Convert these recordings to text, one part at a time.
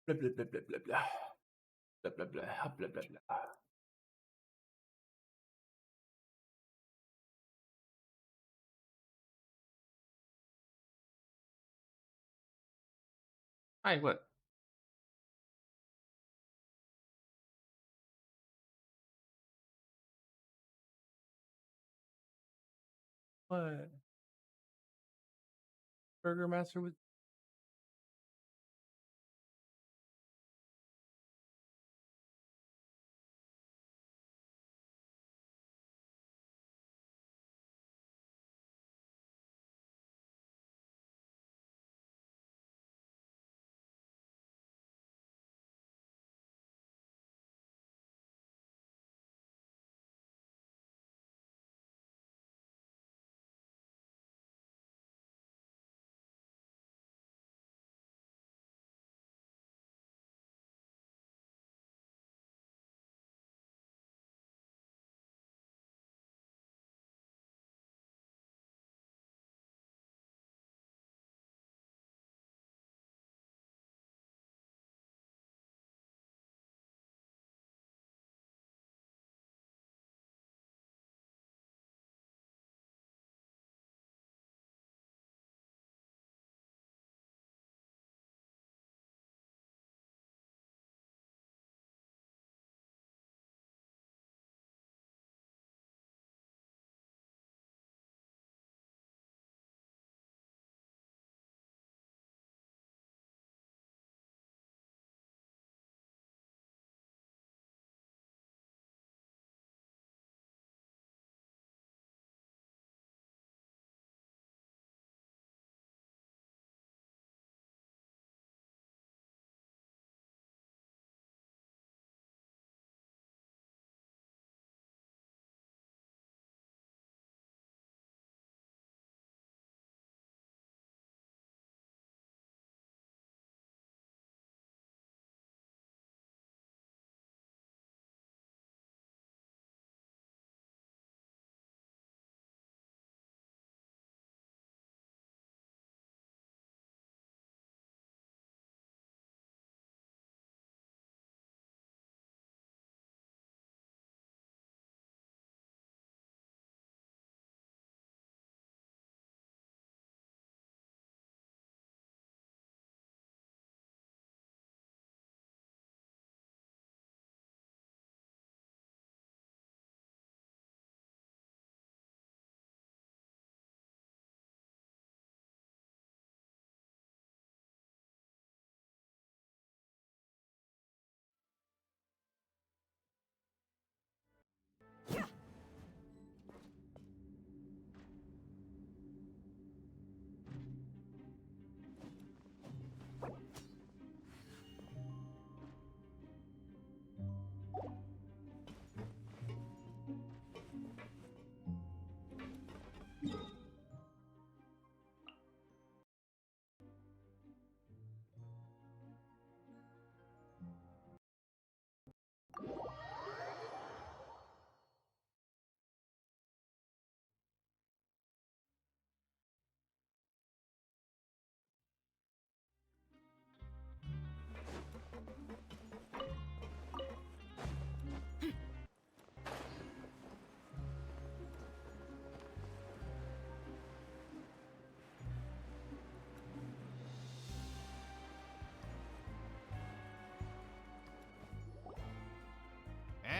Blah, blah, blah, blah, blah, blah. Blah, blah, blah, blah, blah, blah. Hi, what? What? Burger Master with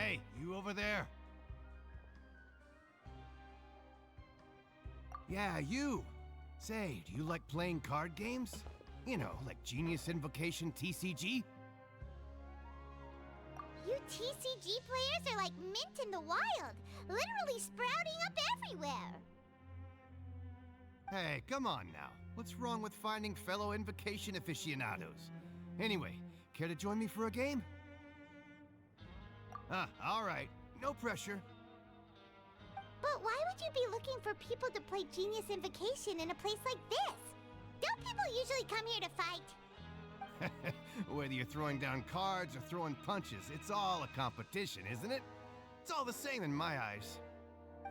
Hey, you over there? Yeah, you. Say, do you like playing card games? You know, like Genius Invocation TCG? You TCG players are like mint in the wild, literally sprouting up everywhere. Hey, come on now. What's wrong with finding fellow Invocation aficionados? Anyway, care to join me for a game? All right. No pressure. But why would you be looking for people to play Genius Invocation in a place like this? Don't people usually come here to fight? Whether you're throwing down cards or throwing punches, it's all a competition, isn't it? It's all the same in my eyes.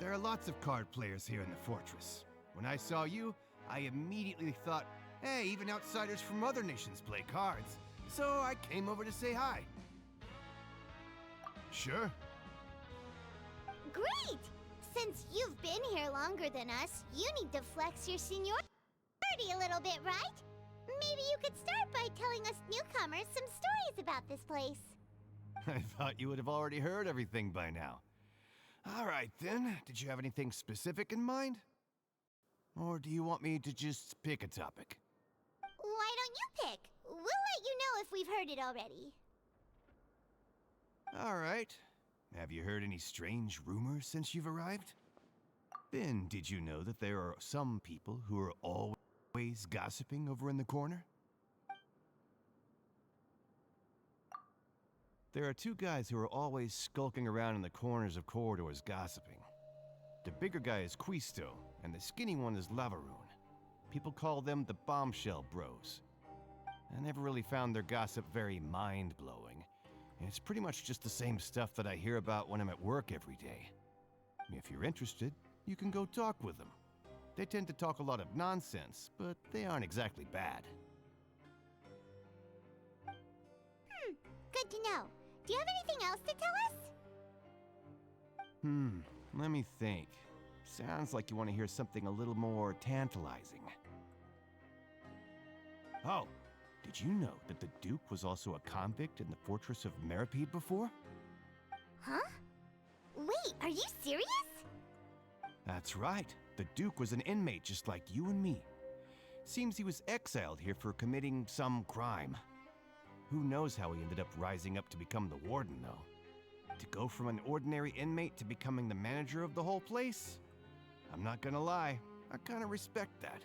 There are lots of card players here in the fortress. When I saw you, I immediately thought, hey, even outsiders from other nations play cards. so I came over to say hi. Sure. Great! Since you've been here longer than us, you need to flex your seniority a little bit, right? Maybe you could start by telling us newcomers some stories about this place. I thought you would have already heard everything by now. All right, then. Did you have anything specific in mind? Or do you want me to just pick a topic? Why don't you pick? We'll let you know if we've heard it already. All right. Have you heard any strange rumors since you've arrived? Then, did you know that there are some people who are always gossiping over in the corner? There are two guys who are always skulking around in the corners of corridors gossiping. The bigger guy is Quisto, and the skinny one is Lavaroon. People call them the Bombshell Bros. I never really found their gossip very mind-blowing, and it's pretty much just the same stuff that I hear about when I'm at work every day. If you're interested, you can go talk with them. They tend to talk a lot of nonsense, but they aren't exactly bad. Good to know. Do you have anything else to tell us? Let me think. Sounds like you want to hear something a little more tantalizing. Oh, did you know that the Duke was also a convict in the fortress of Meripede before? Huh? Wait, are you serious? That's right. The Duke was an inmate just like you and me. Seems he was exiled here for committing some crime. Who knows how he ended up rising up to become the warden, though. To go from an ordinary inmate to becoming the manager of the whole place? I'm not gonna lie, I kinda respect that.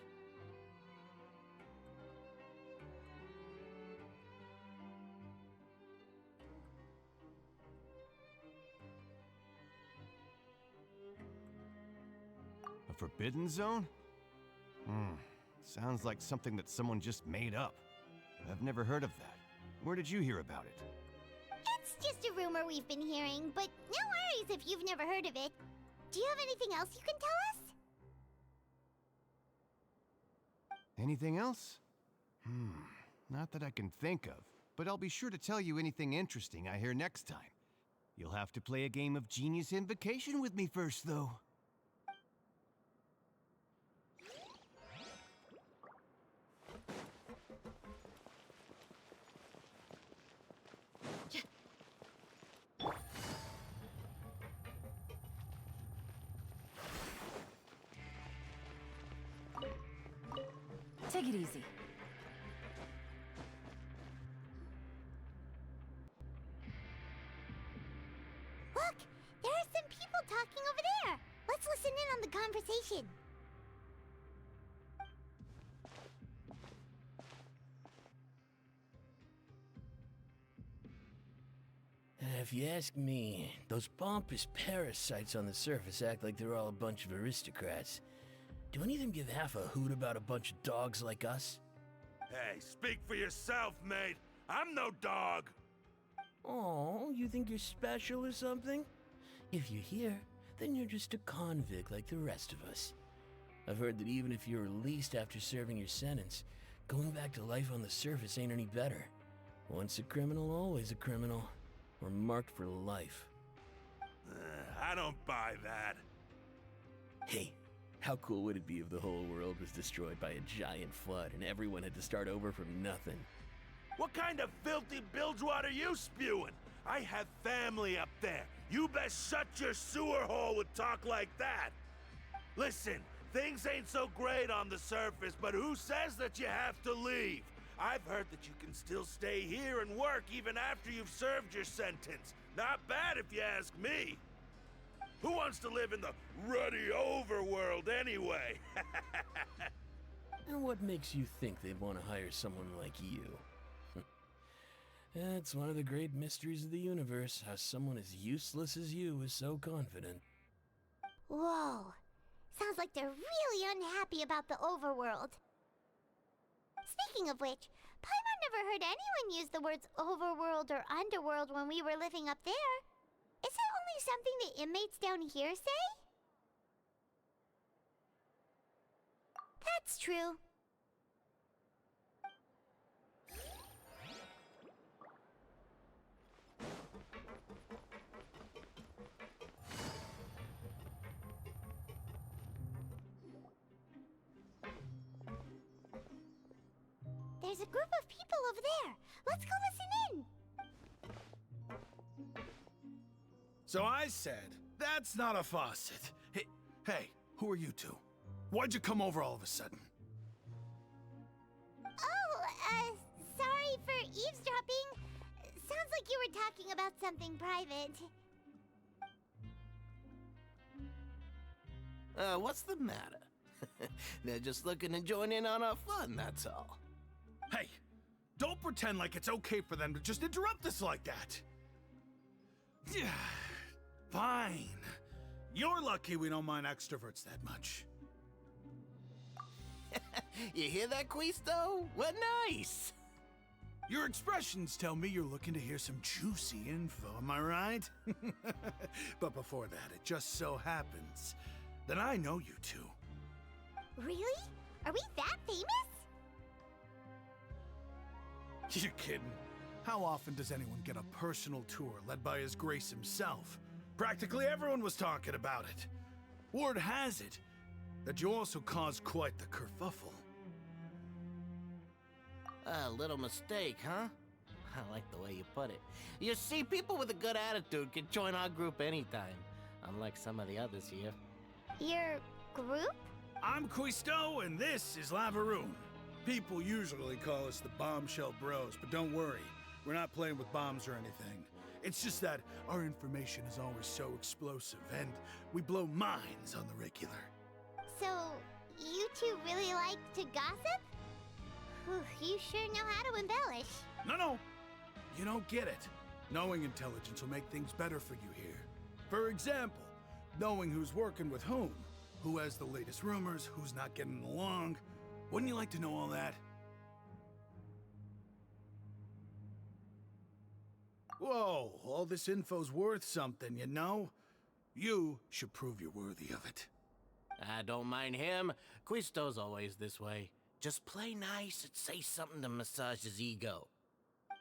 A forbidden zone? Sounds like something that someone just made up. I've never heard of that. Where did you hear about it? It's just a rumor we've been hearing, but no worries if you've never heard of it. Do you have anything else you can tell us? Anything else? Not that I can think of, but I'll be sure to tell you anything interesting I hear next time. You'll have to play a game of Genius Invocation with me first, though. Take it easy. Look! There are some people talking over there! Let's listen in on the conversation. If you ask me, those pompous parasites on the surface act like they're all a bunch of aristocrats. Do any of them give half a hoot about a bunch of dogs like us? Hey, speak for yourself, mate. I'm no dog. Oh, you think you're special or something? If you're here, then you're just a convict like the rest of us. I've heard that even if you're released after serving your sentence, going back to life on the surface ain't any better. Once a criminal, always a criminal. We're marked for life. I don't buy that. Hey, how cool would it be if the whole world was destroyed by a giant flood and everyone had to start over from nothing? What kind of filthy bilgewater are you spewing? I have family up there. You best shut your sewer hole with talk like that. Listen, things ain't so great on the surface, but who says that you have to leave? I've heard that you can still stay here and work even after you've served your sentence. Not bad if you ask me. Who wants to live in the ruddy overworld anyway? And what makes you think they'd want to hire someone like you? It's one of the great mysteries of the universe, how someone as useless as you is so confident. Whoa. Sounds like they're really unhappy about the overworld. Speaking of which, Paimon never heard anyone use the words overworld or underworld when we were living up there. Is it only something the inmates down here say? That's true. There's a group of people over there. Let's go listen in. So I said, that's not a faucet. Hey, who are you two? Why'd you come over all of a sudden? Oh, sorry for eavesdropping. Sounds like you were talking about something private. What's the matter? They're just looking to join in on our fun, that's all. Hey, don't pretend like it's okay for them to just interrupt us like that. Fine. You're lucky we don't mind extroverts that much. You hear that, Quisto? What nice! Your expressions tell me you're looking to hear some juicy info, am I right? But before that, it just so happens that I know you two. Really? Are we that famous? You're kidding. How often does anyone get a personal tour led by His Grace himself? Practically everyone was talking about it. Word has it that you also caused quite the kerfuffle. A little mistake, huh? I like the way you put it. You see, people with a good attitude can join our group anytime, unlike some of the others here. Your group? I'm Quisto, and this is Lavaroon. People usually call us the Bombshell Bros, but don't worry. We're not playing with bombs or anything. It's just that our information is always so explosive, and we blow minds on the regular. So, you two really like to gossip? Whew, you sure know how to embellish. No. You don't get it. Knowing intelligence will make things better for you here. For example, knowing who's working with who has the latest rumors, who's not getting along. Wouldn't you like to know all that? Whoa, all this info's worth something, you know? You should prove you're worthy of it. I don't mind him. Quisto's always this way. Just play nice and say something to massage his ego.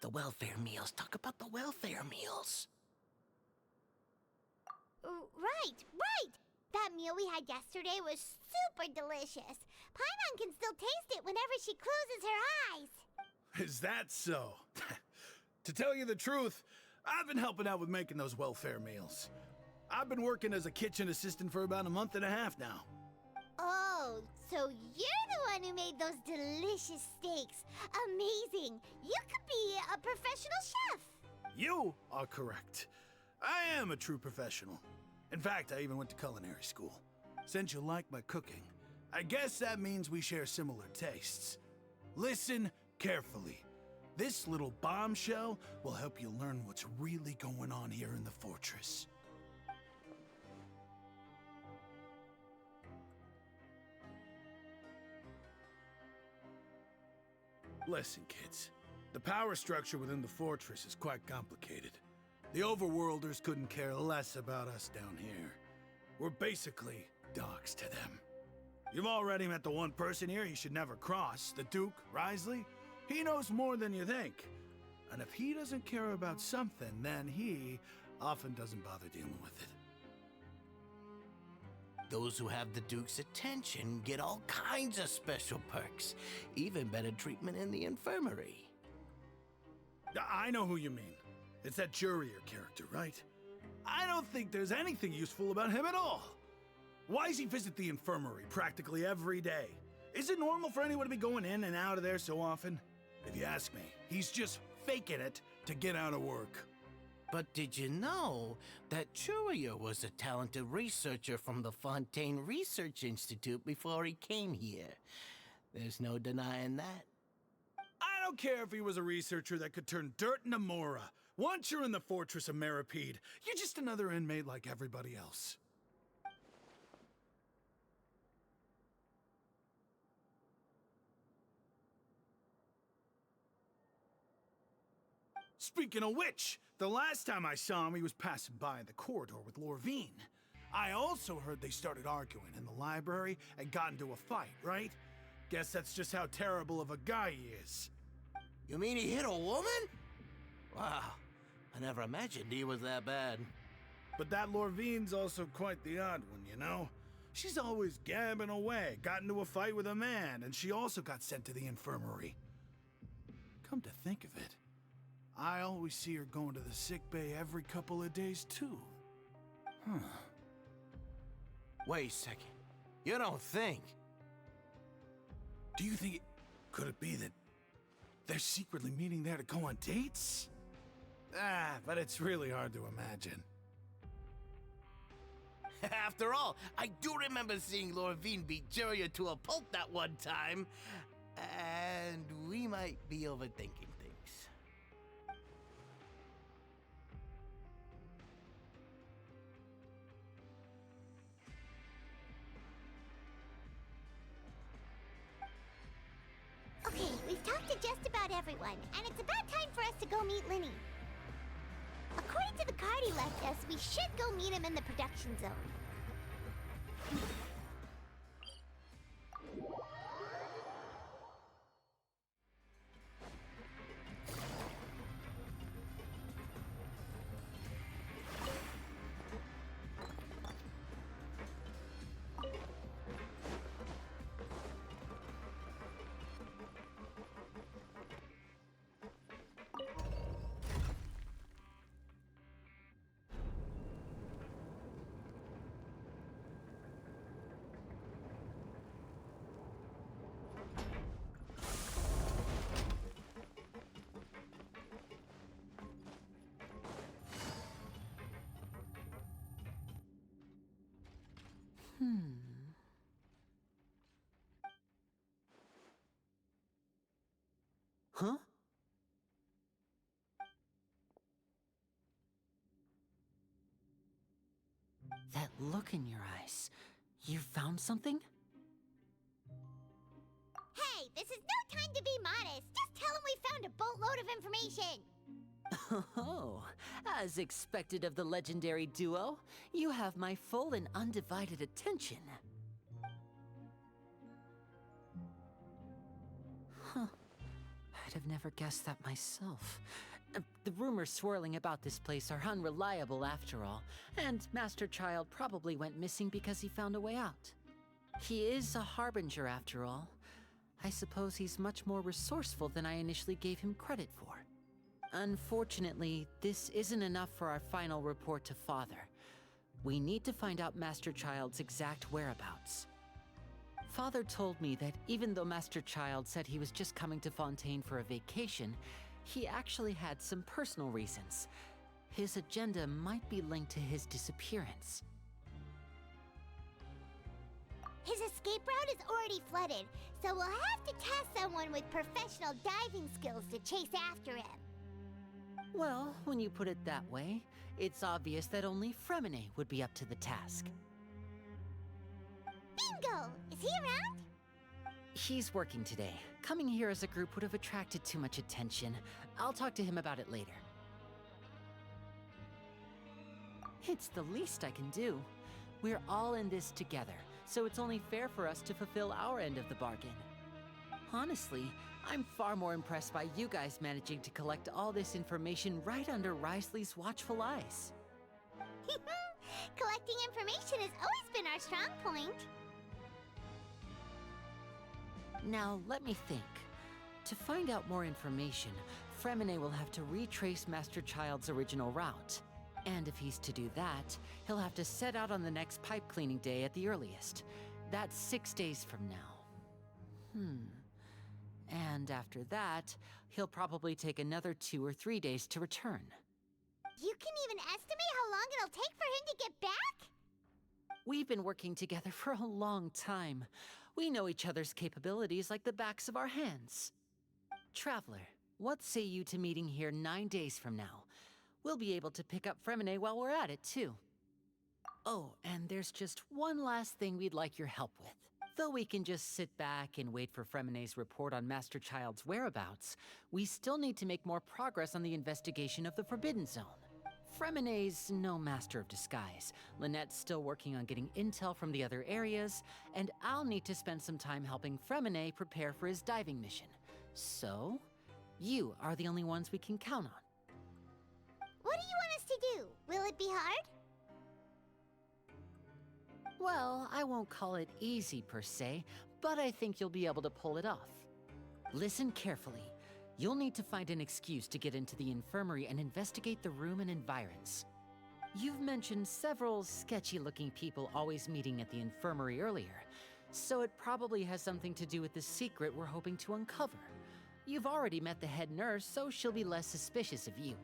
The welfare meals. Talk about the welfare meals. Right. That meal we had yesterday was super delicious. Paimon can still taste it whenever she closes her eyes. Is that so? To tell you the truth, I've been helping out with making those welfare meals. I've been working as a kitchen assistant for about a month and a half now. Oh, so you're the one who made those delicious steaks. Amazing. You could be a professional chef. You are correct. I am a true professional. In fact, I even went to culinary school. Since you like my cooking, I guess that means we share similar tastes. Listen carefully. This little bombshell will help you learn what's really going on here in the fortress. Listen, kids. The power structure within the fortress is quite complicated. The Overworlders couldn't care less about us down here. We're basically dogs to them. You've already met the one person here you should never cross, the Duke, Risley. He knows more than you think. And if he doesn't care about something, then he often doesn't bother dealing with it. Those who have the Duke's attention get all kinds of special perks. Even better treatment in the infirmary. I know who you mean. It's that Jurier character, right? I don't think there's anything useful about him at all. Why does he visit the infirmary practically every day? Is it normal for anyone to be going in and out of there so often? If you ask me, he's just faking it to get out of work. But did you know that Jurier was a talented researcher from the Fontaine Research Institute before he came here? There's no denying that. I don't care if he was a researcher that could turn dirt into Mora. Once you're in the Fortress of Meripede, you're just another inmate like everybody else. Speaking of which, the last time I saw him, he was passing by in the corridor with Lorvine. I also heard they started arguing in the library and got into a fight, right? Guess that's just how terrible of a guy he is. You mean he hit a woman? Wow, I never imagined he was that bad. But that Lorvine's also quite the odd one, you know? She's always gabbing away, got into a fight with a man, and she also got sent to the infirmary. Come to think of it, I always see her going to the sick bay every couple of days, too. Huh. Wait a second. You don't think? Do you think could it be that they're secretly meeting there to go on dates? But it's really hard to imagine. After all, I do remember seeing Lorvine beat Juria to a pulp that one time. And we might be overthinking things. Okay, we've talked to just about everyone, and it's about time for us to go meet Linny. According to the card he left us, we should go meet him in the production zone. Huh? That look in your eyes. You found something? Hey, this is no time to be modest. Just tell him we found a boatload of information. Oh, as expected of the legendary duo, you have my full and undivided attention. Huh. I'd have never guessed that myself. The rumors swirling about this place are unreliable after all, and Master Child probably went missing because he found a way out. He is a harbinger after all. I suppose he's much more resourceful than I initially gave him credit for. Unfortunately, this isn't enough for our final report to Father. We need to find out Master Child's exact whereabouts. Father told me that even though Master Child said he was just coming to Fontaine for a vacation, he actually had some personal reasons. His agenda might be linked to his disappearance. His escape route is already flooded, so we'll have to task someone with professional diving skills to chase after him. Well, when you put it that way, it's obvious that only Fremine would be up to the task. Bingo! Is he around? He's working today. Coming here as a group would have attracted too much attention. I'll talk to him about it later. It's the least I can do. We're all in this together, so it's only fair for us to fulfill our end of the bargain. Honestly, I'm far more impressed by you guys managing to collect all this information right under Risley's watchful eyes. Collecting information has always been our strong point. Now, let me think. To find out more information, Fremine will have to retrace Master Child's original route. And if he's to do that, he'll have to set out on the next pipe cleaning day at the earliest. That's 6 days from now. And after that, he'll probably take another 2 or 3 days to return. You can even estimate how long it'll take for him to get back? We've been working together for a long time. We know each other's capabilities like the backs of our hands. Traveler, what say you to meeting here 9 days from now? We'll be able to pick up Fremine while we're at it, too. Oh, and there's just one last thing we'd like your help with. Though we can just sit back and wait for Fremine's report on Master Child's whereabouts, we still need to make more progress on the investigation of the Forbidden Zone. Fremine's no master of disguise. Lynette's still working on getting intel from the other areas, and I'll need to spend some time helping Fremine prepare for his diving mission. So, you are the only ones we can count on. What do you want us to do? Will it be hard? Well, I won't call it easy per se, but I think you'll be able to pull it off. Listen carefully. You'll need to find an excuse to get into the infirmary and investigate the room and environs. You've mentioned several sketchy-looking people always meeting at the infirmary earlier, so it probably has something to do with the secret we're hoping to uncover. You've already met the head nurse, so she'll be less suspicious of you.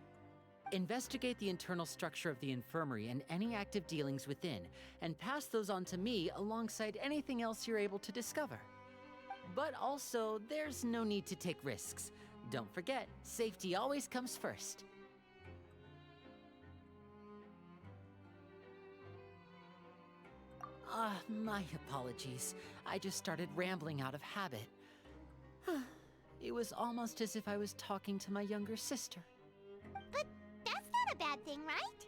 Investigate the internal structure of the infirmary and any active dealings within, and pass those on to me alongside anything else you're able to discover. But also, there's no need to take risks. Don't forget, safety always comes first. My apologies. I just started rambling out of habit. It was almost as if I was talking to my younger sister. But that's not a bad thing, right?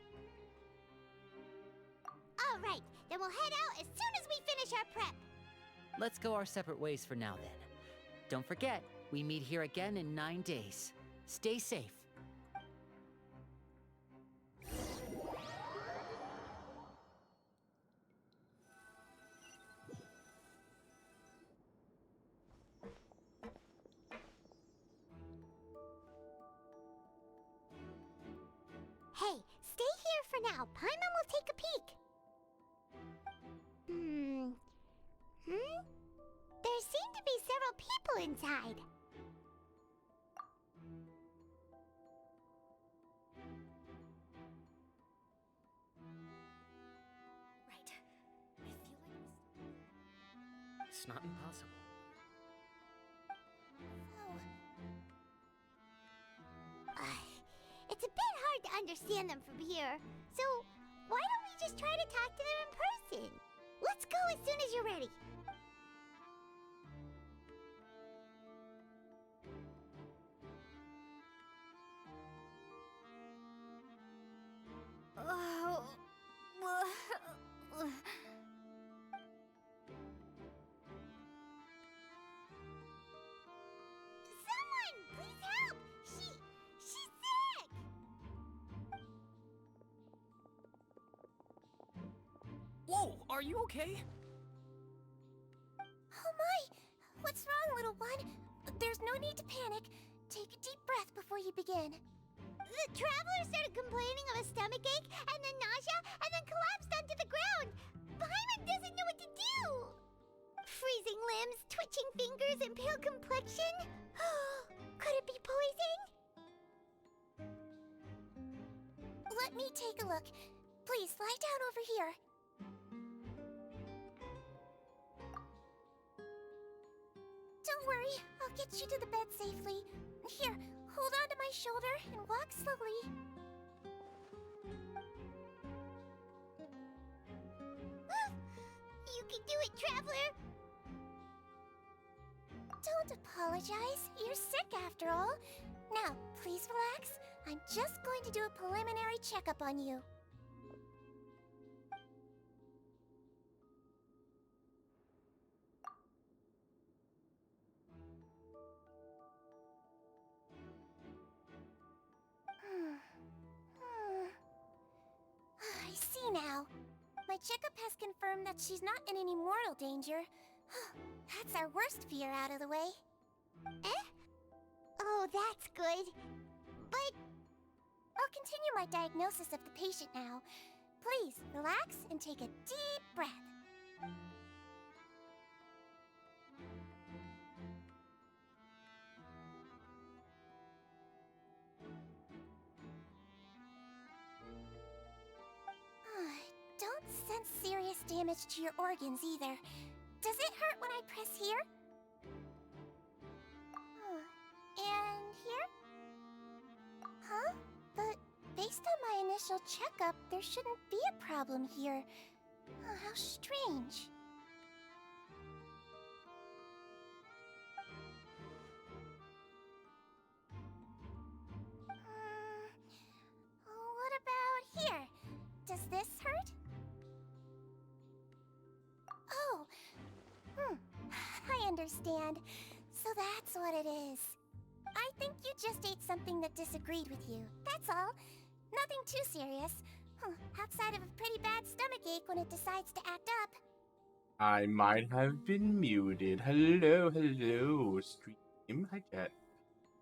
All right, then we'll head out as soon as we finish our prep. Let's go our separate ways for now, then. Don't forget, we meet here again in 9 days. Stay safe. Hey, stay here for now. Paimon will take a peek. There seem to be several people inside. Right. I feel like It's not impossible. It's a bit hard to understand them from here, so why don't we just try to talk to them in person? Let's go as soon as you're ready. Someone, please help! She's sick! Whoa, are you okay? Oh my! What's wrong, little one? There's no need to panic. Take a deep breath before you begin. The traveler started complaining of a stomachache, and then nausea, and then collapsed onto the ground. Paimon doesn't know what to do. Freezing limbs, twitching fingers, and pale complexion? Could it be poison? Let me take a look. Please, lie down over here. Don't worry, I'll get you to the bed safely. Here, hold on to my shoulder and walk slowly. You can do it, Traveler! Don't apologize. You're sick after all. Now, please relax. I'm just going to do a preliminary checkup on you. I see now. My checkup has confirmed that she's not in any mortal danger. That's our worst fear out of the way. Eh? Oh, that's good. But I'll continue my diagnosis of the patient now. Please, relax and take a deep breath. Don't sense serious damage to your organs either. Does it hurt when I press here? And here? Huh? But based on my initial checkup, there shouldn't be a problem here. How strange. What about here? Does this hurt? Oh, I understand. So that's what it is. I think you just ate something that disagreed with you. That's all. Nothing too serious. Outside of a pretty bad stomachache when it decides to act up. I might have been muted. Hello, stream. Hi, chat.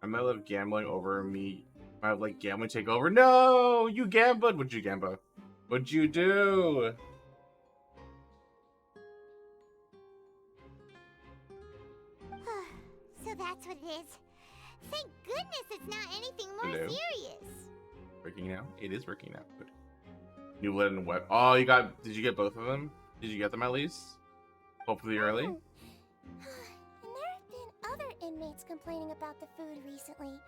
I might have gambling over me. I might let gambling take over. No, you gambled. What'd you gamble? What'd you do? So that's what it is. Thank goodness it's not anything more Hello? serious. Working now? It is working now. Good. You let in what? Oh, you got. Did you get both of them? Did you get them at least? Hopefully early. And there have been other inmates complaining about the food recently.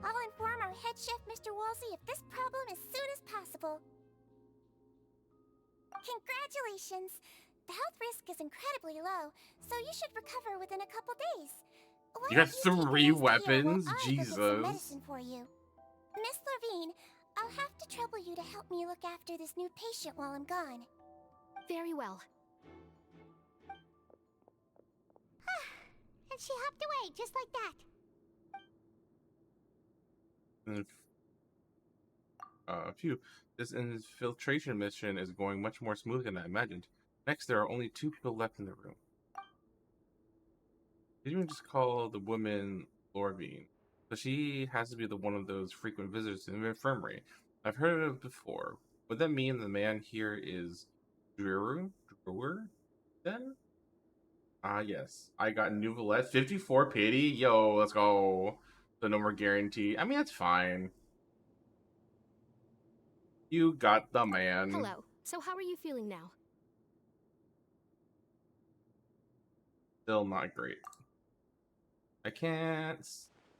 I'll inform our head chef, Mr. Wolsey, of this problem as soon as possible. Congratulations! The health risk is incredibly low, so you should recover within a couple days. Why You got don't take 3 the rest here weapons? while I go get some Jesus. medicine for you. Miss Levine, I'll have to trouble you to help me look after this new patient while I'm gone. Very well. And she hopped away just like that. Phew. This infiltration mission is going much more smooth than I imagined. Next, there are only 2 people left in the room. Did you even just call the woman Lorvine? So she has to be the one of those frequent visitors to the infirmary. I've heard of it before. Would that mean the man here is Drewer? Then? Ah, yes. I got Nouvelette. 54 pity? Yo, let's go. So no more guarantee. I mean, that's fine. You got the man. Hello. So how are you feeling now? Still not great. I can't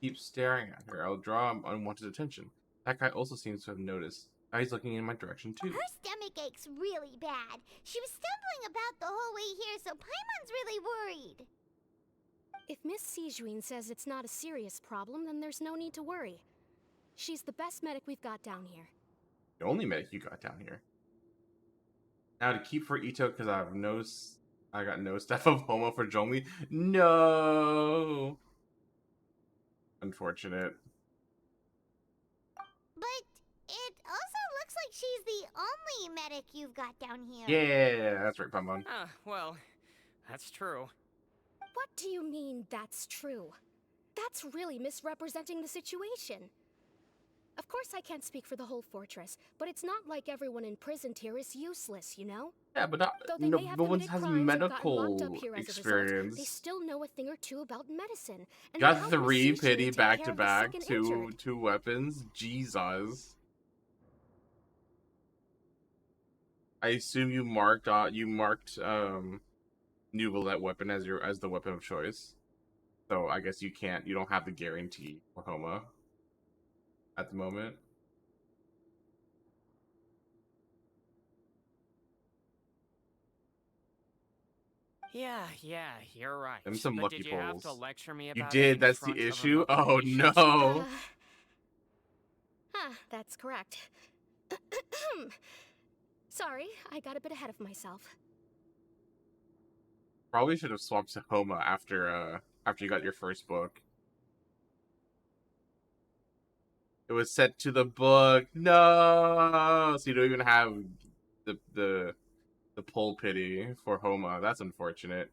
keep staring at her. I'll draw unwanted attention. That guy also seems to have noticed. Now he's looking in my direction too. Her stomach aches really bad. She was stumbling about the whole way here, so Paimon's really worried. If Miss Sejuin says it's not a serious problem, then there's no need to worry. She's the best medic we've got down here. The only medic you got down here. Now to keep for Ito because I got no staff of Homo for Jongli. No. Unfortunate. But it also looks like she's the only medic you've got down here. Yeah, that's right, Paimon. Ah, well, that's true. What do you mean, that's true? That's really misrepresenting the situation. Of course I can't speak for the whole fortress, but it's not like everyone imprisoned here is useless, you know? Yeah, but not, Though they no may have one committed has crimes or gotten medical locked up here as a result, experience. they still know a thing or two about medicine. And Got they help Miss 3 Sejuin pity take back care to of the back, sick and injured. two weapons. Jesus. I assume you marked Nouvelette weapon as the weapon of choice. So I guess you don't have the guarantee for Homa at the moment. Yeah, you're right. Them some But lucky did you have to pulls. lecture me You about did, it in that's front the of issue? another Oh patient? no. That's correct. Sorry, I got a bit ahead of myself. Probably should have swapped to Homa after you got your first book. It was set to the book. No, so you don't even have the pull pity for Homa. That's unfortunate.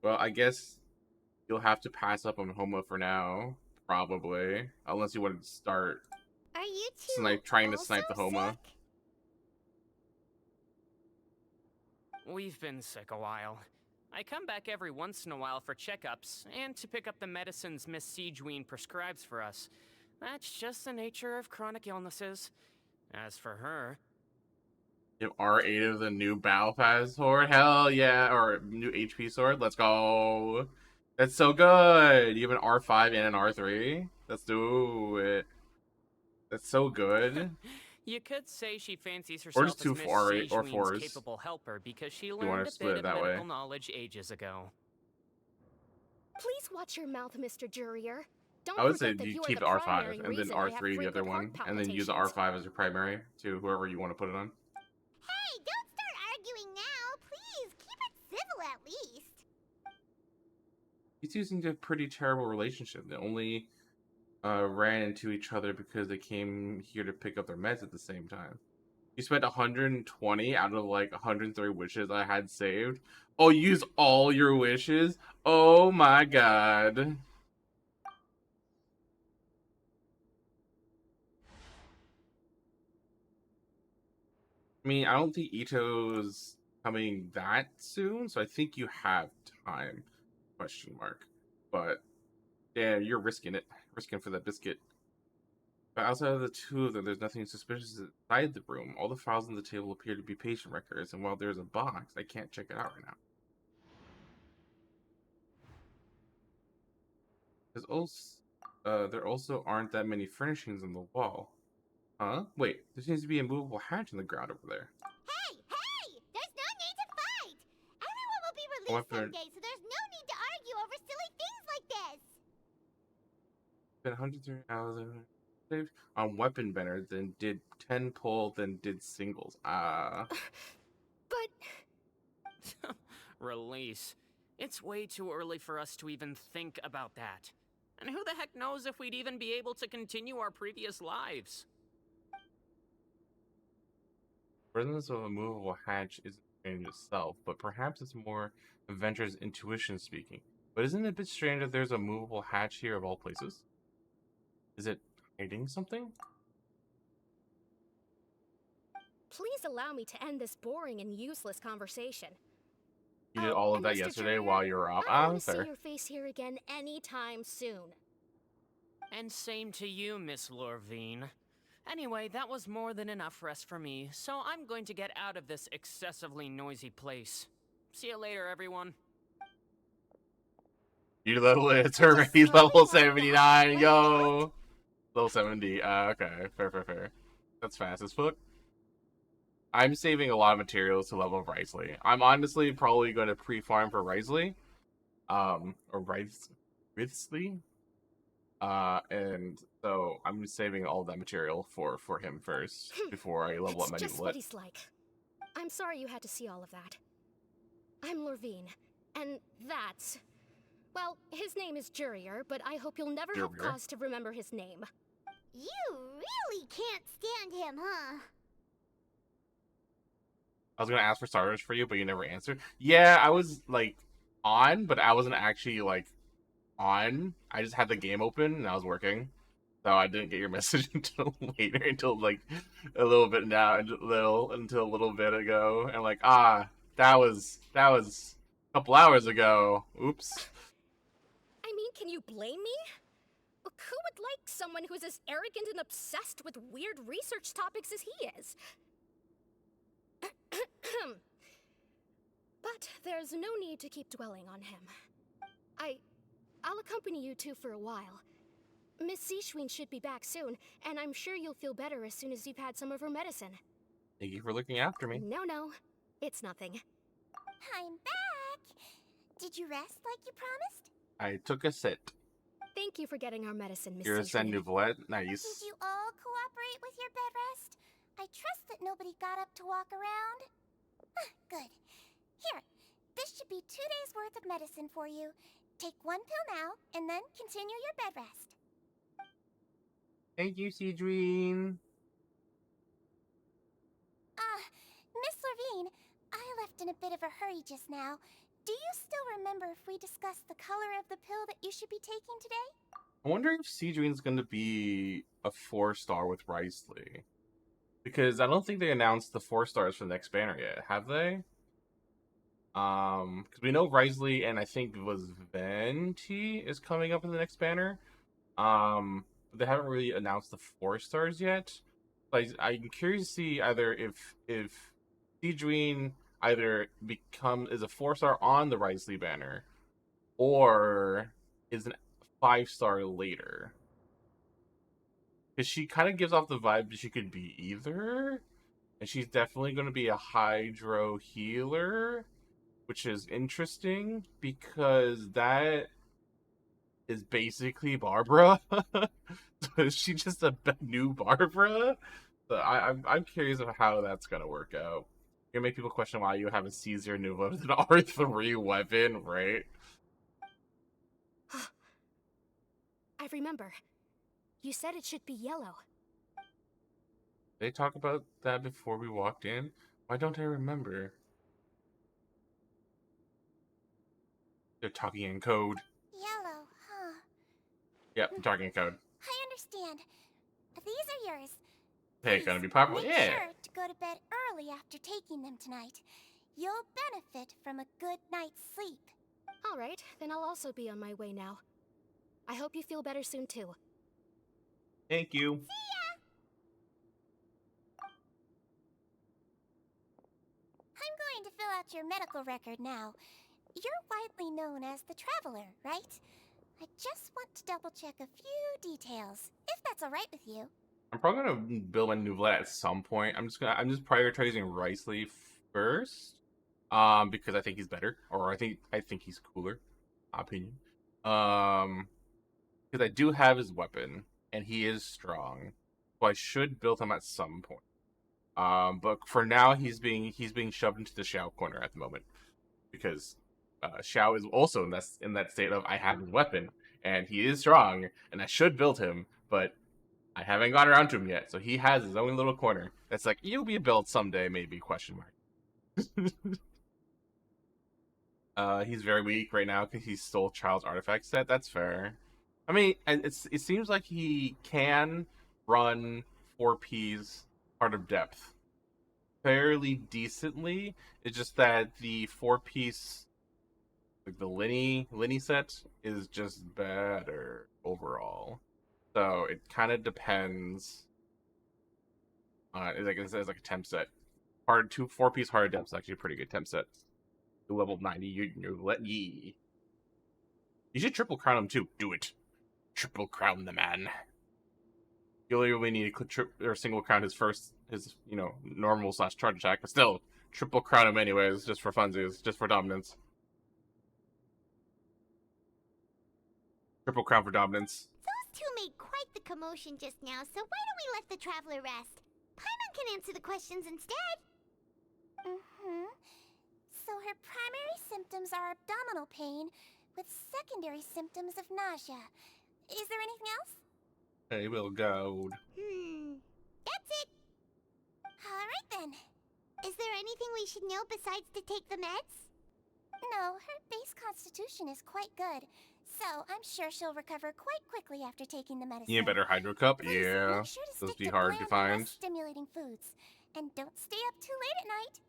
Well, I guess you'll have to pass up on Homa for now, probably, unless you want to start Are you two trying to also snipe the Homa. sick? We've been sick a while. I come back every once in a while for checkups, and to pick up the medicines Miss Sejuin prescribes for us. That's just the nature of chronic illnesses. As for her... You have R8 of the new Battle Pass sword? Hell yeah! Or new HP sword? Let's go! That's so good! You have an R5 and an R3? Let's do it. That's so good. You could say she fancies Or herself just as two Miss R8 or Sejuin's 4s. capable helper because she wanna learned a split bit it of that way. medical knowledge ages ago. Please watch your mouth, Mr. Jurrier. Don't I would say forget that you you are keep the the primary R5 and then reason I have R3 the other frequent one, heart and then use the palpitations. R5 as your primary to whoever you want to put it on. Hey, don't start arguing now. Please, keep it civil at least. These two seem to have a pretty terrible relationship. They only ran into each other because they came here to pick up their meds at the same time. You spent 120 out of like 130 wishes I had saved. Oh, use all your wishes? Oh my god. I mean, I don't think Ito's coming that soon, so I think you have time. Question mark. But yeah, you're risking it, risking for that biscuit. But outside of the two of them, there's nothing suspicious inside the room. All the files on the table appear to be patient records, and while there's a box, I can't check it out right now. There also aren't that many furnishings on the wall. Huh? Wait, there seems to be a movable hatch in the ground over there. Hey, hey! There's no need to fight! Everyone will be released Weapon. someday, so there's no need to argue over silly things like this! Been 130 hours saved on weapon banner, then did 10 pull, then did singles. But Release. It's way too early for us to even think about that. And who the heck knows if we'd even be able to continue our previous lives? Presence of a movable hatch isn't strange itself, but perhaps it's more adventurer's intuition speaking. But isn't it a bit strange that there's a movable hatch here of all places? Is it hiding something? please allow me to end this boring and useless conversation. You did all of and that Mr. yesterday Junior, while you were off. I don't want to see Fair. your face here again anytime soon. And same to you, Miss Lorvine. Anyway, that was more than enough rest for me, so I'm going to get out of this excessively noisy place. See you later, everyone. You level it's already level 79, yo. Level 70. Okay, fair. That's fast as fuck. I'm saving a lot of materials to level Risley. I'm honestly probably going to pre-farm for Risley. Or Risley. And so I'm saving all that material for him first before I level up my It's new just what lit. he's like. I'm sorry you had to see all of that. I'm Lorvine, and that's... Well, his name is Jurier, but I hope you'll never have Jurier? cause to remember his name. You really can't stand him, huh? I was gonna ask for starters for you, but you never answered. Yeah, I was like on, but I wasn't actually like on. I just had the game open and I was working, so I didn't get your message until later, until like a little bit now, until a little bit ago, and like that was a couple hours ago. Oops. I mean, can you blame me? Who would like someone who's as arrogant and obsessed with weird research topics as he is? But there's no need to keep dwelling on him. I'll accompany you two for a while. Miss Seashween should be back soon, and I'm sure you'll feel better as soon as you've had some of her medicine. Thank you for looking after me. No, it's nothing. I'm back! Did you rest like you promised? I took a sit. Thank you for getting our medicine, Miss You're a Seashween. Nouvellette. Did Nice. you all cooperate with your bed rest? I trust that nobody got up to walk around. Good. Here, this should be 2 days' worth of medicine for you. Take 1 pill now, and then continue your bed rest. Thank you, Cedrine. Miss Lorvine, I left in a bit of a hurry just now. Do you still remember if we discussed the color of the pill that you should be taking today? I wonder if Cedrine's going to be a 4-star with Risley. Because I don't think they announced the 4 stars for the next banner yet, have they? Because we know Risley and I think it was Venti is coming up in the next banner. But they haven't really announced the 4 stars yet. Like, I'm curious to see either if Cedrine either is a 4-star on the Risley banner, or is a 5-star later. Because she kind of gives off the vibe that she could be either, and she's definitely going to be a hydro healer, which is interesting because that is basically Barbara. So is she just a new Barbara? So I'm curious of how that's going to work out. You're gonna make people question why you have a Caesar Nuva with an R3 weapon, right? I remember. You said it should be yellow. Did they talk about that before we walked in? Why don't I remember? They're talking in code. Yellow, huh? Yep, I'm talking in code. I understand. These are yours. Hey, Please, gonna be popular? make Yeah. sure to go to bed early after taking them tonight. You'll benefit from a good night's sleep. All right, then I'll also be on my way now. I hope you feel better soon, too. Thank you. See ya! I'm going to fill out your medical record now. You're widely known as the Traveler, right? I just want to double-check a few details, if that's all right with you. I'm probably gonna build my Nouvelle at some point. I'm just prioritizing Riceley first, because I think he's better, or I think he's cooler. Opinion. Because I do have his weapon, and he is strong, so I should build him at some point. But for now, he's being shoved into the Xiao corner at the moment because Xiao is also in that state of I have his weapon and he is strong and I should build him, but I haven't got around to him yet. So he has his own little corner that's like you'll be built someday, maybe ? He's very weak right now because he stole Child's artifact set. That's fair. I mean, it seems like he can run 4P's Heart of Depth fairly decently. It's just that the 4-piece, like the Linny set, is just better overall. So it kind of depends. It's like a temp set. 4-piece Heart of Depth is actually a pretty good temp set. Level 90, you let ye. You should triple crown him too. Do it. Triple crown the man. You only really need to single crown his normal / charge attack, but still triple crown him anyways, just for funsies, just for dominance. Triple crown for dominance. Those two made quite the commotion just now, so why don't we let the Traveler rest? Paimon can answer the questions instead. So her primary symptoms are abdominal pain, with secondary symptoms of nausea. Is there anything else? Hey, will go. That's it. Alright then. Is there anything we should know besides to take the meds? No, her base constitution is quite good, so I'm sure she'll recover quite quickly after taking the medicine. You need a better Hydro Cup? Please, Yeah. make sure to Those stick be to hard to bland and find. less stimulating foods. And don't stay up too late at night.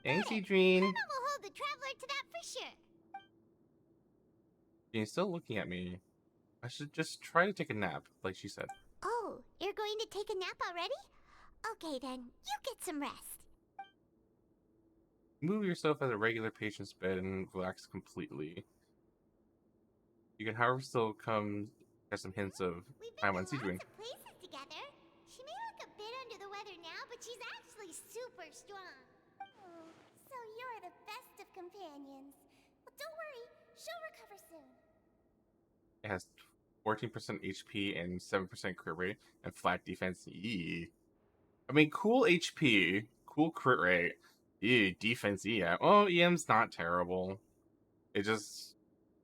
Thanks, Hey, Adrian. Paimon will hold the Traveler to that for sure. She's still looking at me. I should just try to take a nap, like she said. Oh, you're going to take a nap already? Okay then, you get some rest. Move yourself at a regular patient's bed and relax completely. You can, however, still get some hints of We've time been on to Siegewin. lots of places together. She may look a bit under the weather now, but she's actually super strong. Oh, so you're the best of companions. Well, don't worry, she'll recover soon. It has 14% HP and 7% crit rate and flat defense. Eee. I mean, cool HP, cool crit rate. Eee, defense EM. Oh, EM's not terrible. It's just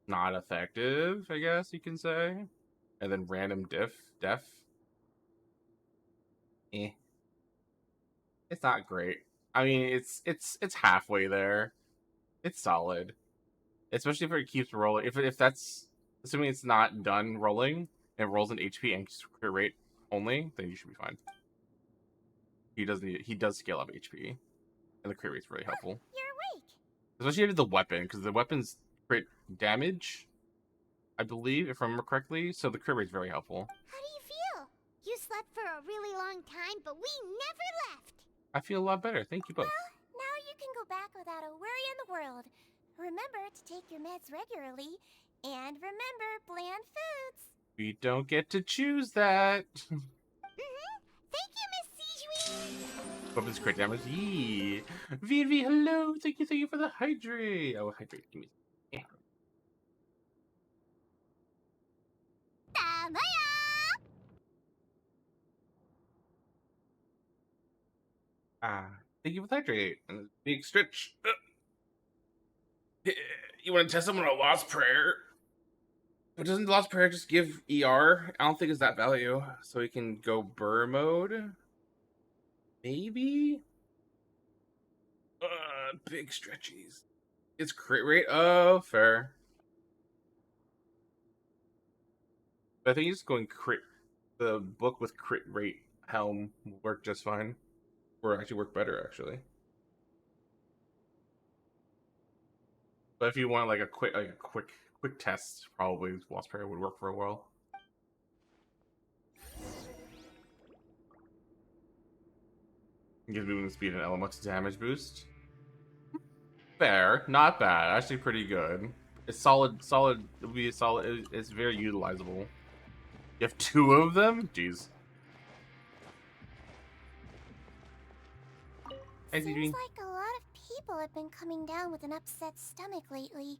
not effective, I guess you can say. And then random def. Eh. It's not great. I mean, it's halfway there. It's solid. Especially if it keeps rolling. If that's assuming it's not done rolling and it rolls in HP and crit rate only, then you should be fine. He does scale up HP, and the crit rate's really helpful. You're awake. Especially with the weapon, because the weapon's crit damage, I believe, if I remember correctly. So the crit rate's very helpful. How do you feel? You slept for a really long time, but we never left. I feel a lot better. Thank you both. Well, now you can go back without a worry in the world. Remember to take your meds regularly, and remember bland foods. We don't get to choose that. Thank you, Miss Siegewin. Weapons crit damage. Yee. VV, hello. Thank you for the hydrate. Oh, hydrate. Give me. Yeah. Tamaya! Thank you for the hydrate. And a big stretch. You want to test someone on a Lost Prayer? But doesn't Lost Prayer just give ER? I don't think it's that value. So we can go burr mode. Maybe? Big stretchies. It's crit rate? Oh, fair. But I think just going crit. The book with crit rate helm will work just fine. or actually work better actually. But if you want like a quick test, probably Wasp Parry would work for a while. Gives movement speed and elemental damage boost. Fair, not bad. Actually, pretty good. It's solid. Solid. It would be a solid. It's very utilizable. You have 2 of them. Jeez. Hey, Seems Zedreen. like a lot of people have been coming down with an upset stomach lately.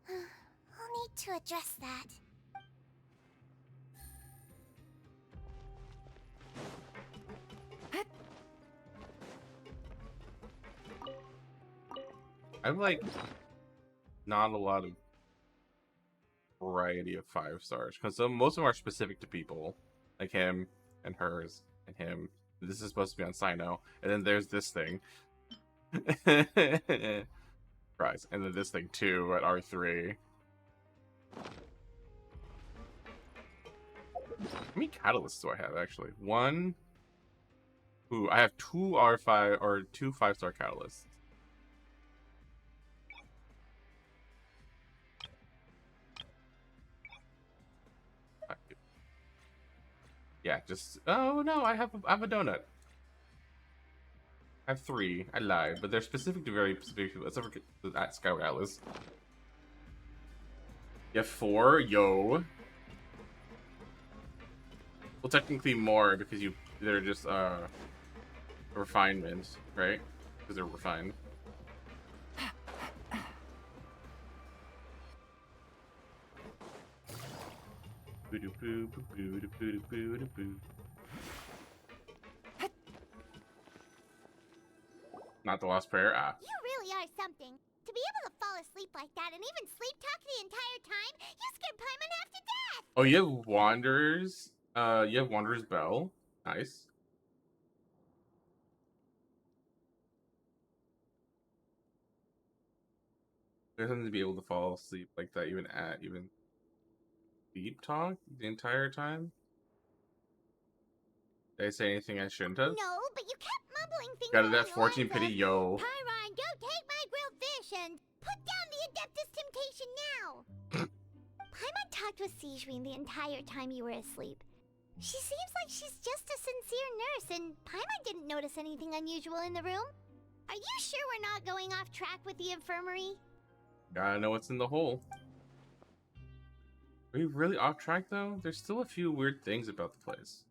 I'll need to address that. I'm like not a lot of variety of 5 stars because most of them are specific to people, like him and hers and him. This is supposed to be on Sino, and then there's this thing. Prize, and then this thing too at R3. How many catalysts do I have actually? 1. Ooh, I have 2 R5 or 2 5-star catalysts. Yeah, just oh no, I have a donut. I have 3. I lied, but they're specific to very specific people. Let's never get that Scout Atlas. You have 4, yo. Well, technically more because they're just refinement, right? Because they're refined. Not the Lost Prayer. Ah. You really are something. To be able to fall asleep like that and even sleep talk the entire time, you scared Paimon half to death! Oh, you have Wanderer's. You have Wanderer's Bell. Nice. There's something to be able to fall asleep like that, even deep talk the entire time. Did I say anything I shouldn't have? No, but you kept mumbling things Got it along at the 14 lines pity, of, yo. Pyron, go take my grilled fish and put down the Adeptus Temptation now! Paimon talked with Sijwin the entire time you were asleep. She seems like she's just a sincere nurse, and Paimon didn't notice anything unusual in the room. Are you sure we're not going off track with the infirmary? Gotta know what's in the hole. Are we really off track though? There's still a few weird things about the place.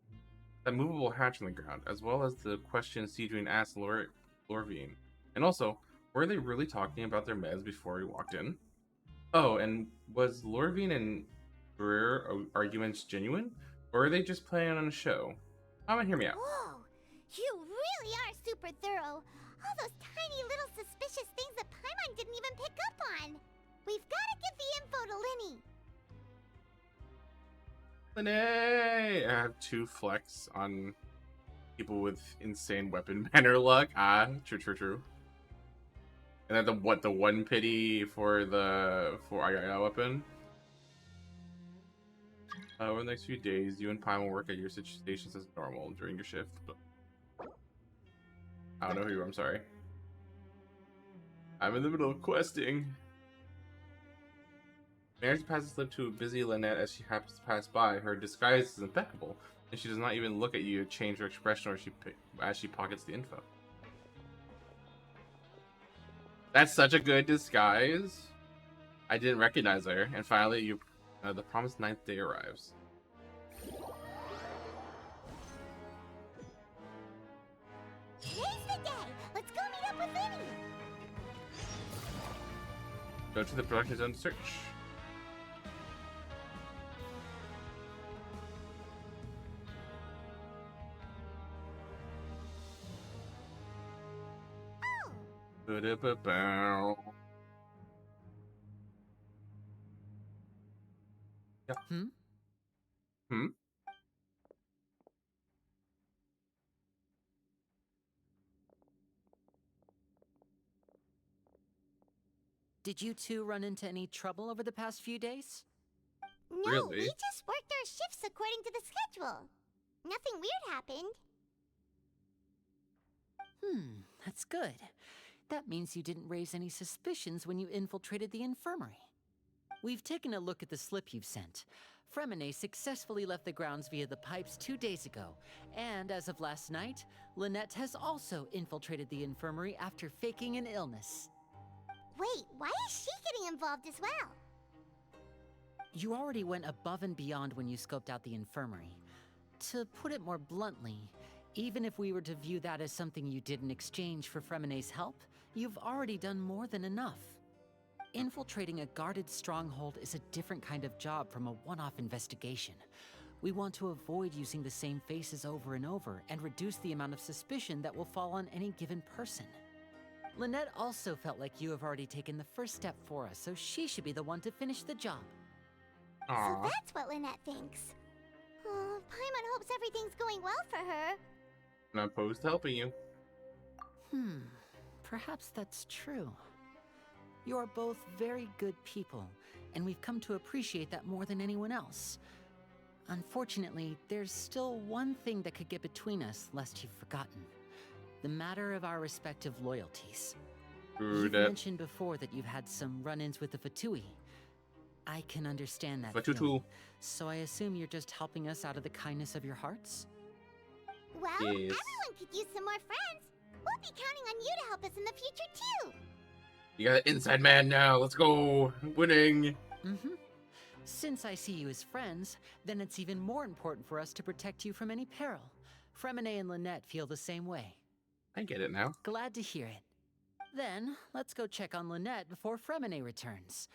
That movable hatch on the ground, as well as the question Cedrine asked Lorvine. And also, were they really talking about their meds before we walked in? Oh, and was Lorvine and Greer arguments genuine? Or are they just playing on a show? Come on, hear me out. Whoa! You really are super thorough. All those tiny little suspicious things that Paimon didn't even pick up on. We've got to give the info to Linny. Linny! I have 2 flex on people with insane weapon banner luck. Ah, true. And then the 1 pity for Ayaya weapon. Over the next few days, you and Pine will work at your stations as normal during your shift. I don't know who you are, I'm sorry. I'm in the middle of questing. Marriage passes slip to a busy Lynette as she happens to pass by. Her disguise is impeccable, and she does not even look at you to change her expression as she pockets the info. That's such a good disguise. I didn't recognize her, and finally, the promised 9th day arrives. Today's the day. Let's go meet up with Linny. Go to the production zone to search. Ba-da-ba-bow. Yeah. Hmm? Did you two run into any trouble over the past few days? No, Really? we just worked our shifts according to the schedule. Nothing weird happened. That's good. That means you didn't raise any suspicions when you infiltrated the infirmary. We've taken a look at the slip you've sent. Fremine successfully left the grounds via the pipes 2 days ago, and as of last night, Lynette has also infiltrated the infirmary after faking an illness. Wait, why is she getting involved as well? You already went above and beyond when you scoped out the infirmary. To put it more bluntly, even if we were to view that as something you did in exchange for Fremine's help, you've already done more than enough. Infiltrating a guarded stronghold is a different kind of job from a one-off investigation. We want to avoid using the same faces over and over and reduce the amount of suspicion that will fall on any given person. Lynette also felt like you have already taken the first step for us, so she should be the one to finish the job. So Aww. that's what Lynette thinks. Oh, Paimon hopes everything's going well for her. I'm not opposed to helping you. Perhaps that's true. You are both very good people, and we've come to appreciate that more than anyone else. Unfortunately, there's still one thing that could get between us, lest you've forgotten. The matter of our respective loyalties. You've mentioned before that you've had some run-ins with the Fatui. I can understand that feeling, so I assume you're just helping us out of the kindness of your hearts? Well, Yes. everyone could use some more friends. We'll be counting on you to help us in the future, too. You got an inside man now. Let's go. Winning. Since I see you as friends, then it's even more important for us to protect you from any peril. Fremine and Lynette feel the same way. I get it now. Glad to hear it. Then, let's go check on Lynette before Fremine returns.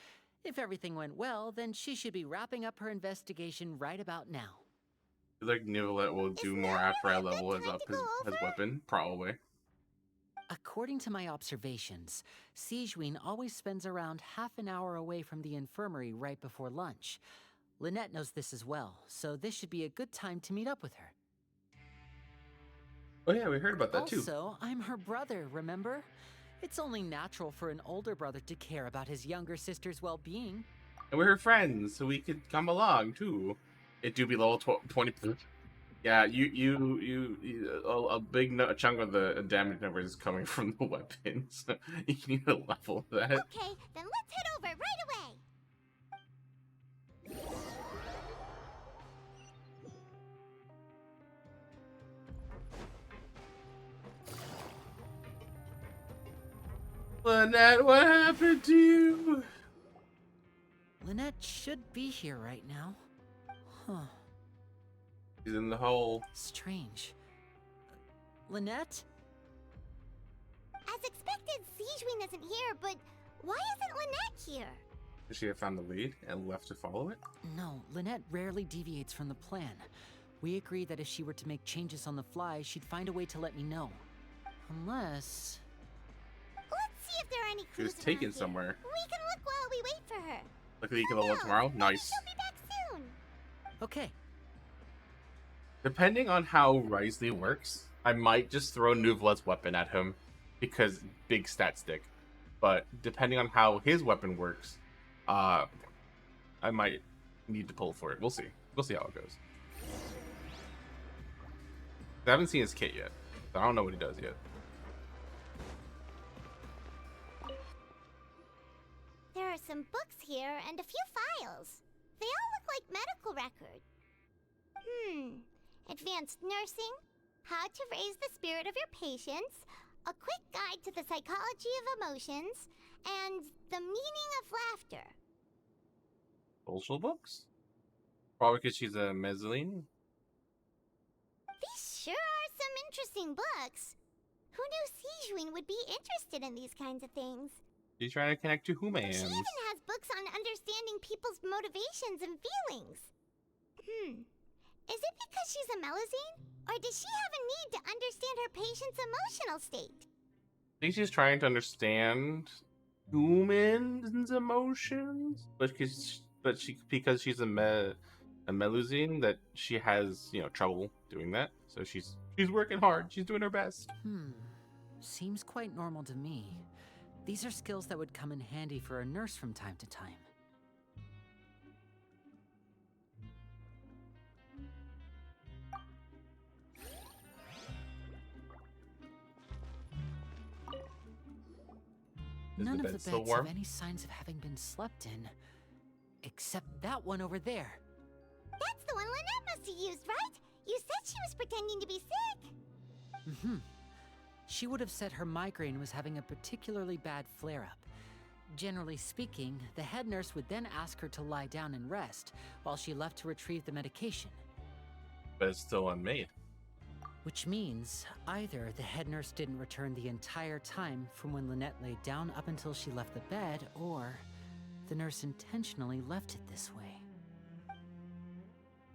If everything went well, then she should be wrapping up her investigation right about now. I feel like Nicolette will do more after I level his up his weapon. Probably. According to my observations, Sigewinne always spends around half an hour away from the infirmary right before lunch. Lynette knows this as well, so this should be a good time to meet up with her. Oh yeah, we heard about that too. Also, I'm her brother, remember? It's only natural for an older brother to care about his younger sister's well-being. And we're her friends, so we could come along too. It do be level 20. Yeah, a big chunk of the damage number is coming from the weapons. You need to level that. Okay, then let's head over right away. Lynette, what happened to you? Lynette should be here right now. Huh. She's in the hole. Strange. Lynette? As expected, Sigewinne isn't here, but why isn't Lynette here? Did she have found the lead and left to follow it? No, Lynette rarely deviates from the plan. We agreed that if she were to make changes on the fly, she'd find a way to let me know. Unless... Let's see if there are any She was clues taken around here. somewhere. We can look while we wait for her. Luckily, you can level up tomorrow. Nice. She'll be back soon. Okay. Depending on how Risley works, I might just throw Nouvelette's weapon at him because big stat stick. But depending on how his weapon works, I might need to pull for it. We'll see. We'll see how it goes. I haven't seen his kit yet, so I don't know what he does yet. There are some books here and a few files. They all look like medical records. Advanced nursing, how to raise the spirit of your patients, a quick guide to the psychology of emotions, and the meaning of laughter. Social books? Probably because she's a mezzanine. These sure are some interesting books. Who knew Sigewinne would be interested in these kinds of things? She's trying to connect to humans. She even has books on understanding people's motivations and feelings. Is it because she's a Melusine? Or does she have a need to understand her patient's emotional state? I think she's trying to understand humans' emotions, but because she's a Melusine, that she has trouble doing that. So she's working hard. She's doing her best. Seems quite normal to me. These are skills that would come in handy for a nurse from time to time. Is None the of bed the still beds warm? have any signs of having been slept in. Except that one over there. That's the one Lynette must have used, right? You said she was pretending to be sick. Mm-hmm. She would have said her migraine was having a particularly bad flare-up. Generally speaking, the head nurse would then ask her to lie down and rest, while she left to retrieve the medication. But it's still unmade. Which means, either the head nurse didn't return the entire time from when Lynette laid down up until she left the bed, or the nurse intentionally left it this way.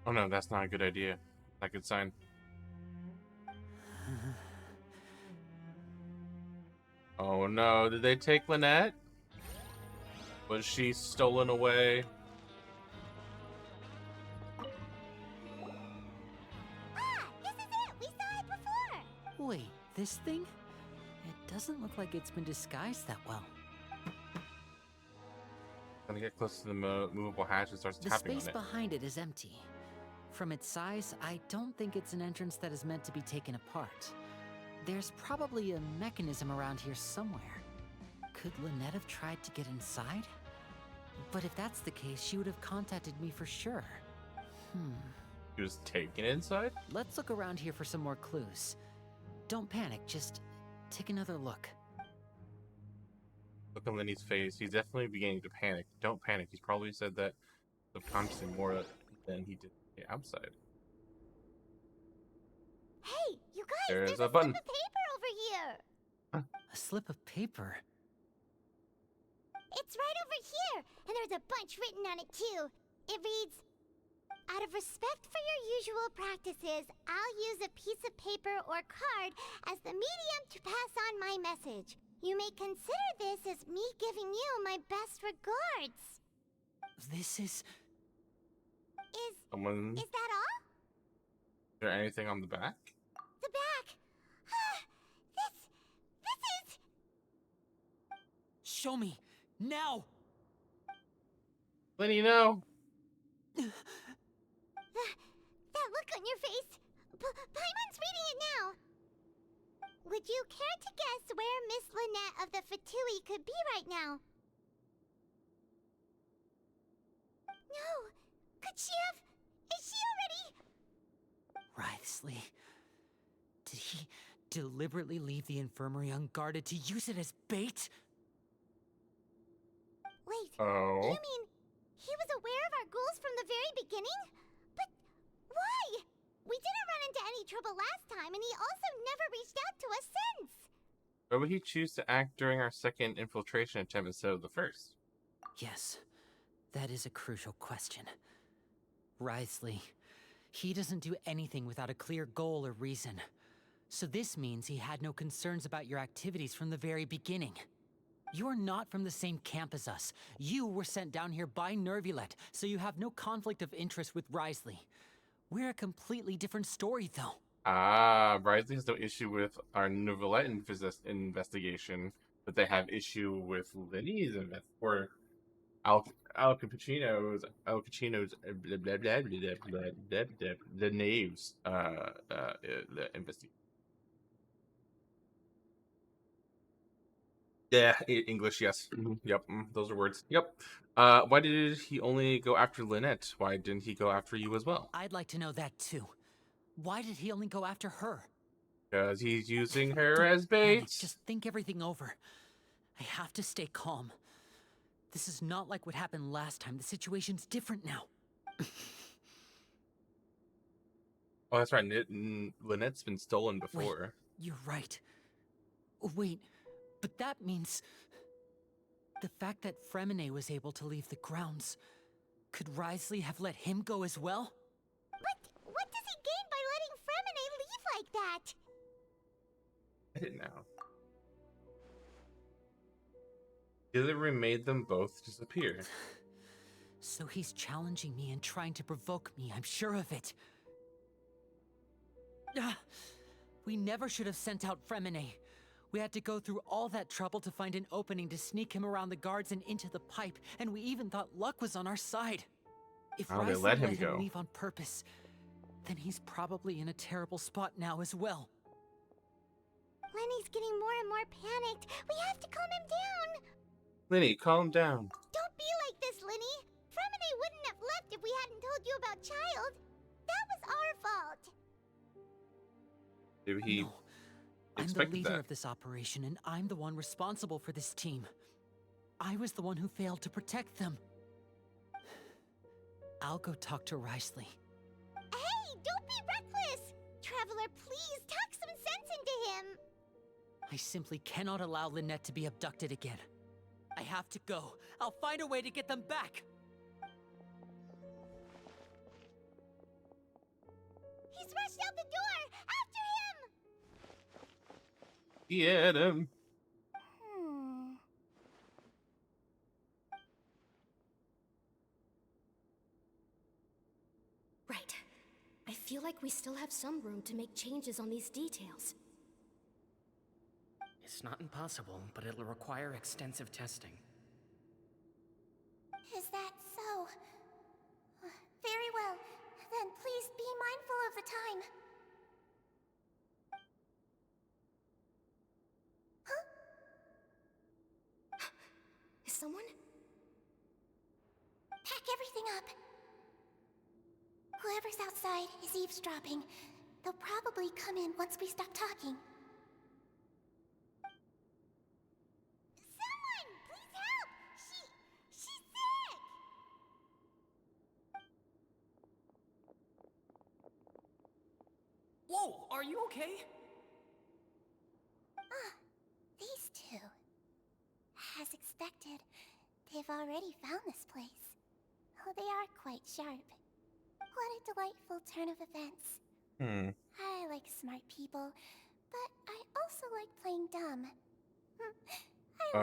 Oh no, that's not a good idea. Not a good sign. Oh no, did they take Lynette? Was she stolen away? Ah, this is it! We saw it before! Wait, this thing? It doesn't look like it's been disguised that well. Gonna get close to the movable hatch and starts The tapping space on it. behind it is empty. From its size, I don't think it's an entrance that is meant to be taken apart. There's probably a mechanism around here somewhere. Could Lynette have tried to get inside? But if that's the case, she would have contacted me for sure. He was taken inside? Let's look around here for some more clues. Don't panic, just take another look. Look on Lenny's face. He's definitely beginning to panic. Don't panic. He's probably said that subconsciously more than he did the outside. Hey, you guys, There's there's a a button. slip of paper over here! A slip of paper. It's right over here, and there's a bunch written on it too. It reads, "Out of respect for your usual practices, I'll use a piece of paper or card as the medium to pass on my message. You may consider this as me giving you my best regards." This is... Someone. Is that all? Is there anything on the back? The back. This is... Show me! Now! Lenny, no! That look on your face. Paimon's reading it now. Would you care to guess where Miss Lynette of the Fatui could be right now? No. Could she have... Is she already... Wriothesley. Did he deliberately leave the infirmary unguarded to use it as bait? Wait. Oh. You mean he was aware of our goals from the very beginning? But why? We didn't run into any trouble last time, and he also never reached out to us since. Why would he choose to act during our second infiltration attempt instead of the first? Yes, that is a crucial question. Wriothesley, he doesn't do anything without a clear goal or reason. So this means he had no concerns about your activities from the very beginning. You're not from the same camp as us. You were sent down here by Nervulet, so you have no conflict of interest with Wriothesley. We're a completely different story, though. Ah, Riley has no issue with our Novelette investigation, but they have issue with Lenny's or Al Cappuccino's blah, blah, blah, blah, blah, blah, blah, the Knaves the investigation. Yeah, English, yes. Yep, those are words. Yep. Why did he only go after Lynette? Why didn't he go after you as well? I'd like to know that, too. Why did he only go after her? Because he's using her Don't as bait. panic, just think everything over. I have to stay calm. This is not like what happened last time. The situation's different now. Oh, that's right. Lynette's been stolen before. Wait, you're right. Wait, but that means... the fact that Fremine was able to leave the grounds... could Wriothesley have let him go as well? What does he gain by letting Fremine leave like that? I didn't know. Delivery made them both disappear. So he's challenging me and trying to provoke me, I'm sure of it. We never should have sent out Fremine. We had to go through all that trouble to find an opening to sneak him around the guards and into the pipe, and we even thought luck was on our side. If Oh, they Wriothesley let him go. leave on purpose, then he's probably in a terrible spot now as well. Lenny's getting more and more panicked. We have to calm him down. Linny, calm down. Don't be like this, Linny. Fremine wouldn't have left if we hadn't told you about Child. That was our fault. Maybe he No. I'm the expected leader that. of this operation, and I'm the one responsible for this team. I was the one who failed to protect them. I'll go talk to Risley. Hey, don't be reckless. Traveler, please talk some sense into him. I simply cannot allow Lynette to be abducted again. I have to go. I'll find a way to get them back. He's rushed out the door. After him. Get him. Right. I feel like we still have some room to make changes on these details. It's not impossible, but it'll require extensive testing. Is that so? Very well. Then please be mindful of the time. Huh? Is someone? Pack everything up. Whoever's outside is eavesdropping. They'll probably come in once we stop talking. Someone! Please help! She's sick! Whoa, are you okay? These two. As expected, they've already found this place. Oh, they are quite sharp. What a delightful turn of events. I like smart people, but I also like playing dumb. I like the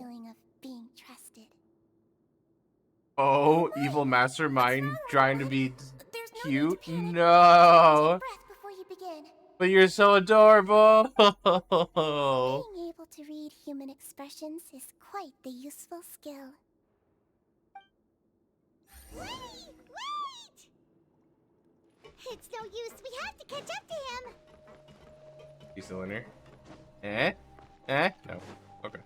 feeling of being trusted. Oh, What? evil mastermind What's wrong, trying to Redwood? be There's no need cute? to panic. No! Take a breath before you begin. But you're so adorable! Being able to read human expressions is quite the useful skill. Wait! It's no use. We have to catch up to him. You still in here? Eh? Eh? No. Okay.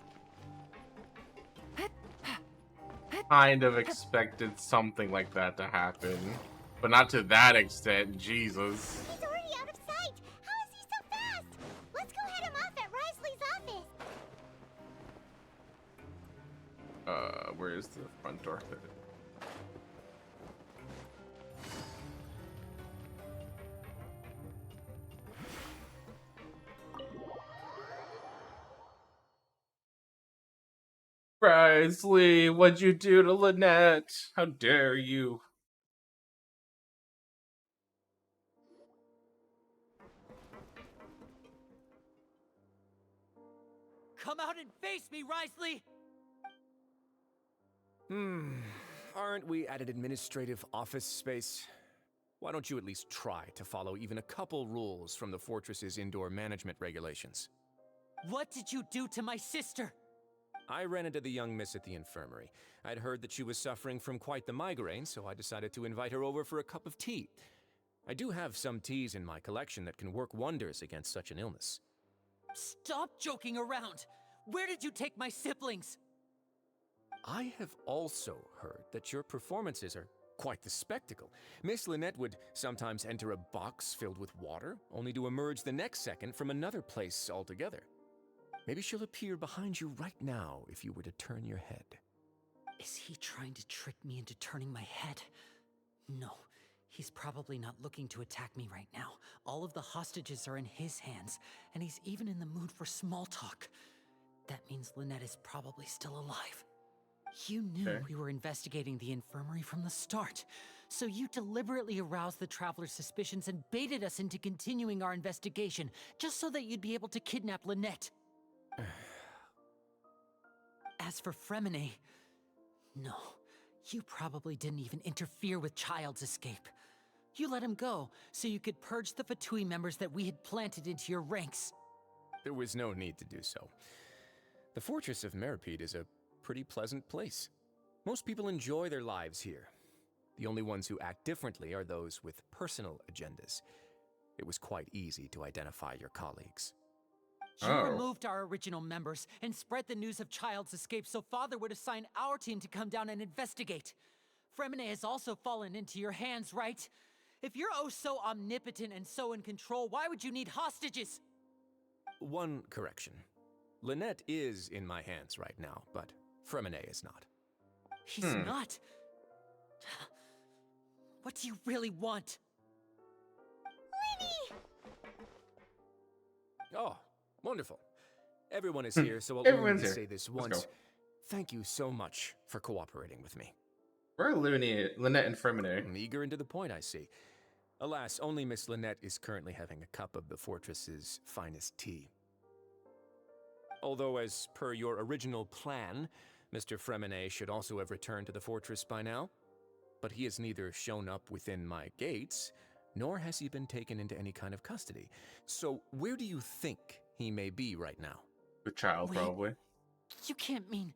Kind of expected something like that to happen. But not to that extent, Jesus. He's already out of sight. How is he so fast? Let's go head him off at Risley's office. Where's the front door? Risley, what'd you do to Lynette? How dare you? Come out and face me, Risley! Aren't we at an administrative office space? Why don't you at least try to follow even a couple rules from the fortress's indoor management regulations? What did you do to my sister? I ran into the young miss at the infirmary. I'd heard that she was suffering from quite the migraine, so I decided to invite her over for a cup of tea. I do have some teas in my collection that can work wonders against such an illness. Stop joking around! Where did you take my siblings? I have also heard that your performances are quite the spectacle. Miss Lynette would sometimes enter a box filled with water, only to emerge the next second from another place altogether. Maybe she'll appear behind you right now if you were to turn your head. Is he trying to trick me into turning my head? No, he's probably not looking to attack me right now. All of the hostages are in his hands, and he's even in the mood for small talk. That means Lynette is probably still alive. You knew we were investigating the infirmary from the start, so you deliberately aroused the Traveler's suspicions and baited us into continuing our investigation, just so that you'd be able to kidnap Lynette. As for Fremine, no, you probably didn't even interfere with Child's escape. You let him go, so you could purge the Fatui members that we had planted into your ranks. There was no need to do so. The Fortress of Meripede is a pretty pleasant place. Most people enjoy their lives here. The only ones who act differently are those with personal agendas. It was quite easy to identify your colleagues. You Oh. removed our original members and spread the news of Child's escape so Father would assign our team to come down and investigate. Fremine has also fallen into your hands, right? If you're oh so omnipotent and so in control, why would you need hostages? One correction. Lynette is in my hands right now, but Fremine is not. He's not. What do you really want? Lenny! Oh, wonderful. Everyone is here, so I'll Everyone's only here. say this Let's once. go. Thank you so much for cooperating with me. Where are Lynette and Fremine? I'm eager and to the point, I see. Alas, only Miss Lynette is currently having a cup of the fortress's finest tea. Although, as per your original plan, Mr. Fremine should also have returned to the fortress by now. But he has neither shown up within my gates, nor has he been taken into any kind of custody. So where do you think he may be right now? The child, Wait. probably. You can't mean...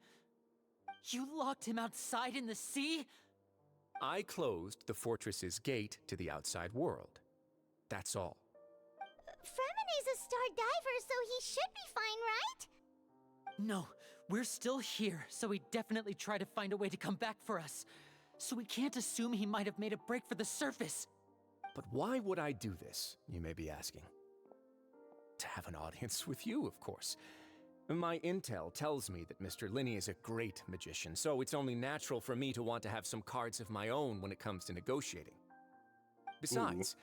You locked him outside in the sea? I closed the fortress's gate to the outside world. That's all. Fremine's a star diver, so he should be fine, right? No, we're still here, so he definitely tried to find a way to come back for us. So we can't assume he might have made a break for the surface. But why would I do this, you may be asking? To have an audience with you, of course. My intel tells me that Mr. Linney is a great magician, so it's only natural for me to want to have some cards of my own when it comes to negotiating. Besides,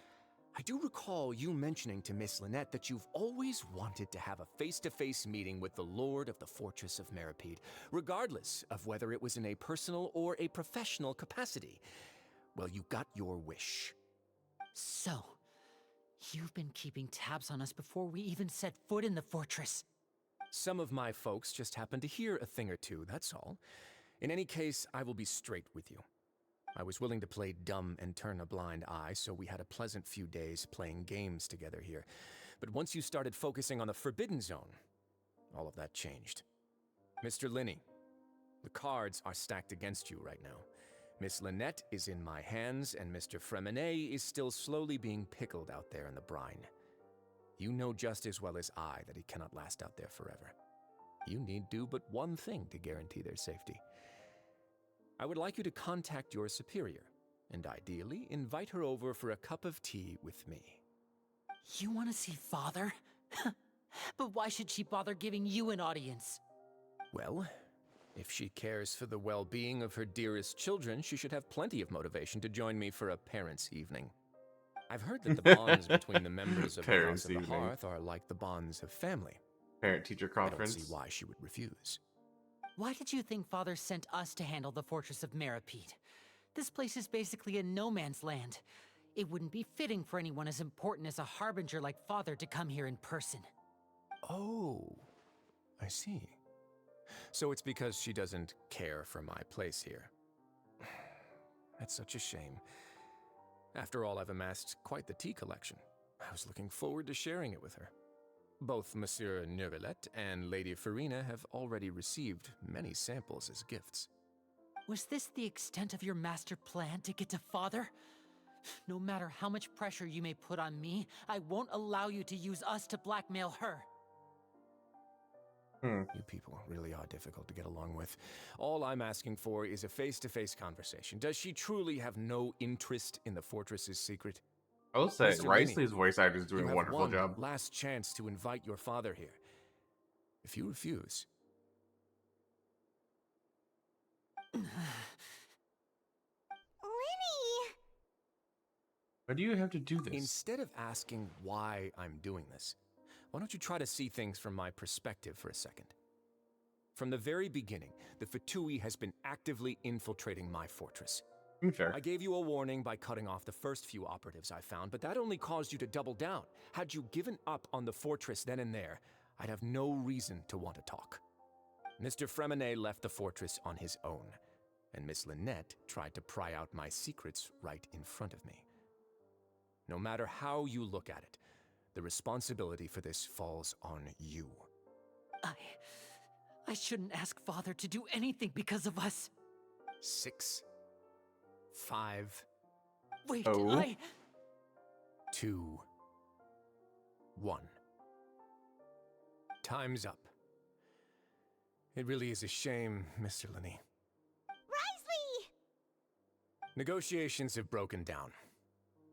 I do recall you mentioning to Miss Lynette that you've always wanted to have a face-to-face meeting with the Lord of the Fortress of Meripede, regardless of whether it was in a personal or a professional capacity. Well, you got your wish. So, you've been keeping tabs on us before we even set foot in the fortress. Some of my folks just happened to hear a thing or two, that's all. In any case, I will be straight with you. I was willing to play dumb and turn a blind eye, so we had a pleasant few days playing games together here. But once you started focusing on the Forbidden Zone, all of that changed. Mr. Linney, the cards are stacked against you right now. Miss Lynette is in my hands, and Mr. Fremine is still slowly being pickled out there in the brine. You know just as well as I that he cannot last out there forever. You need do but one thing to guarantee their safety. I would like you to contact your superior, and ideally invite her over for a cup of tea with me. You want to see Father? But why should she bother giving you an audience? Well, if she cares for the well-being of her dearest children, she should have plenty of motivation to join me for a parents' evening. I've heard that the bonds between the members of the House Parents' of the evening. Hearth are like the bonds of family. Parent-teacher I don't conference. see why she would refuse. Why did you think Father sent us to handle the Fortress of Meripede? This place is basically a no-man's land. It wouldn't be fitting for anyone as important as a harbinger like Father to come here in person. Oh, I see. So it's because she doesn't care for my place here. That's such a shame. After all, I've amassed quite the tea collection. I was looking forward to sharing it with her. Both Monsieur Neuvillette and Lady Farina have already received many samples as gifts. Was this the extent of your master plan to get to Father? No matter how much pressure you may put on me, I won't allow you to use us to blackmail her. You people really are difficult to get along with. All I'm asking for is a face-to-face conversation. Does she truly have no interest in the fortress's secret? I will say, Mr. Linney, Riceley's voice actor is doing you a have wonderful one job. last chance to invite your father here. If you refuse, Lenny! Why do you have to do this? instead of asking why I'm doing this, why don't you try to see things from my perspective for a second? From the very beginning, the Fatui has been actively infiltrating my fortress. Fair. I gave you a warning by cutting off the first few operatives I found, but that only caused you to double down. Had you given up on the fortress then and there, I'd have no reason to want to talk. Mr. Fremine left the fortress on his own, and Miss Lynette tried to pry out my secrets right in front of me. No matter how you look at it, the responsibility for this falls on you. I shouldn't ask Father to do anything because of us. 6, 5, Wait, Oh. 2, 1. time's up. It really is a shame, Mr. Linney. Risley! Negotiations have broken down.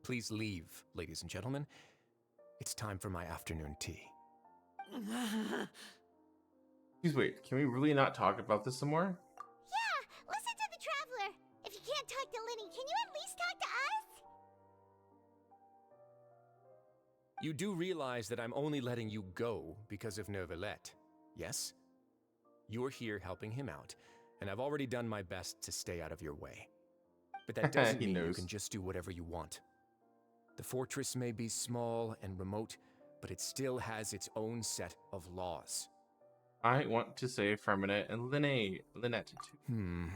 Please leave, ladies and gentlemen. It's time for my afternoon tea. Please wait, can we really not talk about this some more? Yeah, listen to the Traveler. If you can't talk to Linny, can you at least talk to us? You do realize that I'm only letting you go because of Neuvillette, yes? You're here helping him out, and I've already done my best to stay out of your way. But that doesn't He mean you knows. can just do whatever you want. The fortress may be small and remote, but it still has its own set of laws. I want to save Ferminette and Lynette too.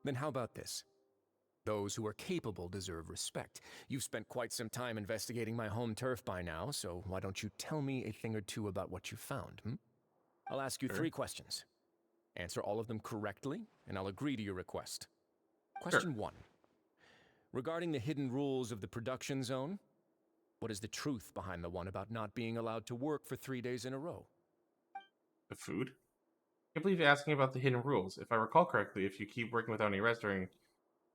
Then how about this? Those who are capable deserve respect. You've spent quite some time investigating my home turf by now, so why don't you tell me a thing or two about what you found, I'll ask you 3 questions. Answer all of them correctly, and I'll agree to your request. Question 1. Regarding the hidden rules of the production zone, what is the truth behind the one about not being allowed to work for 3 days in a row? The food? I can't believe you're asking about the hidden rules. If I recall correctly, if you keep working without any rest during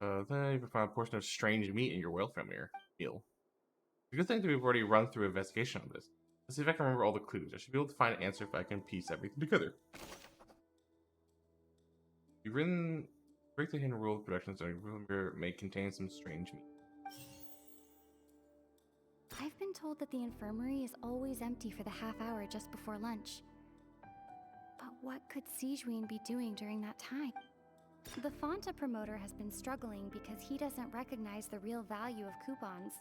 then you can find a portion of strange meat in your welfare meal. It's a good thing that we've already run through an investigation on this. Let's see if I can remember all the clues. I should be able to find an answer if I can piece everything together. You've written break the hidden rule of production zone. Remember, may contain some strange meat. I've been told that the infirmary is always empty for the half hour just before lunch. But what could Sijuin be doing during that time? The Fonta promoter has been struggling because he doesn't recognize the real value of coupons.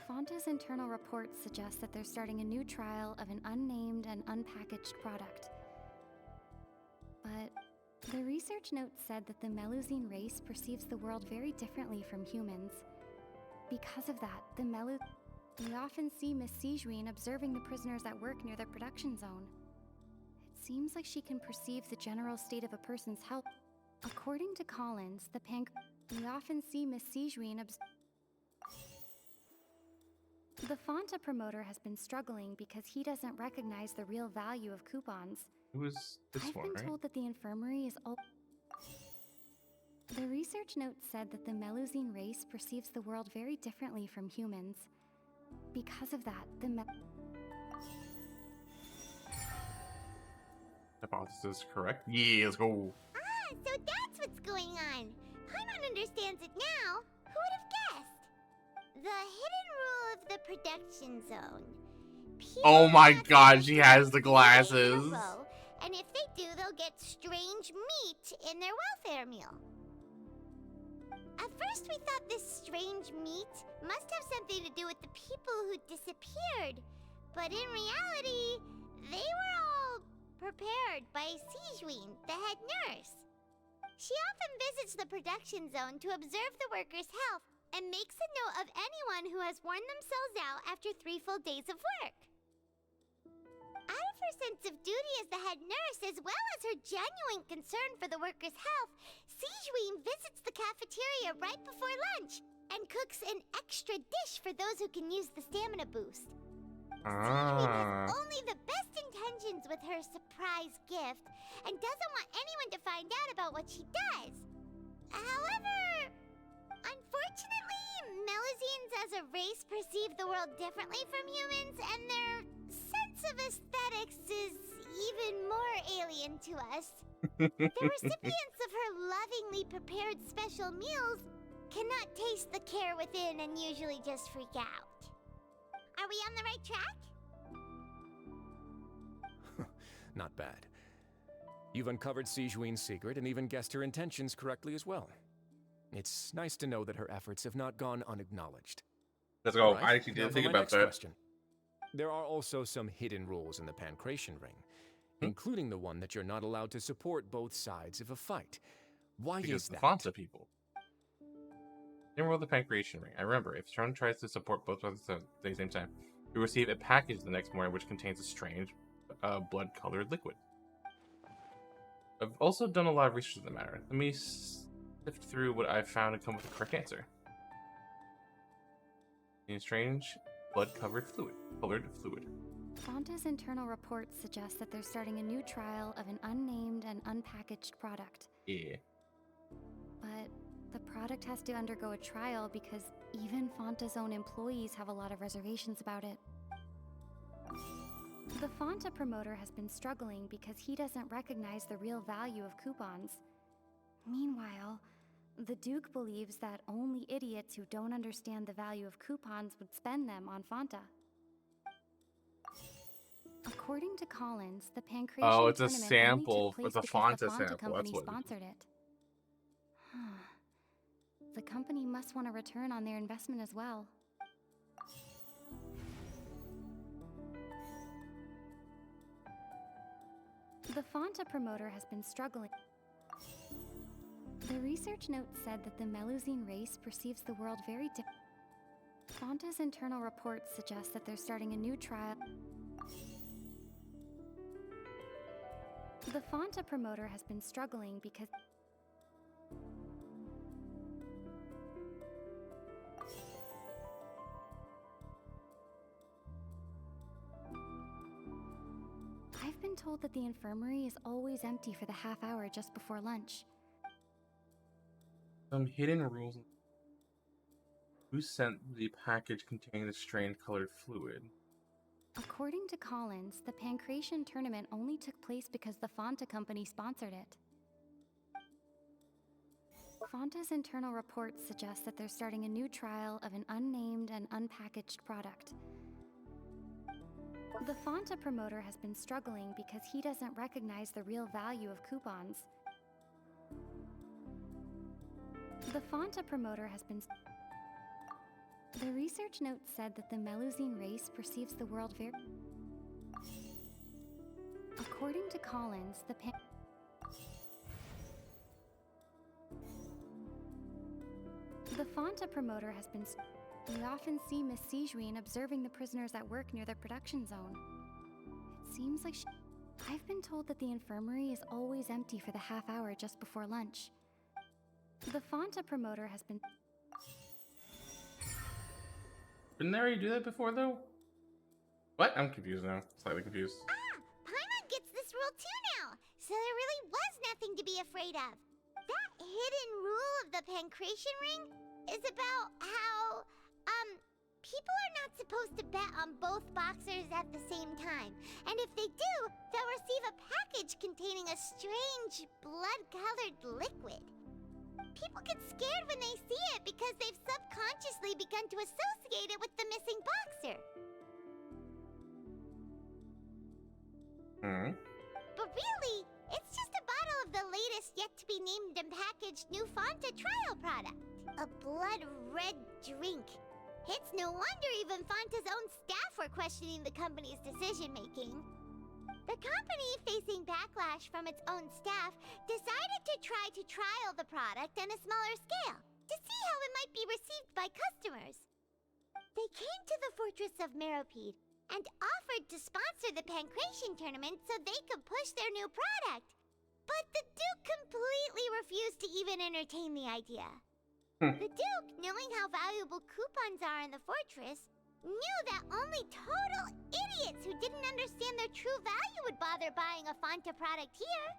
Fonta's internal reports suggest that they're starting a new trial of an unnamed and unpackaged product. But the research notes said that the Melusine race perceives the world very differently from humans. Because of that, we often see Miss Sijuin observing the prisoners at work near the production zone. It seems like she can perceive the general state of a person's health. According to Collins, we often see Miss Sijuin The Fonta promoter has been struggling because he doesn't recognize the real value of coupons. It was this I've one, been right? told that the infirmary is The research notes said that the Melusine race perceives the world very differently from humans. Because of that, Hypothesis correct? Yeah, let's go. Ah, so that's what's going on. Paimon understands it now. Who would have guessed? The hidden rule of the production zone. Oh my People god, have she to has the work 3 days in a glasses. row, and if they do, they'll get strange meat in their welfare meal. At first, we thought this strange meat must have something to do with the people who disappeared. But in reality, they were all prepared by Sijuin, the head nurse. She often visits the production zone to observe the workers' health and makes a note of anyone who has worn themselves out after 3 full days of work. Out of her sense of duty as the head nurse, as well as her genuine concern for the workers' health, Sijuin visits the cafeteria right before lunch and cooks an extra dish for those who can use the stamina boost. Sijuin has only the best intentions with her surprise gift and doesn't want anyone to find out about what she does. However, unfortunately, Melusines as a race perceive the world differently from humans, and their sense of aesthetics is even more alien to us. The recipients of her lovingly prepared special meals cannot taste the care within and usually just freak out. Are we on the right track? Not bad. You've uncovered Sijuin's secret and even guessed her intentions correctly as well. It's nice to know that her efforts have not gone unacknowledged. Let's go. Right, I actually now didn't for think my about next that. question. There are also some hidden rules in the Pancration Ring, including the one that you're not allowed to support both sides of a fight. Why Because is the that? Fonta people. Then roll the Pancration Ring. I remember, if someone tries to support both sides at the same time, you receive a package the next morning which contains a strange, blood-colored liquid. I've also done a lot of research on the matter. Let me sift through what I've found and come with the correct answer. Anything strange? blood-colored fluid. Fonta's internal reports suggest that they're starting a new trial of an unnamed and unpackaged product. Yeah. But the product has to undergo a trial because even Fonta's own employees have a lot of reservations about it. The Fonta promoter has been struggling because he doesn't recognize the real value of coupons. Meanwhile, the Duke believes that only idiots who don't understand the value of coupons would spend them on Fonta. According to Collins, the Pancration Oh, it's a tournament sample. only took place It's a because Fonta the Fonta sample. company That's what it is. sponsored it. The company must want a return on their investment as well. The Fonta promoter has been struggling. The research note said that the Melusine race perceives the world very differently. Fonta's internal reports suggest that they're starting a new trial. The Fonta promoter has been struggling because I've been told that the infirmary is always empty for the half hour just before lunch. Some hidden rules. Who sent the package containing the strange-colored fluid? According to Collins, the Pancration tournament only took place because the Fonta company sponsored it. Fonta's internal reports suggest that they're starting a new trial of an unnamed and unpackaged product. The Fonta promoter has been struggling because he doesn't recognize the real value of coupons. The Fonta promoter has been... The research note said that the Melusine race perceives the world very... According to Collins, the Fonta promoter has been... We often see Miss Sijuin observing the prisoners at work near the production zone. It seems like I've been told that the infirmary is always empty for the half hour just before lunch. The Fonta promoter has been... Didn't they already do that before, though? What? I'm confused now. Slightly confused. Paimon gets this rule too now, so there really was nothing to be afraid of. That hidden rule of the Pancration ring is about how, people are not supposed to bet on both boxers at the same time. And if they do, they'll receive a package containing a strange, blood-colored liquid. People get scared when they see it because they've subconsciously begun to associate it with the missing boxer. But really, it's just a bottle of the latest yet-to-be-named and packaged new Fonta trial product. A blood-red drink. It's no wonder even Fonta's own staff were questioning the company's decision-making. The company, facing backlash from its own staff, decided to try to trial the product on a smaller scale to see how it might be received by customers. They came to the fortress of Meropide and offered to sponsor the Pancration tournament so they could push their new product. But the Duke completely refused to even entertain the idea. The Duke, knowing how valuable coupons are in the fortress, knew that only total idiots who didn't understand their true value would bother buying a Fonta product here.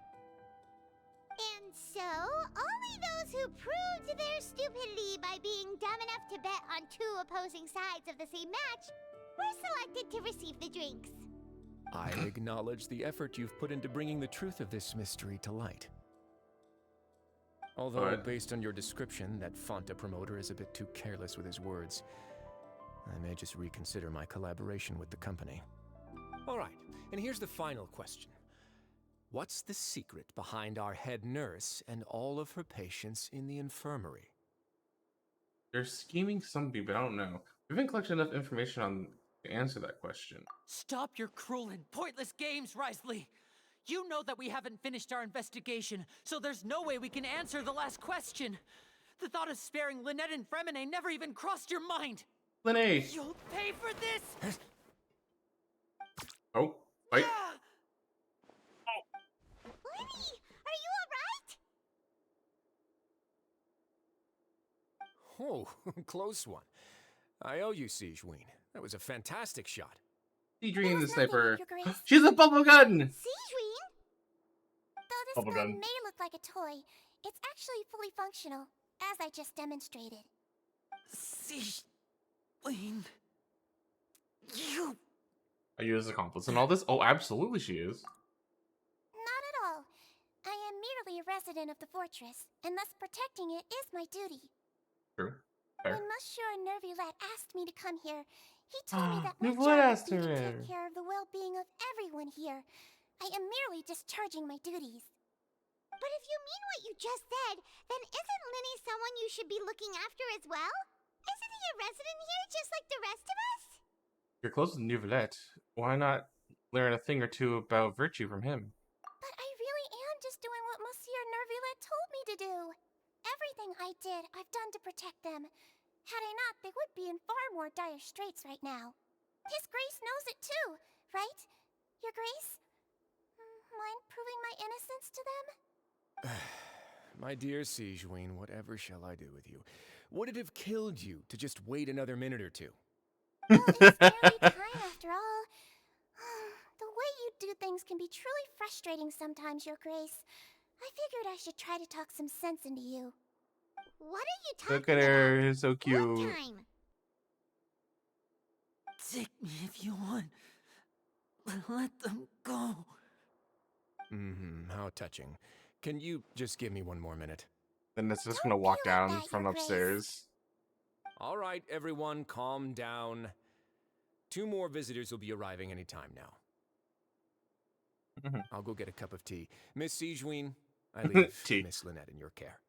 And so, only those who proved their stupidity by being dumb enough to bet on two opposing sides of the same match were selected to receive the drinks. I acknowledge the effort you've put into bringing the truth of this mystery to light. Although, based on your description, that Fonta promoter is a bit too careless with his words. I may just reconsider my collaboration with the company. All right, and here's the final question. What's the secret behind our head nurse and all of her patients in the infirmary? They're scheming something, but I don't know. We haven't collected enough information on to answer that question. Stop your cruel and pointless games, Risley! You know that we haven't finished our investigation, so there's no way we can answer the last question. The thought of sparing Lynette and Fremine never even crossed your mind. Lynette! You'll pay for this! Oh, wait. Lenny, are you alright? Oh, close one. I owe you, Sijuin. That was a fantastic shot. Seedreen the was nothing, sniper. Your Grace. She's a bubble gun! Seedreen? Though this Bubble gun gun. may look like a toy, it's actually fully functional, as I just demonstrated. Seedwing. You. Are you his accomplice in all this? Oh, absolutely she is. Not at all. I am merely a resident of the fortress, and thus protecting it is my duty. True. Fair. When Monsieur Nervulette asked me to come here, he told me that my Nervulette job asked would be to her. take care of the well-being of everyone here. I am merely discharging my duties. But if you mean what you just said, then isn't Linny someone you should be looking after as well? Isn't he a resident here just like the rest of us? You're close to Nervulette. Why not learn a thing or two about virtue from him? But I really am just doing what Monsieur Nervulette told me to do. Everything I did, I've done to protect them. Had I not, they would be in far more dire straits right now. His Grace knows it too, right? Your Grace? Mind proving my innocence to them? My dear Sejuine, whatever shall I do with you? Would it have killed you to just wait another minute or two? Well, it's barely time after all. The way you do things can be truly frustrating sometimes, Your Grace. I figured I should try to talk some sense into you. What are you talking Look at her, so cute. What time? Take me if you want. Let them go. How touching. Can you just give me one more minute? Then it's just Don't gonna walk be like down that, from Your Grace. upstairs. All right, everyone, calm down. 2 more visitors will be arriving any time now. I'll go get a cup of tea. Miss Sejuine, I leave Tea. Miss Lynette in your care.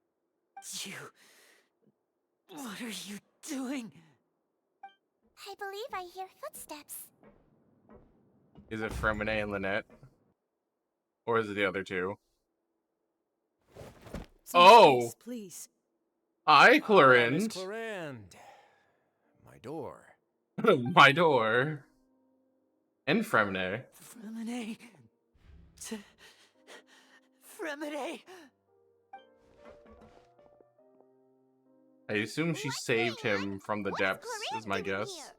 You. What are you doing? I believe I hear footsteps. Is it Fremine and Lynette? Or is it the other two? Some Oh! space, please. Hi, Miss Clorinde. Clorinde. My door. My door. And Fremine. Fremine. Fremine. I assume she What's saved going on? him from the What's depths, Clorinde is my doing guess. here?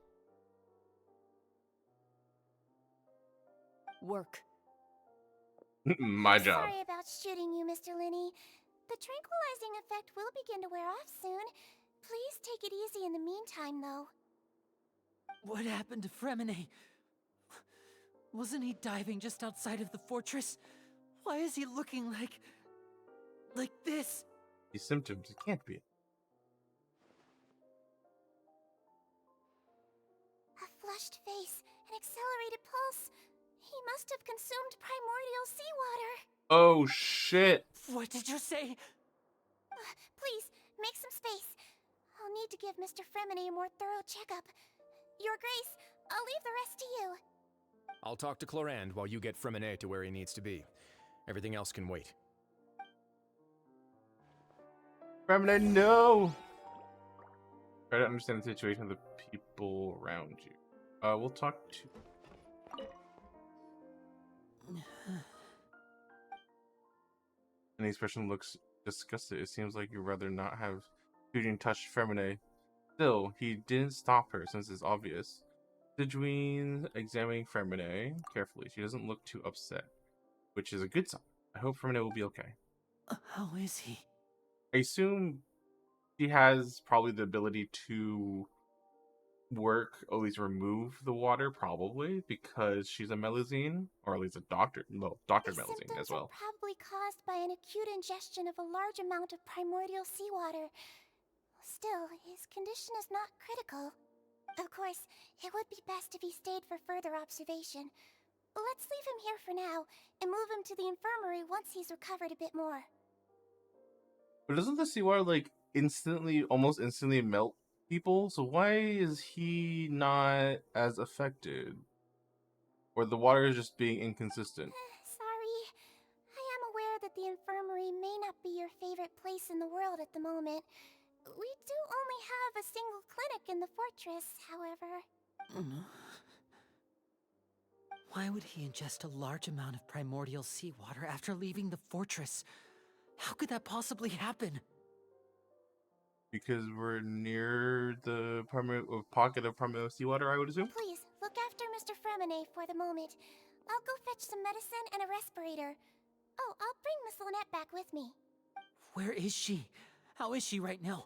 Work. My job. Sorry about shooting you, Mr. Linny. The tranquilizing effect will begin to wear off soon. Please take it easy in the meantime, though. What happened to Fremine? Wasn't he diving just outside of the fortress? Why is he looking like this? These symptoms, it can't be. A flushed face, an accelerated pulse. He must have consumed primordial seawater. Oh, shit. What did you say? Please, make some space. I'll need to give Mr. Fremine a more thorough checkup. Your Grace, I'll leave the rest to you. I'll talk to Clorinde while you get Fremine to where he needs to be. Everything else can wait. Fremine, no! Try to understand the situation of the people around you. We'll talk to... And the expression looks disgusted. It seems like you'd rather not have Julian touch Fremine. Still, he didn't stop her since it's obvious. Sejuine examining Fremine carefully. She doesn't look too upset, which is a good sign. I hope Fremine will be okay. How is he? I assume she has probably the ability to work, or at least remove the water, probably, because she's a Melusine, or at least a doctor. No, Dr. The Melusine symptoms as well. are probably caused by an acute ingestion of a large amount of primordial seawater. Still, his condition is not critical. Of course, it would be best if he stayed for further observation. Let's leave him here for now, and move him to the infirmary once he's recovered a bit more. But doesn't the seawater, like, almost instantly melt people? So why is he not as affected? Or the water is just being inconsistent? Sorry. I am aware that the infirmary may not be your favorite place in the world at the moment. We do only have a single clinic in the fortress, however. Why would he ingest a large amount of primordial seawater after leaving the fortress? How could that possibly happen? because we're near the pocket of primary seawater, I would assume. Please, look after Mr. Fremine for the moment. I'll go fetch some medicine and a respirator. Oh, I'll bring Miss Lynette back with me. Where is she? How is she right now?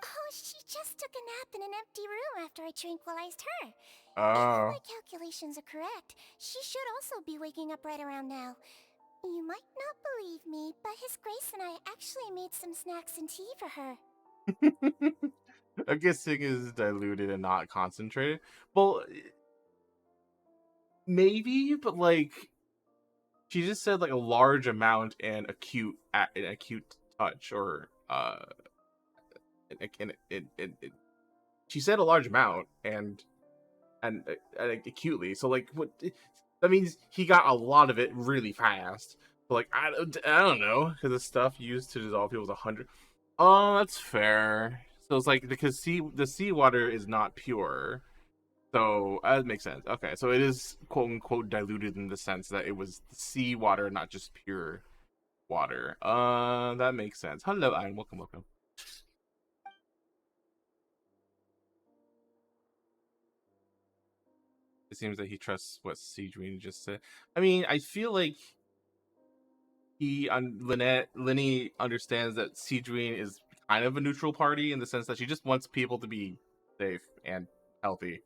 Oh, she just took a nap in an empty room after I tranquilized her. If Oh. my calculations are correct, she should also be waking up right around now. You might not believe me, but His Grace and I actually made some snacks and tea for her. I'm guessing is diluted and not concentrated. Well, maybe, but like she just said like a large amount and an acute touch, or she said a large amount and acutely. So like what that means he got a lot of it really fast. So like I don't know, because the stuff used to dissolve people was 100. Oh, that's fair. So it's like because the seawater is not pure. So that makes sense. Okay, so it is quote unquote diluted in the sense that it was seawater, not just pure water. That makes sense. Hello, Ian. Welcome. It seems that he trusts what Sidrine just said. I mean, I feel like Lenny understands that Sidrine is kind of a neutral party in the sense that she just wants people to be safe and healthy,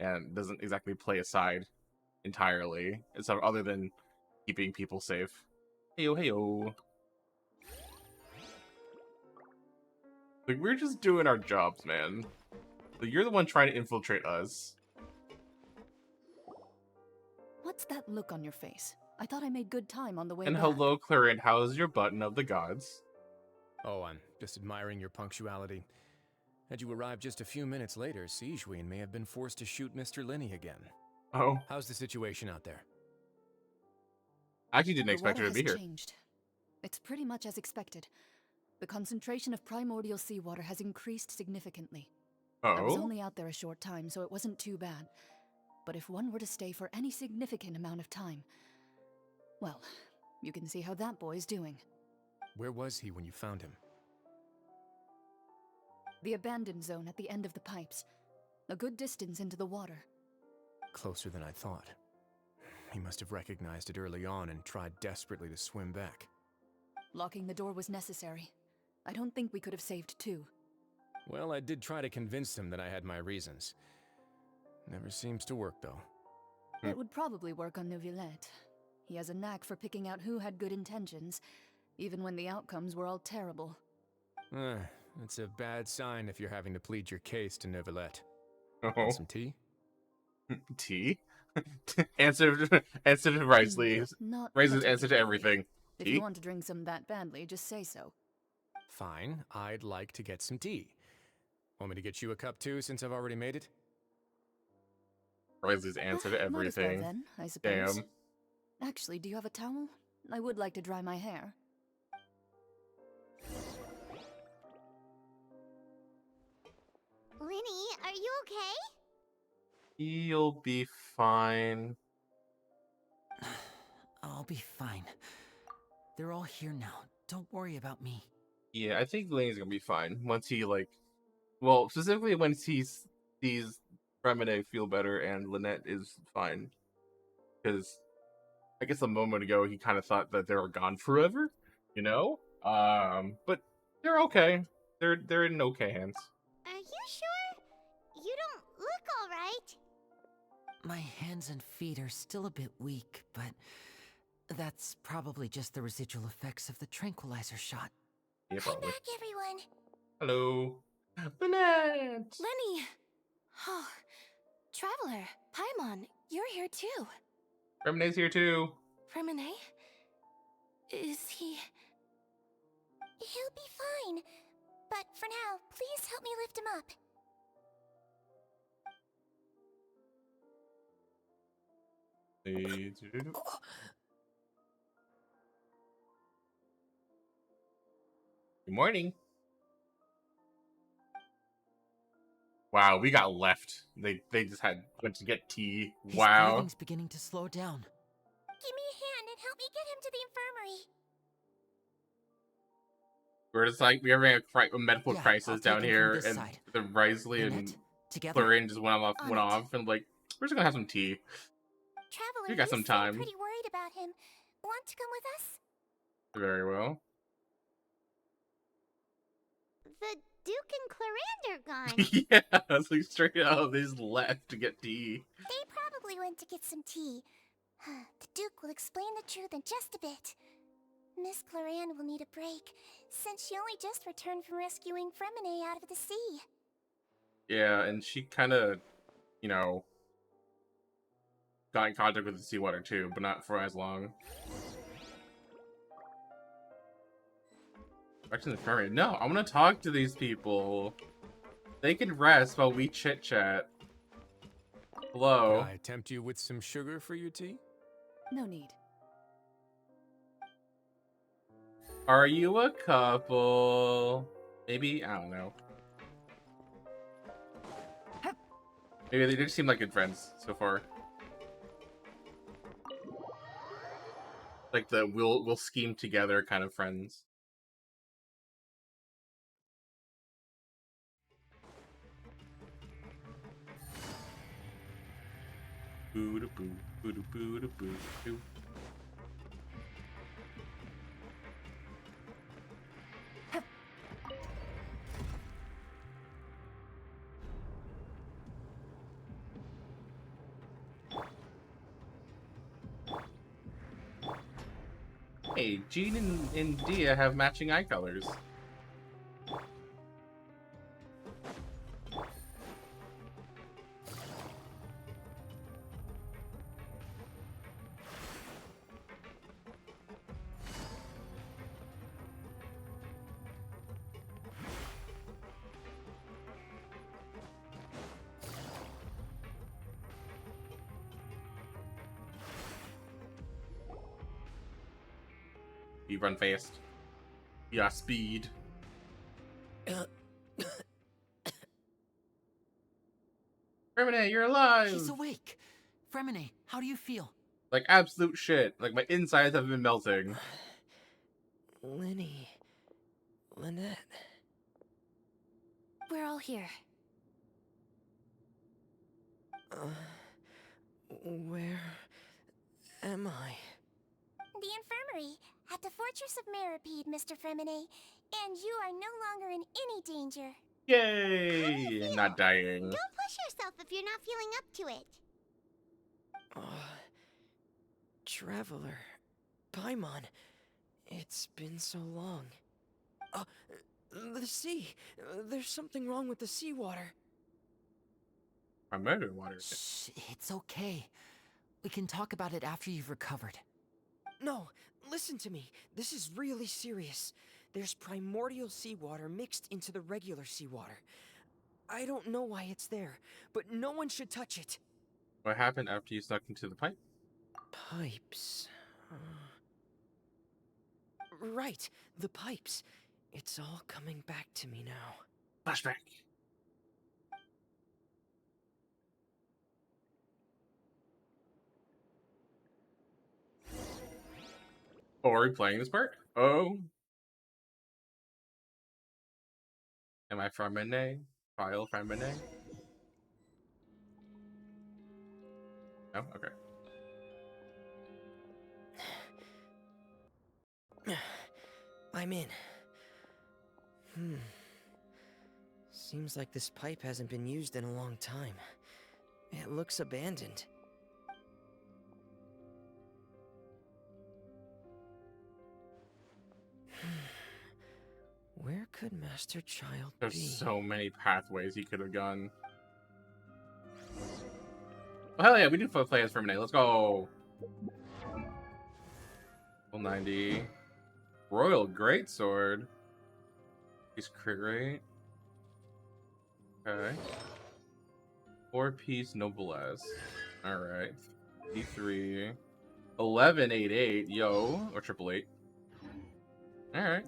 and doesn't exactly play a side entirely, so other than keeping people safe. Heyo. Like, we're just doing our jobs, man. Like, you're the one trying to infiltrate us. What's that look on your face? I thought I made good time on the way And back. hello, Clarent. How's your button of the gods? Oh, I'm just admiring your punctuality. Had you arrived just a few minutes later, Sidrine may have been forced to shoot Mr. Linney again. Oh. How's the situation out there? I actually didn't expect her to be here. Changed. It's pretty much as expected. The concentration of primordial seawater has increased significantly. I was only out there a short time, so it wasn't too bad. But if one were to stay for any significant amount of time, well, you can see how that boy's doing. Where was he when you found him? The abandoned zone at the end of the pipes. A good distance into the water. Closer than I thought. He must have recognized it early on and tried desperately to swim back. Locking the door was necessary. I don't think we could have saved two. Well, I did try to convince him that I had my reasons. Never seems to work, though. It would probably work on Neuvillette. He has a knack for picking out who had good intentions, even when the outcomes were all terrible. It's a bad sign if you're having to plead your case to Neuvillette. Oh. Want some tea? Tea? answer to Risley. Risley's answer to everything. If you want to drink some that badly, just say so. Fine, I'd like to get some tea. Want me to get you a cup too, since I've already made it? Risley's answer to everything. Might as well then, I suppose. Damn. Actually, do you have a towel? I would like to dry my hair. Linny, are you okay? You'll be fine. I'll be fine. They're all here now. Don't worry about me. Yeah, I think Lane's gonna be fine once he well, specifically when he sees Remine feel better and Lynette is fine. Because I guess a moment ago he kind of thought that they were gone forever, you know. But they're okay. They're in okay hands. Are you sure? You don't look all right. My hands and feet are still a bit weak, but that's probably just the residual effects of the tranquilizer shot. Yeah, probably. I'm back, everyone. Hello. Lynette! Lenny! Oh, Traveler, Paimon, you're here too. Remine's here too. Remine? Is he... He'll be fine. But for now, please help me lift him up. Good morning. Wow, we got left. They just went to get tea. His Wow. breathing's beginning to slow down. Give me a hand and help me get him to the infirmary. We're just like, we're having a medical Yeah, crisis I'll take down him from here, this and side. the Risley and Lynette, together. Clarin just went On it. off, and like, we're just gonna have some tea. Traveler, We got you some seem time. pretty worried about him. Want to come with us? Very well. The Duke and Clarander gone. Yeah, it's like straight out, they just left to get tea. They probably went to get some tea. The Duke will explain the truth in just a bit. Miss Claran will need a break, since she only just returned from rescuing Fremine out of the sea. Yeah, and she kind of, you know, got in contact with the seawater too, but not for as long. Back to the infirmary. No, I want to talk to these people. They can rest while we chit-chat. Hello? Can I tempt you with some sugar for your tea? No need. Are you a couple? Maybe? I don't know. Maybe they just seem like good friends so far. Like the we'll scheme together kind of friends. Boo da boo, boo da boo da boo boo. Hey, Jean and Dia have matching eye colors. You run fast. Yeah, speed. Fremine, you're alive! He's awake. Fremine, how do you feel? Like absolute shit. Like my insides have been melting. Lenny. Lynette. We're all here. Where am I? The infirmary, at the Fortress of Meripede, Mr. Fremine, and you are no longer in any danger. Yay! Not dying. Don't push yourself if you're not feeling up to it. Traveler. Paimon. It's been so long. The sea. There's something wrong with the seawater. I murdered water. Shh, it's okay. We can talk about it after you've recovered. No, listen to me. This is really serious. There's primordial seawater mixed into the regular seawater. I don't know why it's there, but no one should touch it. What happened after you snuck into the pipe? Pipes. Right, the pipes. It's all coming back to me now. Flashback. Oh, are we playing this part? Oh. Am I Fremine? File Fremine? No? Okay. I'm in. Seems like this pipe hasn't been used in a long time. It looks abandoned. Where could Master Child There's be? so many pathways he could have gone. Oh, hell yeah, we do play as Fremine. Let's go. Full 90. Royal Greatsword. He's crit rate. Okay. 4-piece Noblesse. Alright. D3. 1188. Yo. Or 888. Alright.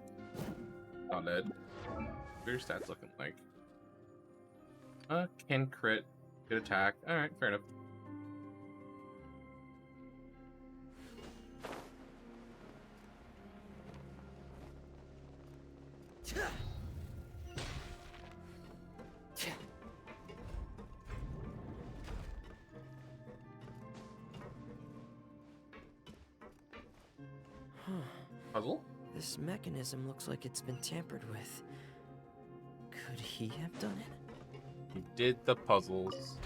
Not dead. What are your stats looking like? Can crit. Good attack. Alright, fair enough. Puzzle? This mechanism looks like it's been tampered with. Could he have done it? He did the puzzles.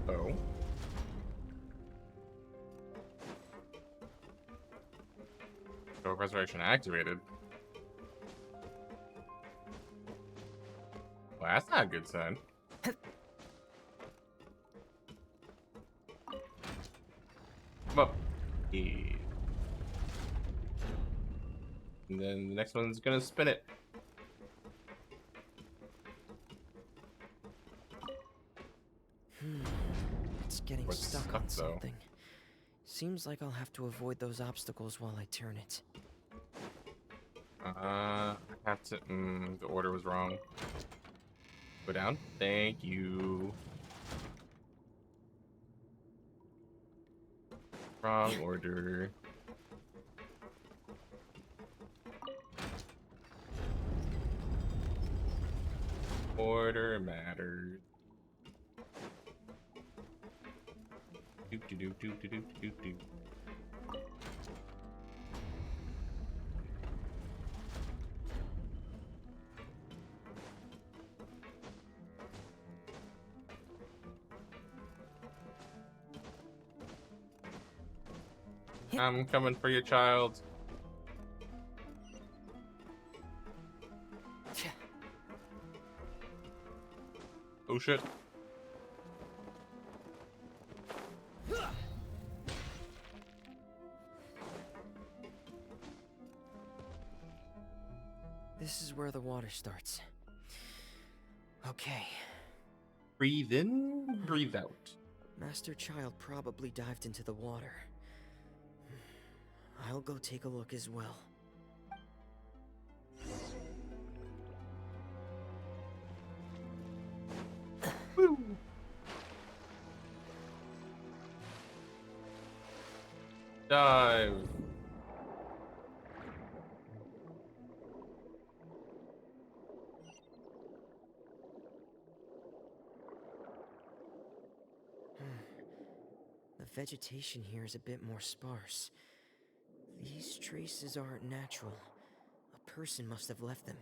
Oh. So resurrection activated. Well, that's not a good sign. Come up. Yeah. And then the next one's gonna spin it. It's getting What's stuck on stuck, though? something. Seems like I'll have to avoid those obstacles while I turn it. I have to. The order was wrong. Go down. Thank you. Wrong order. Order matters. Doop doop doop doop doop doop doop. I'm coming for you, child. Oh shit. This is where the water starts. Okay. Breathe in, breathe out. Master Child probably dived into the water. I'll go take a look as well. Woo. Dive. The vegetation here is a bit more sparse. These traces aren't natural. A person must have left them,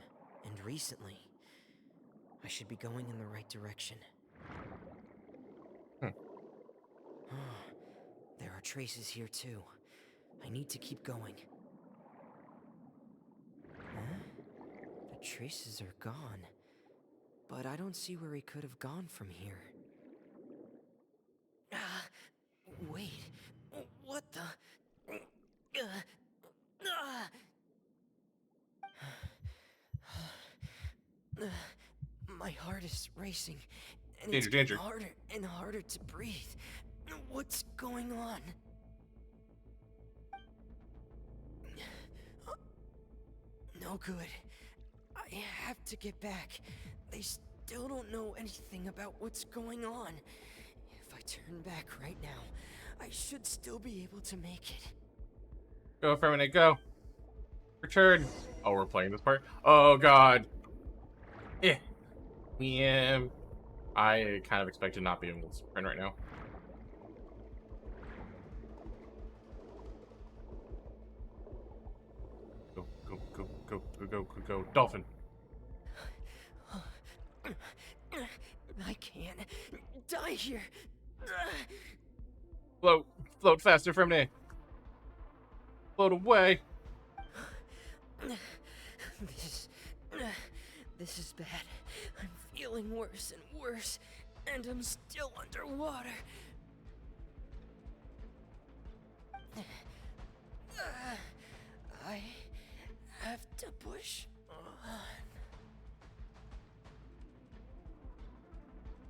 and recently. I should be going in the right direction. There are traces here too. I need to keep going. The traces are gone. But I don't see where he could have gone from here. Wait. What the? My heart is racing, and it's getting harder and harder to breathe. What's going on? No good. I have to get back. They still don't know anything about what's going on. If I turn back right now, I should still be able to make it. Go, Affirminate, go. Return. Oh, we're playing this part? Oh, God. Yeah. I kind of expect to not be able to sprint right now. Go, go, go, go, go, go, go, go. Dolphin. I can't die here. Float. Float faster, Affirminate. Float away. This is bad. I'm feeling worse and worse, and I'm still underwater. I have to push on.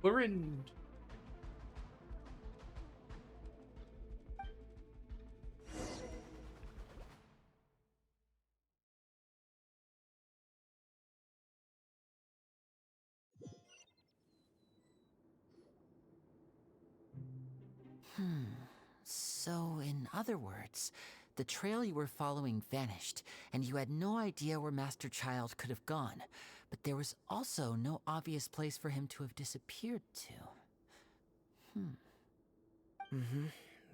We're in. So, in other words, the trail you were following vanished, and you had no idea where Master Child could have gone. But there was also no obvious place for him to have disappeared to.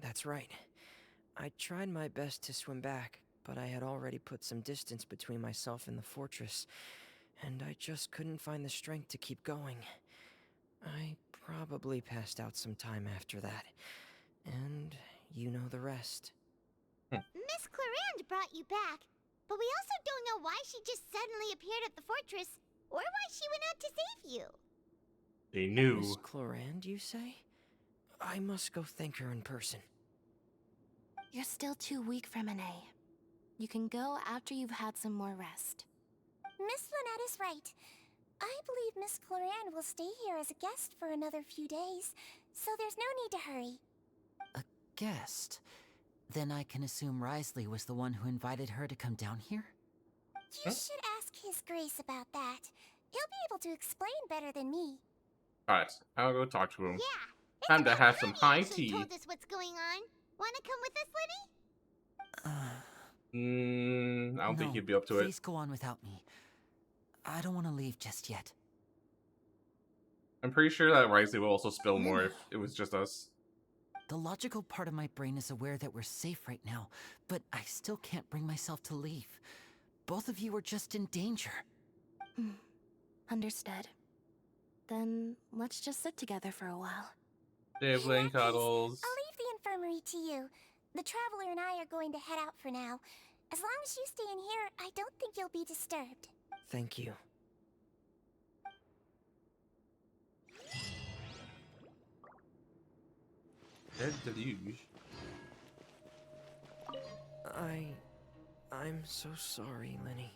That's right. I tried my best to swim back, but I had already put some distance between myself and the fortress, and I just couldn't find the strength to keep going. I probably passed out some time after that, and you know the rest. Miss Clarande brought you back, but we also don't know why she just suddenly appeared at the fortress, or why she went out to save you. They knew. Miss Clarande, you say? I must go thank her in person. You're still too weak for Monet. You can go after you've had some more rest. Miss Lynette is right. I believe Miss Clarande will stay here as a guest for another few days, so there's no need to hurry. A guest? Then I can assume Risley was the one who invited her to come down here? You should ask His Grace about that. He'll be able to explain better than me. Alright, I'll go talk to him. Yeah. Time to have some high tea. Told us what's going on. Wanna come with us, Liddy? I don't think No, he'd be up to it. please go on without me. I don't want to leave just yet. I'm pretty sure that Risley will also spill more if it was just us. The logical part of my brain is aware that we're safe right now, but I still can't bring myself to leave. Both of you are just in danger. Understood. Then let's just sit together for a while. Sibling cuddles. I'll leave the infirmary to you. The Traveler and I are going to head out for now. As long as you stay in here, I don't think you'll be disturbed. Thank you. Dead deluge. I'm so sorry, Lenny.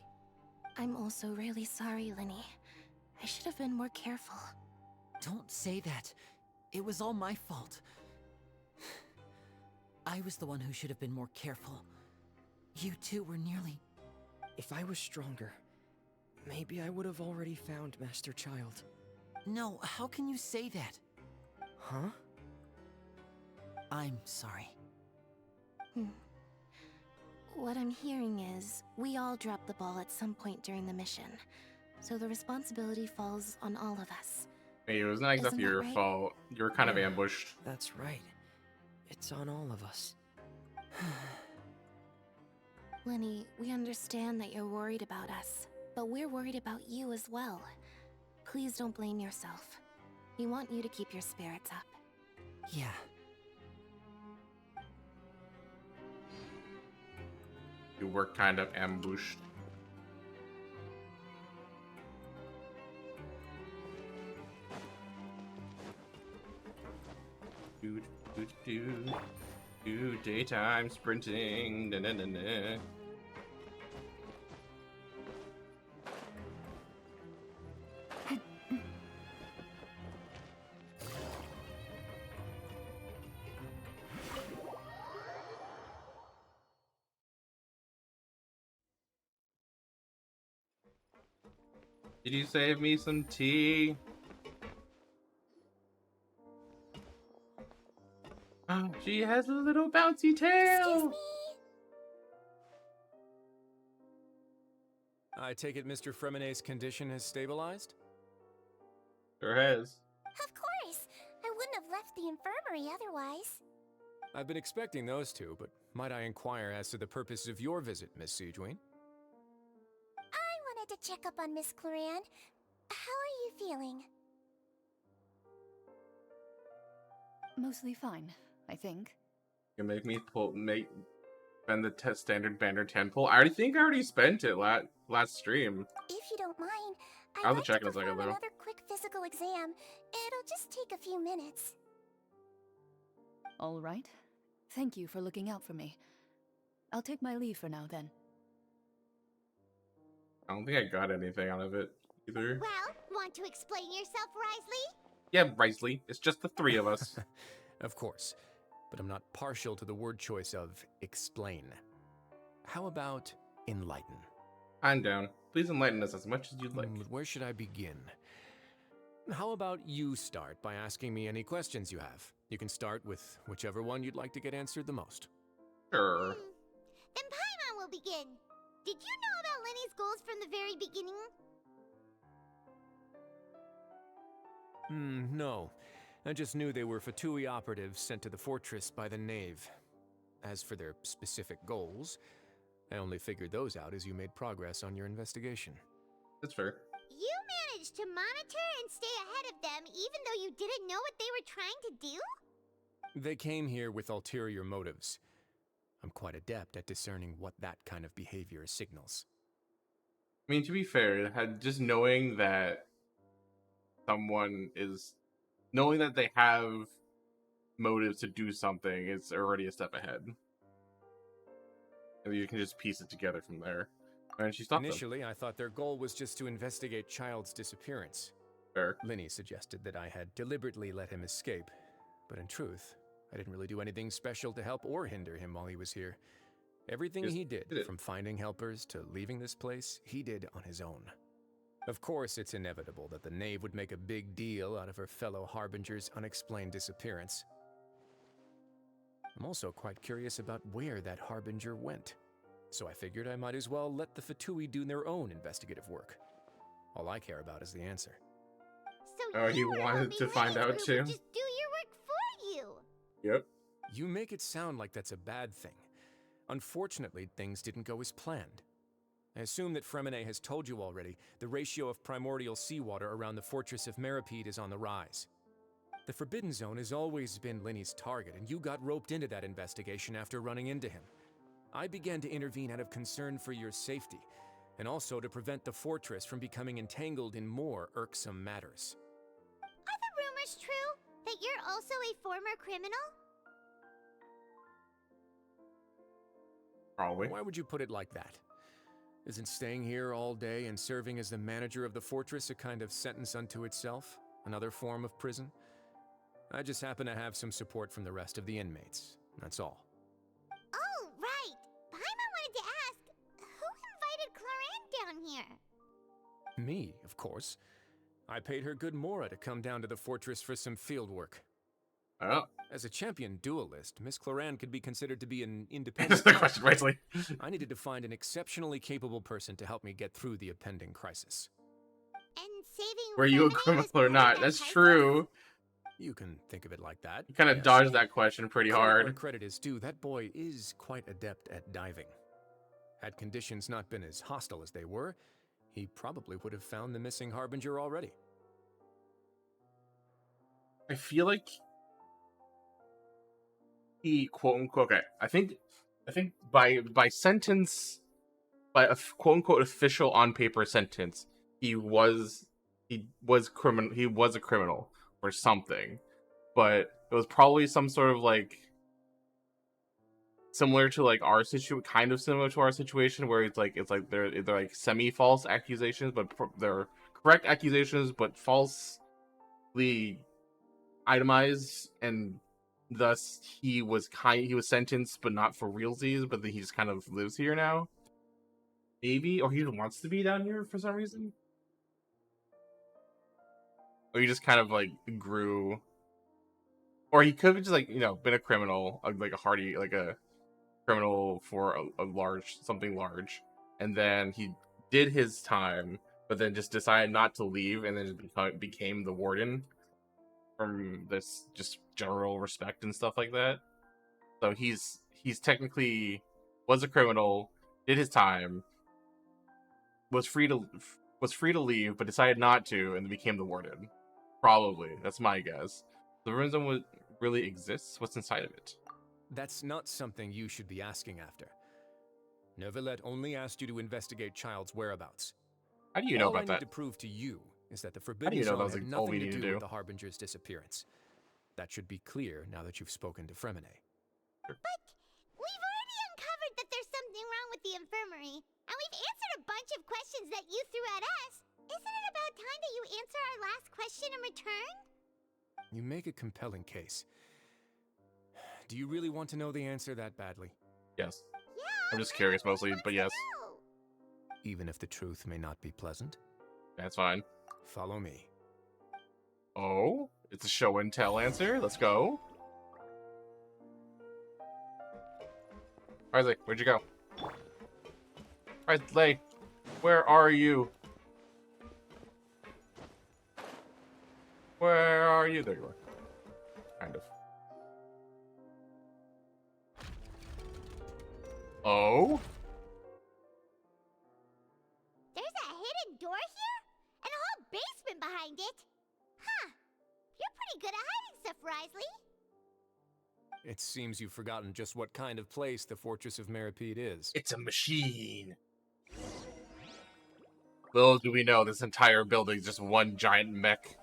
I'm also really sorry, Lenny. I should have been more careful. Don't say that. It was all my fault. I was the one who should have been more careful. You two were nearly... If I was stronger, maybe I would have already found Master Child. No, how can you say that? Huh? I'm sorry. What I'm hearing is, we all dropped the ball at some point during the mission. So the responsibility falls on all of us. Hey, it was not exactly your fault. You were kind of ambushed. That's right. It's on all of us. Lenny, we understand that you're worried about us, but we're worried about you as well. Please don't blame yourself. We want you to keep your spirits up. Yeah. You were kind of ambushed. Do daytime sprinting. Na, na, na, na. Did you save me some tea? She has a little bouncy tail. Excuse me? I take it Mr. Fremonet's condition has stabilized? Sure has. Of course. I wouldn't have left the infirmary otherwise. I've been expecting those two, but might I inquire as to the purpose of your visit, Miss Siegewien? I wanted to check up on Miss Clarande. How are you feeling? Mostly fine, I think. You make me spend the standard banner 10 pull. I already spent it last stream. If you don't mind, I'll I'd like check to in a second, perform though. another quick physical exam. It'll just take a few minutes. All right. Thank you for looking out for me. I'll take my leave for now, then. I don't think I got anything out of it either. Well, want to explain yourself, Risley? Yeah, Risley. It's just the three of us. Of course, but I'm not partial to the word choice of explain. How about enlighten? I'm down. Please enlighten us as much as you'd like. Where should I begin? How about you start by asking me any questions you have? You can start with whichever one you'd like to get answered the most. Sure. Then Paimon will begin. Did you know about Lenny's goals from the very beginning? No. I just knew they were Fatui operatives sent to the fortress by the Knave. As for their specific goals, I only figured those out as you made progress on your investigation. That's fair. You managed to monitor and stay ahead of them even though you didn't know what they were trying to do? They came here with ulterior motives. I'm quite adept at discerning what that kind of behavior signals. I mean, to be fair, just knowing that knowing that they have motives to do something, it's already a step ahead. And you can just piece it together from there. And she stopped Initially, I thought their goal was just to investigate Child's disappearance. Fair. Linny suggested that I had deliberately let him escape, but in truth, I didn't really do anything special to help or hinder him while he was here. Everything he did, from finding helpers to leaving this place, he did on his own. Of course, it's inevitable that the Knave would make a big deal out of her fellow Harbinger's unexplained disappearance. I'm also quite curious about where that Harbinger went, so I figured I might as well let the Fatui do their own investigative work. All I care about is the answer. So he wanted to find out too? Just do your work for you. Yep. You make it sound like that's a bad thing. Unfortunately, things didn't go as planned. I assume that Fremine has told you already the ratio of primordial seawater around the fortress of Meripede is on the rise. The Forbidden Zone has always been Linny's target, and you got roped into that investigation after running into him. I began to intervene out of concern for your safety, and also to prevent the fortress from becoming entangled in more irksome matters. Are the rumors true? That you're also a former criminal? Probably. Why would you put it like that? Isn't staying here all day and serving as the manager of the fortress a kind of sentence unto itself? Another form of prison? I just happen to have some support from the rest of the inmates. That's all. Oh, right. Paimon wanted to ask, who invited Cloran down here? Me, of course. I paid her good mora to come down to the fortress for some field work. Oh. As a champion duelist, Miss Cloran could be considered to be an independent. That's the question, rightly. I needed to find an exceptionally capable person to help me get through the impending crisis. And saving Were you a criminal or not? That's true. You can think of it like that. You kind of dodged that question pretty hard. Where credit is due, that boy is quite adept at diving. Had conditions not been as hostile as they were, he probably would have found the missing Harbinger already. I feel like he quote unquote I think by sentence, by a quote unquote official on paper sentence, he was a criminal or something, but it was probably some sort of like similar to like our situation, kind of similar to our situation, where it's like they're like semi-false accusations, but they're correct accusations, but falsely itemized, and thus he was sentenced, but not for realsies, but then he just kind of lives here now, maybe, or he just wants to be down here for some reason, or he just kind of like grew, or he could have just like been a criminal, like a criminal for a large something large, and then he did his time, but then just decided not to leave, and then just became the warden from this just general respect and stuff like that. So he's technically was a criminal, did his time, was free to leave, but decided not to, and then became the warden. Probably, that's my guess. The ruin zone really exists. What's inside of it? That's not something you should be asking after. Neuvillette only asked you to investigate Child's whereabouts. How do you know about All I that? need to prove to you is that the Forbidden Zone had nothing to do with the Harbinger's disappearance. That should be clear now that you've spoken to Fremine. But we've already uncovered that there's something wrong with the infirmary, and we've answered a bunch of questions that you threw at us. Isn't it about time that you answer our last question in return? You make a compelling case. Do you really want to know the answer that badly? Yes. Yeah. I'm just curious mostly, but yes. Even if the truth may not be pleasant? That's fine. Follow me. Oh, it's a show and tell answer. Let's go. Riley, where'd you go? Riley, where are you? Where are you? There you are. Kind of. Oh? There's a hidden door here? And a whole basement behind it? Huh. You're pretty good at hiding stuff, Risley. It seems you've forgotten just what kind of place the Fortress of Meripede is. It's a machine. Little do we know, this entire building is just one giant mech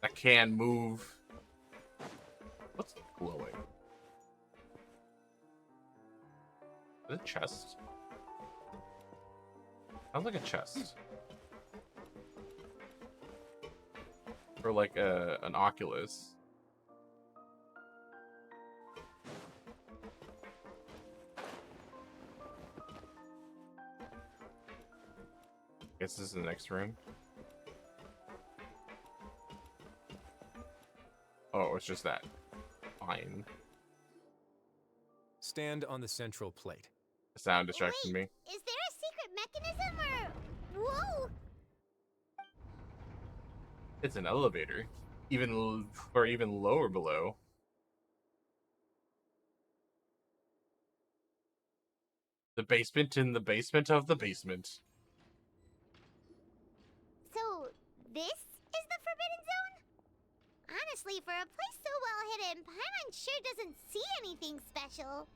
that can move. What's glowing? Is it a chest? Sounds like a chest. Or like an Oculus. Guess this is the next room. Oh, it's just that. Fine. Stand on the central plate. The sound distracted me. Is there a secret mechanism or... Whoa! It's an elevator. Even lower below. The basement in the basement of the basement. So, this is the Forbidden Zone? Honestly, for a place so well hidden, Paimon sure doesn't see anything special.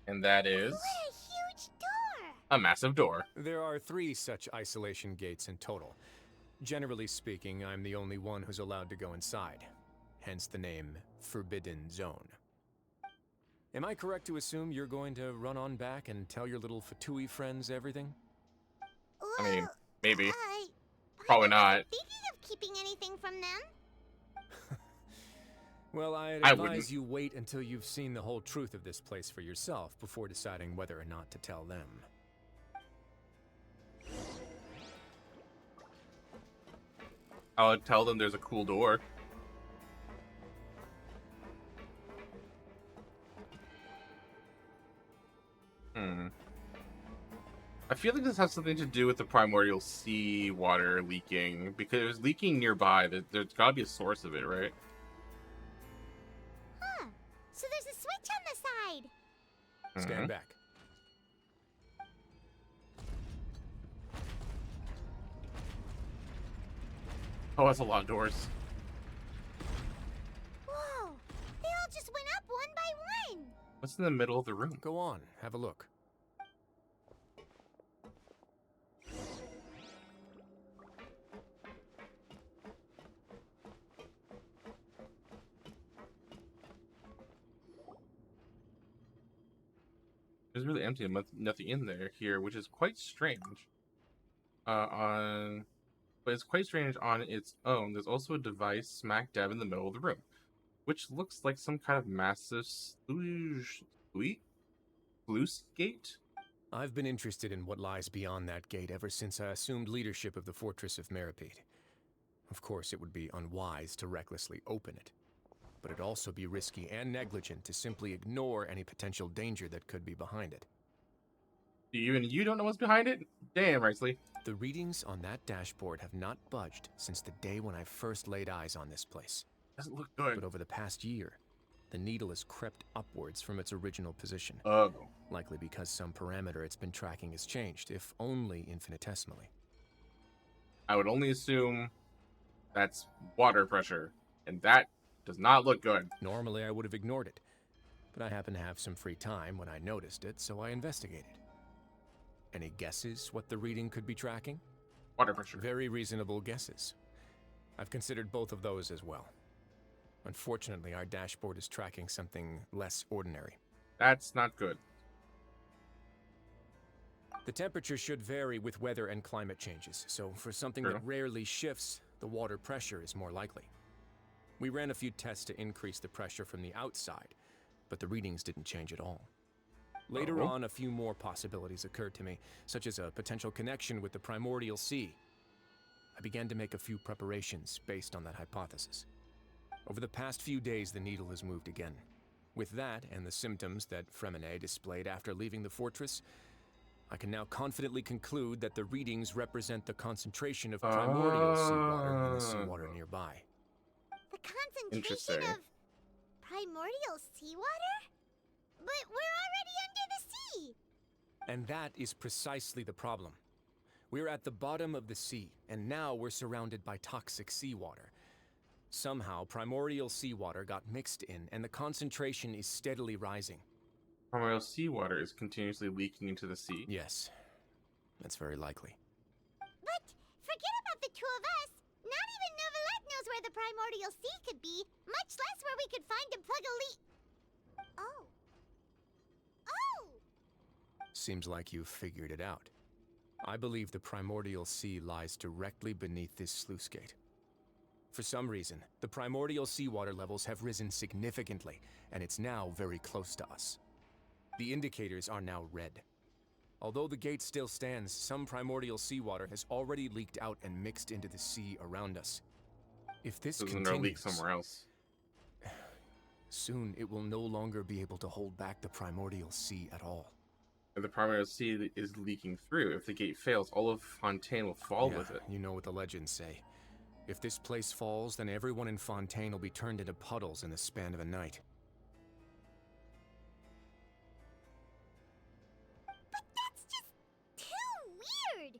And that is... What a huge door! a massive door. There are 3 such isolation gates in total. Generally speaking, I'm the only one who's allowed to go inside. Hence the name Forbidden Zone. Am I correct to assume you're going to run on back and tell your little Fatui friends everything? Well, I mean, maybe. Paimon Probably not. wasn't thinking of keeping anything from them. Well, I'd I advise wouldn't. you wait until you've seen the whole truth of this place for yourself before deciding whether or not to tell them. I'll tell them there's a cool door. I feel like this has something to do with the primordial sea water leaking, because it was leaking nearby. There's gotta be a source of it, right? Huh. So there's a switch on the side. Stand back. Oh, that's a lot of doors. Whoa! They all just went up one by one. What's in the middle of the room? Go on, have a look. It's really empty and nothing in there here, which is quite strange. But it's quite strange on its own. There's also a device smack dab in the middle of the room, which looks like some kind of massive sluice gate. I've been interested in what lies beyond that gate ever since I assumed leadership of the Fortress of Meripede. Of course, it would be unwise to recklessly open it, but it'd also be risky and negligent to simply ignore any potential danger that could be behind it. You don't know what's behind it? Damn, Risley. The readings on that dashboard have not budged since the day when I first laid eyes on this place. Doesn't look good. But over the past year, the needle has crept upwards from its original position. Oh. Likely because some parameter it's been tracking has changed, if only infinitesimally. I would only assume that's water pressure, and that does not look good. Normally I would have ignored it, but I happened to have some free time when I noticed it, so I investigated. Any guesses what the reading could be tracking? Water pressure. Very reasonable guesses. I've considered both of those as well. Unfortunately, our dashboard is tracking something less ordinary. That's not good. The temperature should vary with weather and climate changes, so for something True. that rarely shifts, the water pressure is more likely. We ran a few tests to increase the pressure from the outside, but the readings didn't change at all. Later on, a few more possibilities occurred to me, such as a potential connection with the primordial sea. I began to make a few preparations based on that hypothesis. Over the past few days, the needle has moved again. With that, and the symptoms that Fremine displayed after leaving the fortress, I can now confidently conclude that the readings represent the concentration of primordial seawater in the seawater nearby. The concentration Interesting. of primordial seawater? But we're already under the sea! And that is precisely the problem. We're at the bottom of the sea, and now we're surrounded by toxic seawater. Somehow, primordial seawater got mixed in, and the concentration is steadily rising. Primordial seawater is continuously leaking into the sea? Yes, that's very likely. But forget about the two of us. Not even Novelette knows where the primordial sea could be, much less where we could find and plug a leak. Oh. Oh! Seems like you've figured it out. I believe the primordial sea lies directly beneath this sluice gate. For some reason, the primordial seawater levels have risen significantly, and it's now very close to us. The indicators are now red. Although the gate still stands, some primordial seawater has already leaked out and mixed into the sea around us. If this continues, leak somewhere else. Soon it will no longer be able to hold back the primordial sea at all. If the primordial sea is leaking through, if the gate fails, all of Fontaine will fall with it. You know what the legends say. If this place falls, then everyone in Fontaine will be turned into puddles in the span of a night. But that's just too weird!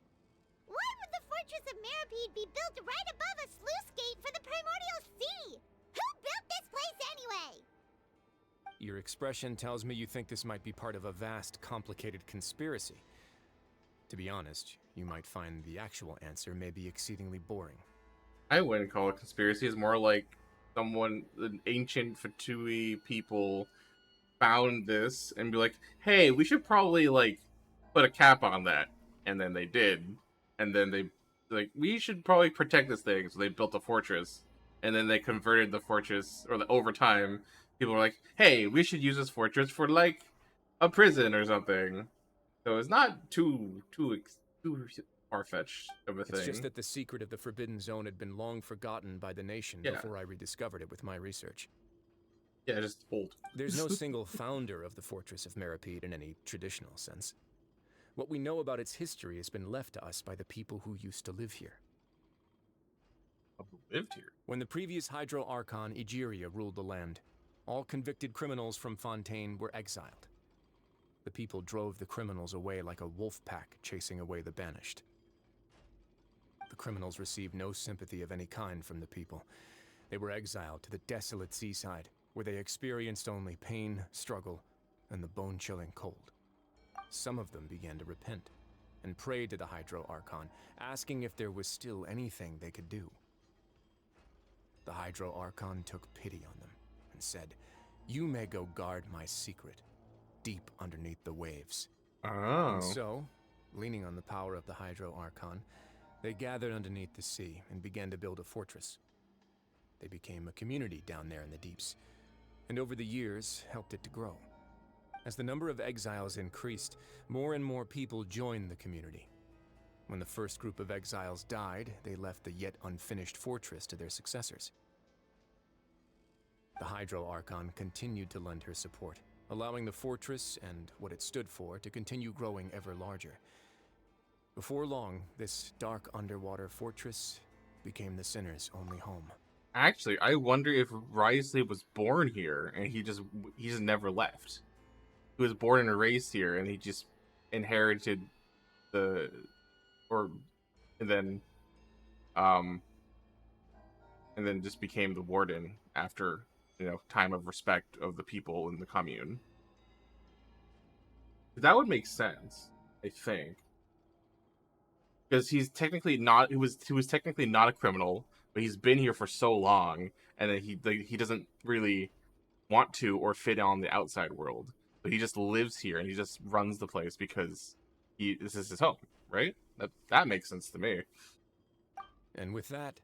Why would the Fortress of Meripede be built right above a sluice gate for the primordial sea? Who built this place anyway? Your expression tells me you think this might be part of a vast, complicated conspiracy. To be honest, you might find the actual answer may be exceedingly boring. I wouldn't call it conspiracy. It's more like an ancient Fatui people found this and be like, hey, we should probably, like, put a cap on that. And then they did. And then they, like, we should probably protect this thing. So they built a fortress. And then they converted the fortress, or over time, people were like, hey, we should use this fortress for, like, a prison or something. So it's not too far-fetched of a thing. It's just that the secret of the Forbidden Zone had been long forgotten by the nation before I rediscovered it with my research. Yeah, just old. There's no single founder of the Fortress of Meripede in any traditional sense. What we know about its history has been left to us by the people who used to live here. Who lived here? When the previous Hydro Archon, Egeria, ruled the land, all convicted criminals from Fontaine were exiled. The people drove the criminals away like a wolf pack chasing away the banished. The criminals received no sympathy of any kind from the people. They were exiled to the desolate seaside, where they experienced only pain, struggle, and the bone-chilling cold. Some of them began to repent, and prayed to the Hydro Archon, asking if there was still anything they could do. The Hydro Archon took pity on them, and said, "You may go guard my secret, deep underneath the waves." Oh. And so, leaning on the power of the Hydro Archon, they gathered underneath the sea and began to build a fortress. They became a community down there in the deeps, and over the years helped it to grow. As the number of exiles increased, more and more people joined the community. When the first group of exiles died, they left the yet unfinished fortress to their successors. The Hydro Archon continued to lend her support, allowing the fortress and what it stood for to continue growing ever larger. Before long, this dark underwater fortress became the sinner's only home. Actually, I wonder if Risley was born here and he just never left. He was born and raised here and he just inherited and then just became the warden after, time of respect of the people in the commune. That would make sense, I think. Because he's technically not. He was technically not a criminal, but he's been here for so long, and then he doesn't really want to or fit on the outside world. But he just lives here and he just runs the place because this is his home, right? That makes sense to me. And with that,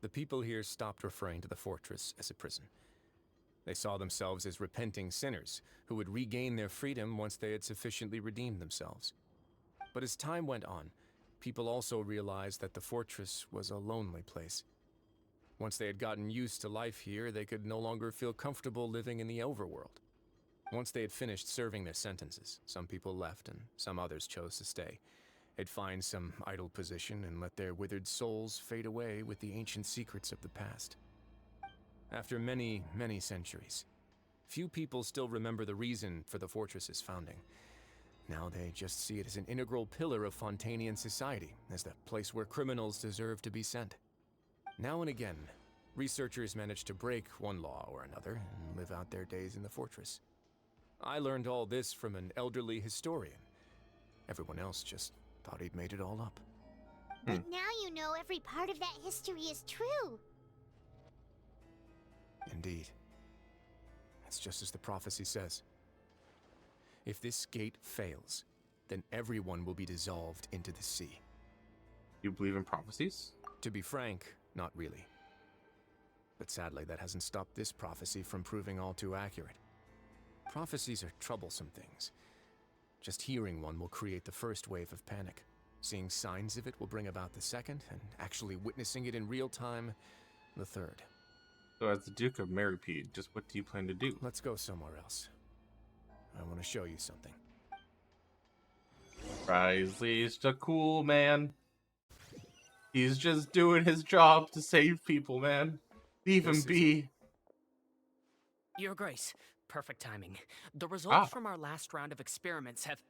the people here stopped referring to the fortress as a prison. They saw themselves as repenting sinners who would regain their freedom once they had sufficiently redeemed themselves. But as time went on, people also realized that the fortress was a lonely place. Once they had gotten used to life here, they could no longer feel comfortable living in the overworld. Once they had finished serving their sentences, some people left and some others chose to stay. They'd find some idle position and let their withered souls fade away with the ancient secrets of the past. After many, many centuries, few people still remember the reason for the fortress's founding. Now they just see it as an integral pillar of Fontainian society, as the place where criminals deserve to be sent. Now and again, researchers manage to break one law or another and live out their days in the fortress. I learned all this from an elderly historian. Everyone else just thought he'd made it all up. But now you know every part of that history is true. Indeed. It's just as the prophecy says. If this gate fails, then everyone will be dissolved into the sea. You believe in prophecies? To be frank, not really. But sadly, that hasn't stopped this prophecy from proving all too accurate. Prophecies are troublesome things. Just hearing one will create the first wave of panic. Seeing signs of it will bring about the second, and actually witnessing it in real time, the third. So as the Duke of Merrypede, just what do you plan to do? Let's go somewhere else. I want to show you something. Risley's the cool man. He's just doing his job to save people, man. Leave him be. Your Grace, perfect timing. The results from our last round of experiments have...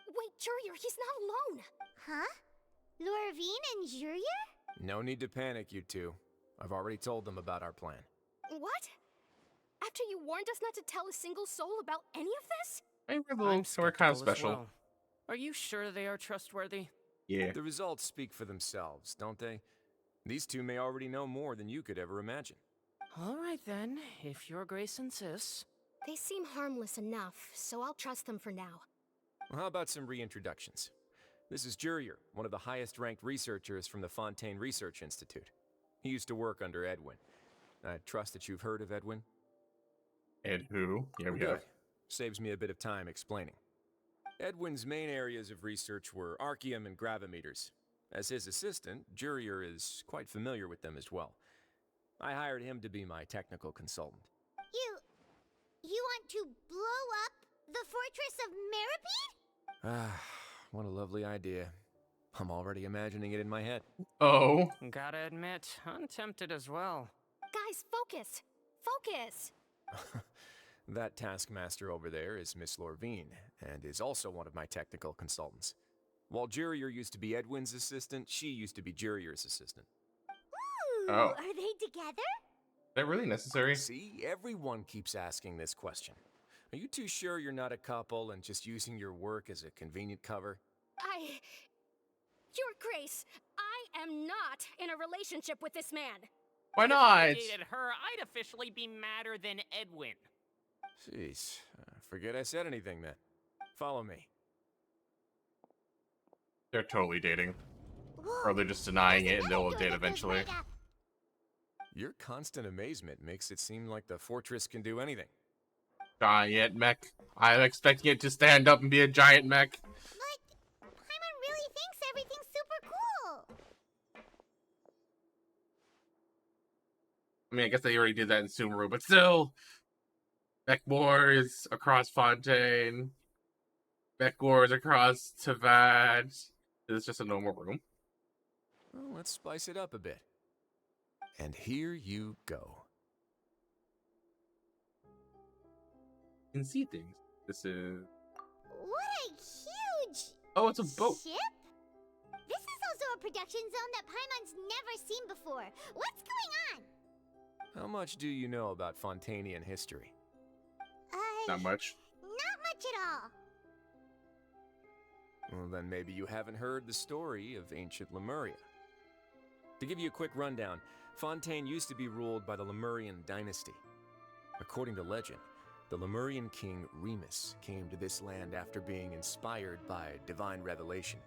Wait, Jurier, he's not alone! Huh? Lorvine and Jurier? No need to panic, you two. I've already told them about our plan. What? After you warned us not to tell a single soul about any of this? We're kind of special. Well. Are you sure they are trustworthy? Yeah. The results speak for themselves, don't they? These two may already know more than you could ever imagine. All right then, if your Grace insists. They seem harmless enough, so I'll trust them for now. Well, how about some reintroductions? This is Jurier, one of the highest-ranked researchers from the Fontaine Research Institute. He used to work under Edwin. I trust that you've heard of Edwin? Ed who? Yeah, we have. Saves me a bit of time explaining. Edwin's main areas of research were archaeum and gravimeters. As his assistant, Jurier is quite familiar with them as well. I hired him to be my technical consultant. You want to blow up the fortress of Merrypede? Ah, what a lovely idea. I'm already imagining it in my head. Oh. Gotta admit, I'm tempted as well. Guys, focus! Focus! That taskmaster over there is Miss Lorvine, and is also one of my technical consultants. While Jurier used to be Edwin's assistant, she used to be Jurier's assistant. Ooh, are they together? Is that really necessary? See, everyone keeps asking this question. Are you too sure you're not a couple and just using your work as a convenient cover? Your Grace, I am not in a relationship with this man. Why not? If I dated her, I'd officially be madder than Edwin. Jeez, forget I said anything then. Follow me. They're totally dating. Whoa, Or they're just denying it and they'll date eventually. Your constant amazement makes it seem like the fortress can do anything. Giant mech. I'm expecting it to stand up and be a giant mech. But Paimon really thinks everything's super cool. I mean, I guess they already did that in Sumeru, but still. Mech wars across Fontaine. Mech wars across Tavad. It's just a normal room. Well, let's spice it up a bit. And here you go. You can see things. This is... What a huge... Oh, it's a boat. Ship? This is also a production zone that Paimon's never seen before. What's going on? How much do you know about Fontainian history? Not much. Not much at all. Well, then maybe you haven't heard the story of ancient Lemuria. To give you a quick rundown, Fontaine used to be ruled by the Lemurian dynasty. According to legend, the Lemurian king Remus came to this land after being inspired by divine revelation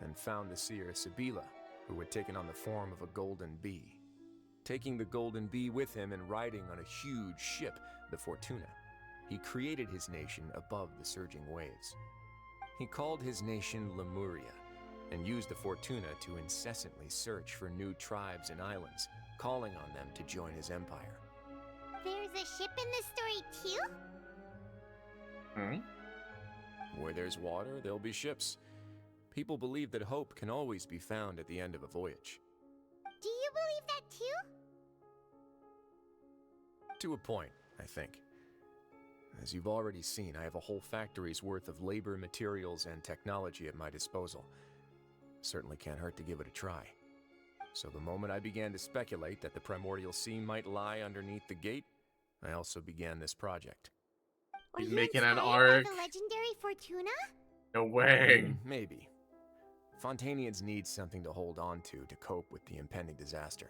and found the seer Sibila, who had taken on the form of a golden bee. Taking the golden bee with him and riding on a huge ship, the Fortuna, he created his nation above the surging waves. He called his nation Lemuria, and used the Fortuna to incessantly search for new tribes and islands, calling on them to join his empire. There's a ship in this story too? Where there's water, there'll be ships. People believe that hope can always be found at the end of a voyage. Do you believe that too? To a point, I think. As you've already seen, I have a whole factory's worth of labor, materials, and technology at my disposal. Certainly can't hurt to give it a try. So the moment I began to speculate that the primordial sea might lie underneath the gate, I also began this project. Were He's you making an inspired by arc. the legendary Fortuna? No way. Maybe. Fontainians need something to hold on to cope with the impending disaster.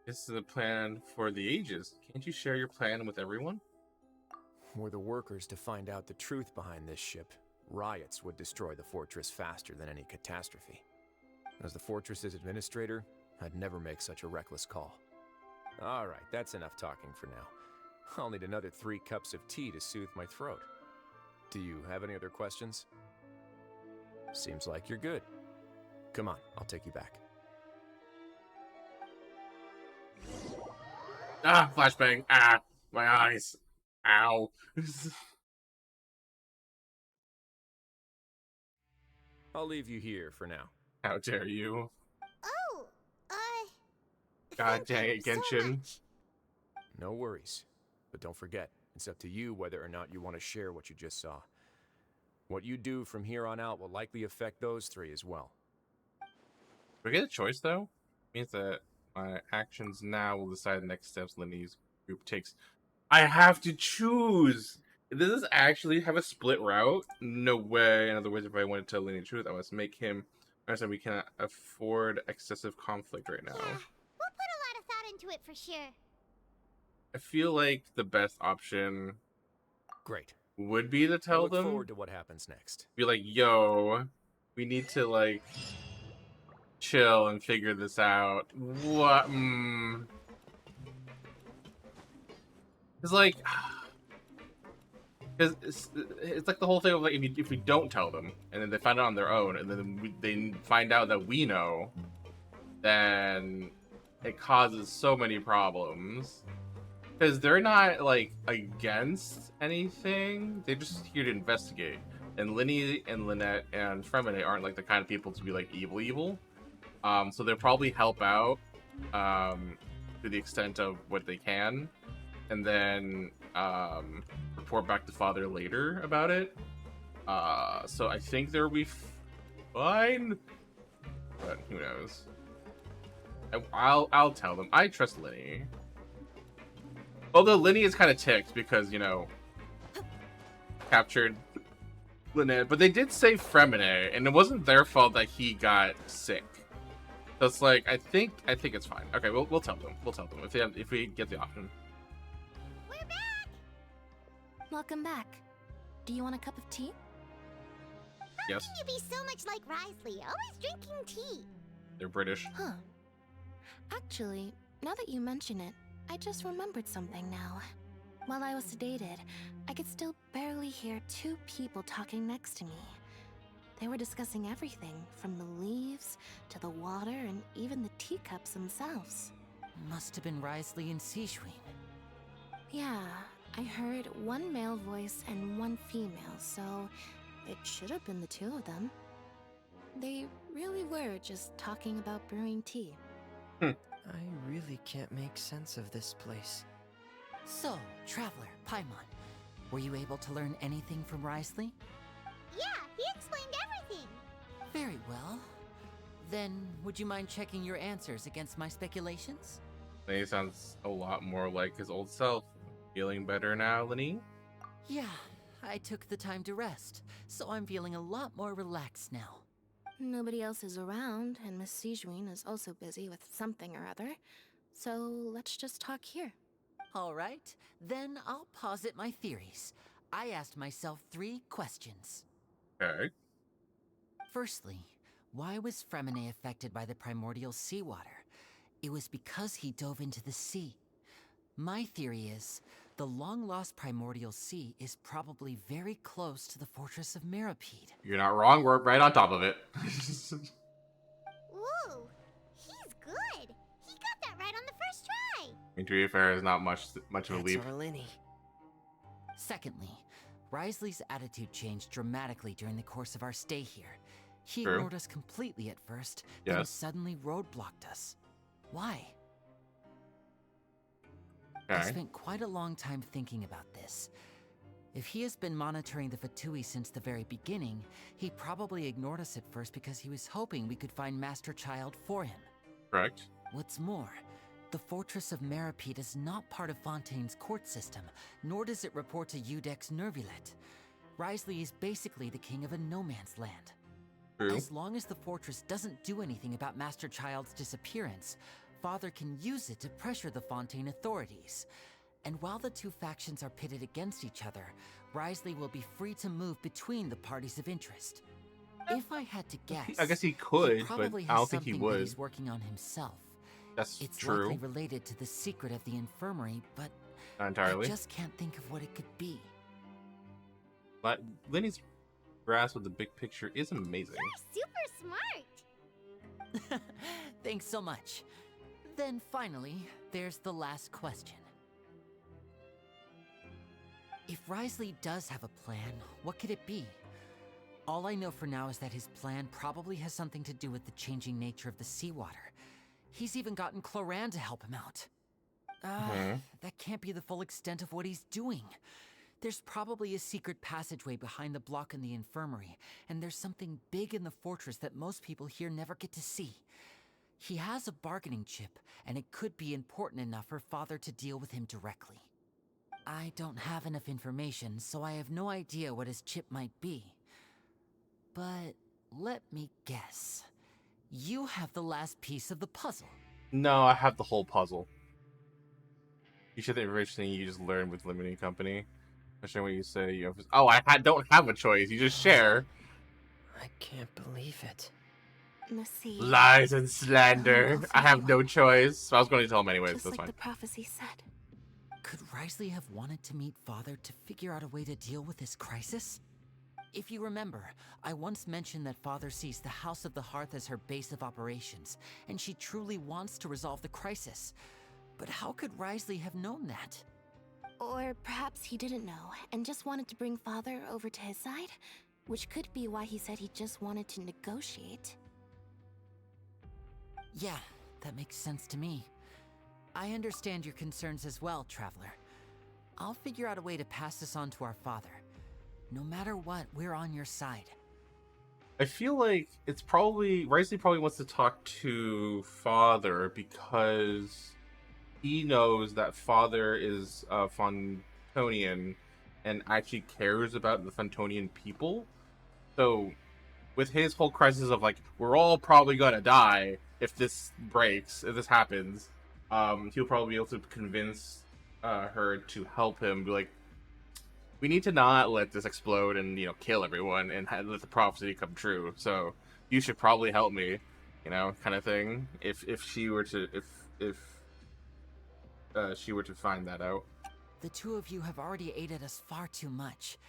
This is a plan for the ages. Can't you share your plan with everyone? Were the workers to find out the truth behind this ship, riots would destroy the fortress faster than any catastrophe. As the fortress's administrator, I'd never make such a reckless call. Alright, that's enough talking for now. I'll need another 3 cups of tea to soothe my throat. Do you have any other questions? Seems like you're good. Come on, I'll take you back. Ah, flashbang. Ah, my eyes. Ow. I'll leave you here for now. How dare you? Oh, God dang it, thank you so Genshin. much. No worries. But don't forget, it's up to you whether or not you want to share what you just saw. What you do from here on out will likely affect those 3 as well. Do I get a choice, though? It means that my actions now will decide the next steps Lenny's group takes. I have to choose! Does this actually have a split route? No way. In other words, if I wanted to tell Lenny the truth, I must make him understand we cannot afford excessive conflict right now. Yeah, we'll put a lot of thought into it for sure. I feel like the best option Great. would be to I tell look them. forward to what happens next. Be like, yo, we need to, like, chill and figure this out. What? It's like, because it's like the whole thing of like if we don't tell them and then they find out on their own and then they find out that we know, then it causes so many problems. Because they're not like against anything; they're just here to investigate. And Linny and Lynette and Fremine aren't like the kind of people to be like evil. So they'll probably help out to the extent of what they can, and then report back to Father later about it. So I think they'll be fine, but who knows? I'll tell them. I trust Linny. Although Linny is kind of ticked because, you know, captured Lynette, but they did save Fremine, and it wasn't their fault that he got sick. So it's like I think it's fine. Okay, we'll tell them. We'll tell them if we get the option. We're back. Welcome back. Do you want a cup of tea? Yes, You be so much like Risley, always drinking tea. they're British. Huh. Actually, now that you mention it, I just remembered something now. While I was sedated, I could still barely hear 2 people talking next to me. They were discussing everything, from the leaves to the water and even the teacups themselves. Must have been Risley and Sejuin. Yeah, I heard 1 male voice and 1 female, so it should have been the 2 of them. They really were just talking about brewing tea. I really can't make sense of this place. So, Traveler, Paimon, were you able to learn anything from Risley? Yeah, he explained everything. Very well. Then, would you mind checking your answers against my speculations? He sounds a lot more like his old self. Feeling better now, Lenny? Yeah, I took the time to rest, so I'm feeling a lot more relaxed now. Nobody else is around, and Miss Sejuin is also busy with something or other. So let's just talk here. All right, then I'll posit my theories. I asked myself 3 questions. Okay. Firstly, why was Fremine affected by the primordial seawater? It was because he dove into the sea. My theory is, The long-lost primordial sea is probably very close to the fortress of Mirapede. You're not wrong. We're right on top of it. Woo! He's good! He got that right on the first try! Interior fair is not much of a That's leap. our Lenny. Secondly, Risley's attitude changed dramatically during the course of our stay here. He True. ignored us completely at first, then Yes. suddenly roadblocked us. Why? I Okay. spent quite a long time thinking about this. If he has been monitoring the Fatui since the very beginning, he probably ignored us at first because he was hoping we could find Master Child for him. Correct. What's more, the Fortress of Mirapede is not part of Fontaine's court system, nor does it report to Udex Nervulet. Risley is basically the king of a no-man's land. True. As long as the fortress doesn't do anything about Master Child's disappearance, Father can use it to pressure the Fontaine authorities. And while the two factions are pitted against each other, Risley will be free to move between the parties of interest. If I had to guess, I guess he could, but probably I has don't think he something that would. he's working on himself. That's It's true. likely related to the secret of the infirmary, but Not entirely. I just can't think of what it could be. But Lenny's grasp of the big picture is amazing. You're super smart! Thanks so much. Then finally, there's the last question. If Risley does have a plan, what could it be? All I know for now is that his plan probably has something to do with the changing nature of the seawater. He's even gotten Cloran to help him out. That can't be the full extent of what he's doing. There's probably a secret passageway behind the block in the infirmary, and there's something big in the fortress that most people here never get to see. He has a bargaining chip, and it could be important enough for Father to deal with him directly. I don't have enough information, so I have no idea what his chip might be. But let me guess. You have the last piece of the puzzle. No, I have the whole puzzle. You should the information you just learned with limiting company. Especially when you say you have. Oh, don't have a choice. You just share. I can't believe it. Let's see. Lies and slander. Oh, I have no choice. So I was going to tell him anyways. Just That's like fine. the prophecy said. Could Risley have wanted to meet Father to figure out a way to deal with this crisis? If you remember, I once mentioned that Father sees the House of the Hearth as her base of operations, and she truly wants to resolve the crisis. But how could Risley have known that? Or perhaps he didn't know and just wanted to bring Father over to his side, which could be why he said he just wanted to negotiate. Yeah, that makes sense to me. I understand your concerns as well, Traveler. I'll figure out a way to pass this on to our father. No matter what, we're on your side. I feel like it's probably Risley probably wants to talk to Father because he knows that Father is Fontonian and actually cares about the Fontonian people. So with his whole crisis of like, we're all probably gonna die if this breaks, if this happens, he'll probably be able to convince her to help him. Be like, we need to not let this explode and kill everyone and let the prophecy come true. So you should probably help me, kind of thing. If she were to she were to find that out. The two of you have already aided us far too much.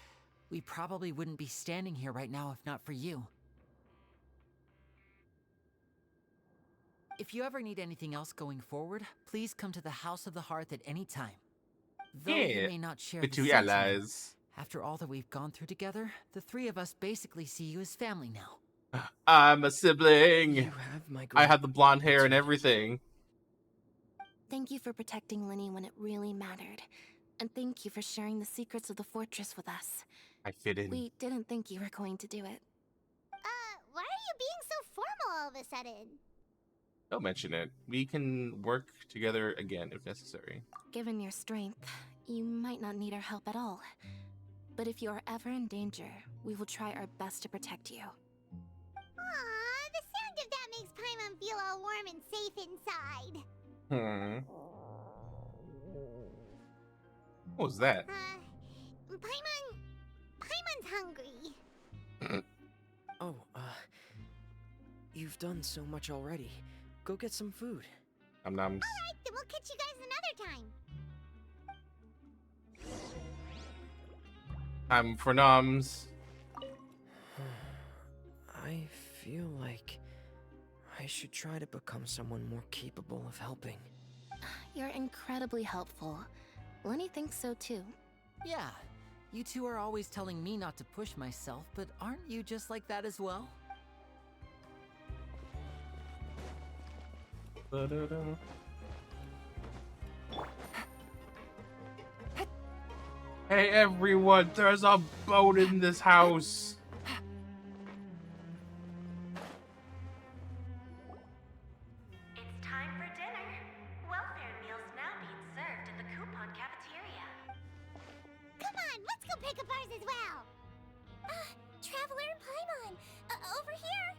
We probably wouldn't be standing here right now if not for you. If you ever need anything else going forward, please come to the House of the Hearth at any time. Though you may not share the two sentiment, allies. after all that we've gone through together, the three of us basically see you as family now. I'm a sibling. You have my I have the blonde hair and everything. Thank you for protecting Lenny when it really mattered. And thank you for sharing the secrets of the fortress with us. I fit in. We didn't think you were going to do it. Why are you being so formal all of a sudden? Don't mention it. We can work together again if necessary. Given your strength, you might not need our help at all. But if you are ever in danger, we will try our best to protect you. Aww, the sound of that makes Paimon feel all warm and safe inside. What was that? Paimon's hungry. Oh, you've done so much already. Go get some food. Nums. Alright, then we'll catch you guys another time. Time for noms. I feel like I should try to become someone more capable of helping. You're incredibly helpful. Lenny thinks so too. Yeah, you two are always telling me not to push myself, but aren't you just like that as well? Da-da-da. Hey everyone, there's a boat in this house. It's time for dinner. Welfare meals now being served in the coupon cafeteria. Come on, let's go pick up ours as well. Traveler and Paimon, over here.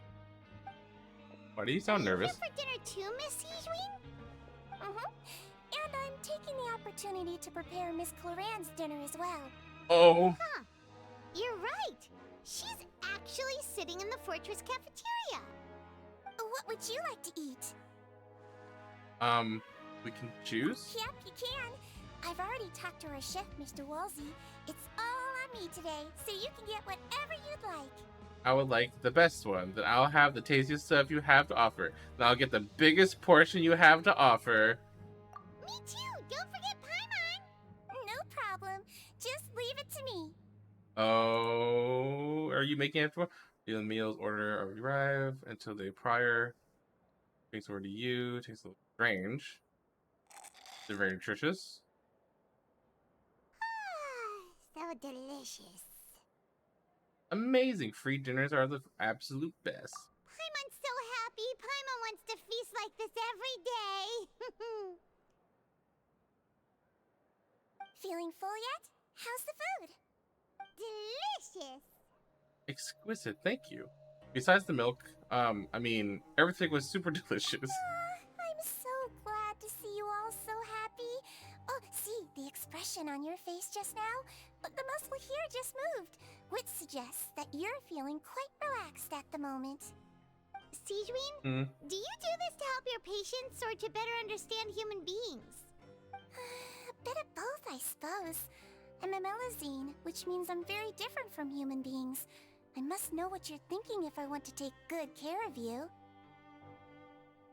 Why do you sound nervous? Here for dinner too, Miss Sijwin? And I'm taking the opportunity to prepare Miss Cloran's dinner as well. Oh. Huh. You're right. She's actually sitting in the fortress cafeteria. What would you like to eat? We can choose? Yep, you can. I've already talked to our chef, Mr. Wolsey. It's all on me today, so you can get whatever you'd like. I would like the best one. Then I'll have the tastiest stuff you have to offer. Then I'll get the biggest portion you have to offer. Me too! Don't forget Paimon! No problem. Just leave it to me. Oh, are you making it for? The meals order arrive until the prior. Takes over to you. Takes a little strange. They're very nutritious. So delicious. Amazing. Free dinners are the absolute best. Paimon's so happy. Paimon wants to feast like this every day. Feeling full yet? How's the food? Delicious. Exquisite. Thank you. Besides the milk, I mean, everything was super delicious. I'm so glad to see you all so happy. Oh, see, the expression on your face just now? The muscle here just moved, which suggests that you're feeling quite relaxed at the moment. Sijwin, do you do this to help your patients or to better understand human beings? A bit of both, I suppose. I'm a Melazine, which means I'm very different from human beings. I must know what you're thinking if I want to take good care of you.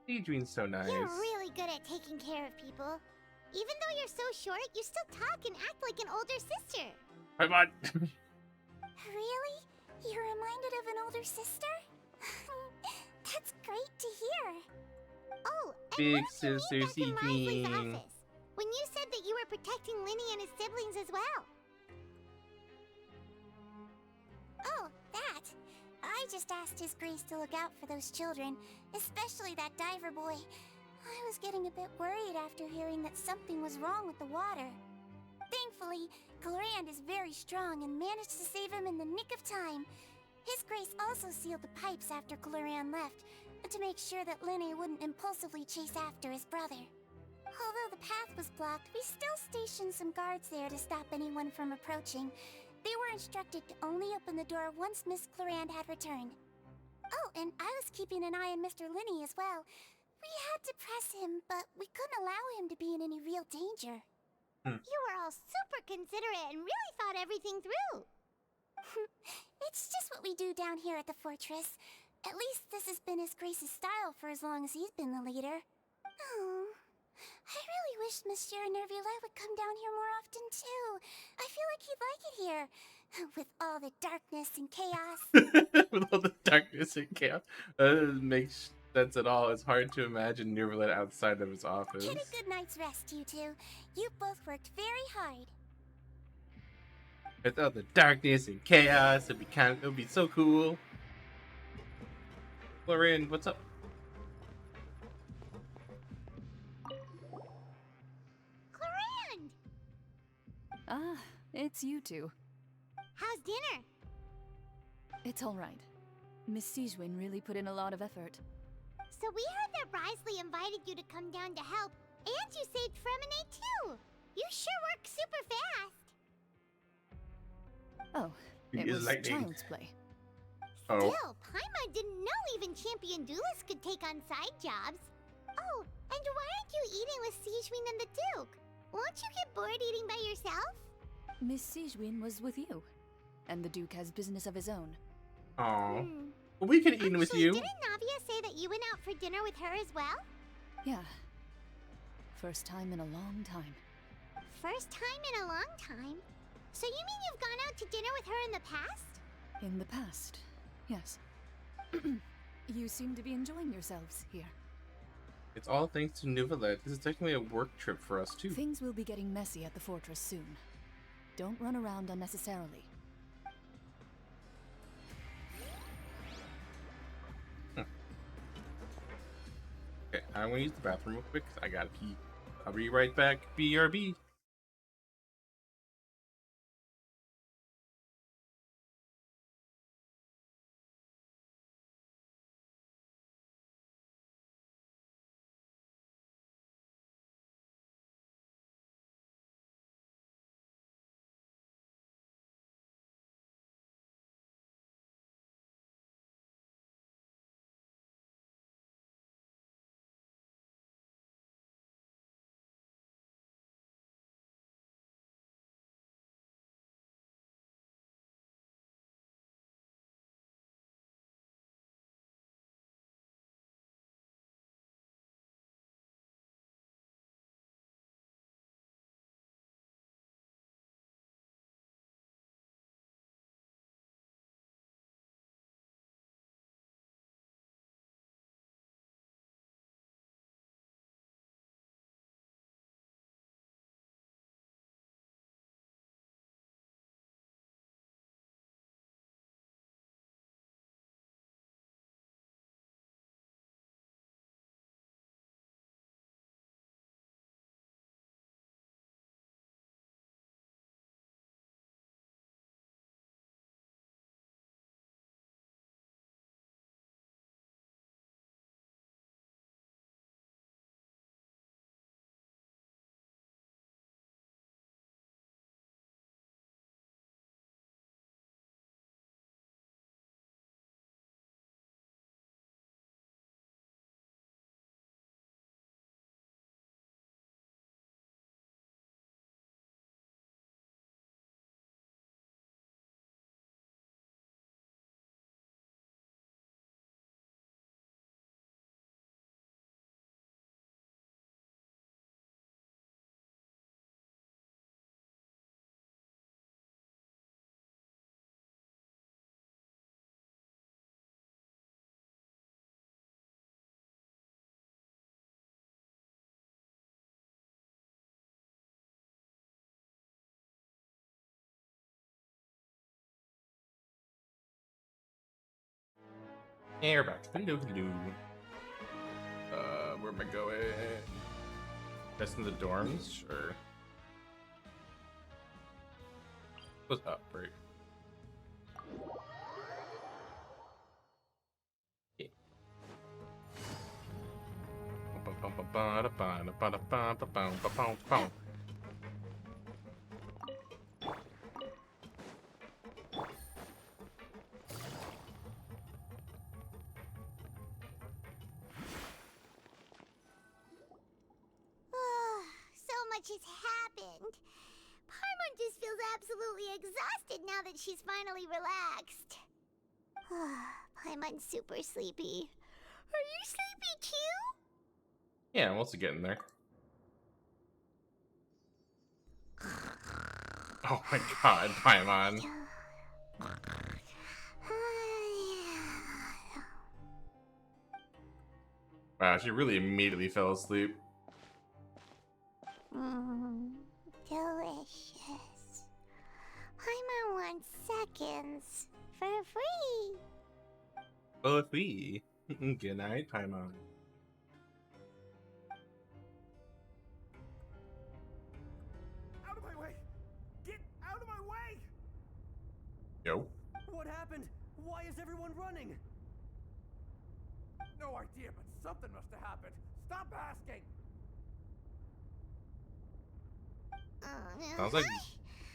Adrian's so nice. You're really good at taking care of people. Even though you're so short, you still talk and act like an older sister. Come on. Really? You're reminded of an older sister? That's great to hear. Oh, and Big what did you sister mean back in Risley's Sequin. office? When you said that you were protecting Linny and his siblings as well. Oh, that. I just asked His Grace to look out for those children, especially that diver boy. I was getting a bit worried after hearing that something was wrong with the water. Thankfully, Clorand is very strong and managed to save him in the nick of time. His Grace also sealed the pipes after Clorand left, to make sure that Linny wouldn't impulsively chase after his brother. Although the path was blocked, we still stationed some guards there to stop anyone from approaching. They were instructed to only open the door once Miss Clorand had returned. Oh, and I was keeping an eye on Mr. Linny as well. We had to press him, but we couldn't allow him to be in any real danger. You were all super considerate and really thought everything through. It's just what we do down here at the fortress. At least this has been His Grace's style for as long as he's been the leader. Oh, I really wish Monsieur Nervula would come down here more often too. I feel like he'd like it here. With all the darkness and chaos. With all the darkness and chaos. That doesn't make sense at all. It's hard to imagine Nervalet outside of his office. Get a good night's rest, you two. You both worked very hard. With all the darkness and chaos, it'd be so cool. Florin, what's up? Clorand! Ah, it's you two. How's dinner? It's all right. Miss Sijwin really put in a lot of effort. So we heard that Risley invited you to come down to help, and you saved Fremine too. You sure work super fast. Oh, it Is was lightning. child's play. Oh. Still, Paimon didn't know even champion duelists could take on side jobs. Oh, and why aren't you eating with Sijwin and the Duke? Won't you get bored eating by yourself? Miss Sijwin was with you. and the Duke has business of his own. Oh, well, we can eat with you. Didn't Navia say that you went out for dinner with her as well? Yeah. First time in a long time. First time in a long time? So you mean you've gone out to dinner with her in the past? In the past, yes. You seem to be enjoying yourselves here. It's all thanks to Nouvellette. This is technically a work trip for us, too. Things will be getting messy at the fortress soon. Don't run around unnecessarily. Okay, I'm gonna use the bathroom real quick, 'cause I gotta pee. I'll be right back. BRB. And we're back. Hello, hello. Where am I going? Just in the dorms? Sure. What's up, right? Yeah. So much has happened. Paimon just feels absolutely exhausted now that she's finally relaxed. Paimon's super sleepy. Are you sleepy too? Yeah, I'm also getting there. Oh my god, Paimon. Wow, she really immediately fell asleep. Delicious. Paimon wants seconds for free. For free. Good night, Paimon. Out of my way! Get out of my way! Yo. What happened? Why is everyone running? No idea, but something must have happened. Stop asking! Sounds like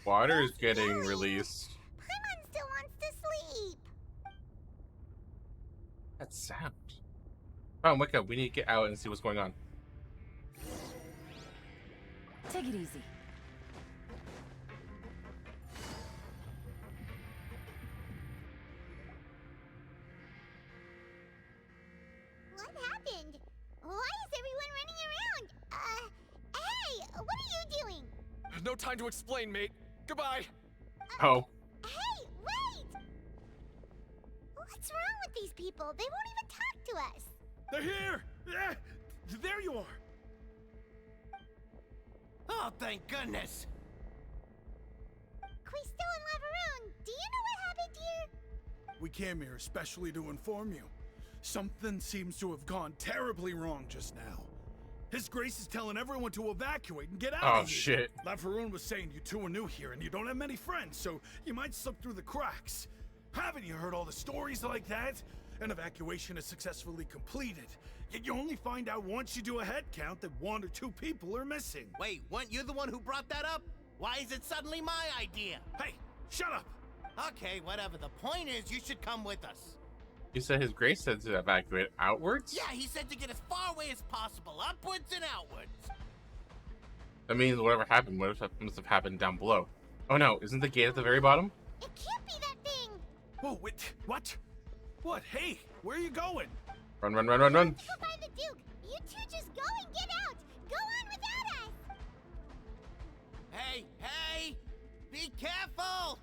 water is getting released. Paimon still wants to sleep. That sound. Paimon, wake up. We need to get out and see what's going on. Take it easy. What are you doing? No time to explain, mate. Goodbye. Oh. Hey, wait! What's wrong with these people? They won't even talk to us. They're here! Yeah, there you are! Oh, thank goodness! Quisto and Lavaroon, do you know what happened here? We came here especially to inform you. Something seems to have gone terribly wrong just now. His Grace is telling everyone to evacuate and get out Oh, of here. shit. Lavaroon was saying you two are new here and you don't have many friends, so you might slip through the cracks. Haven't you heard all the stories like that? An evacuation is successfully completed, yet you only find out once you do a head count that 1 or 2 people are missing. Wait, weren't you the one who brought that up? Why is it suddenly my idea? Hey, shut up! Okay, whatever. The point is, you should come with us. You said His Grace said to evacuate outwards? Yeah, he said to get as far away as possible, upwards and outwards. That means whatever happened must have happened down below. Oh no, isn't the gate at the very bottom? It can't be that thing. Whoa, wait, what? What? Hey, where are you going? Run, run, run, run, run. Go by the Duke. You two just go and get out. Go on without us. Hey, be careful!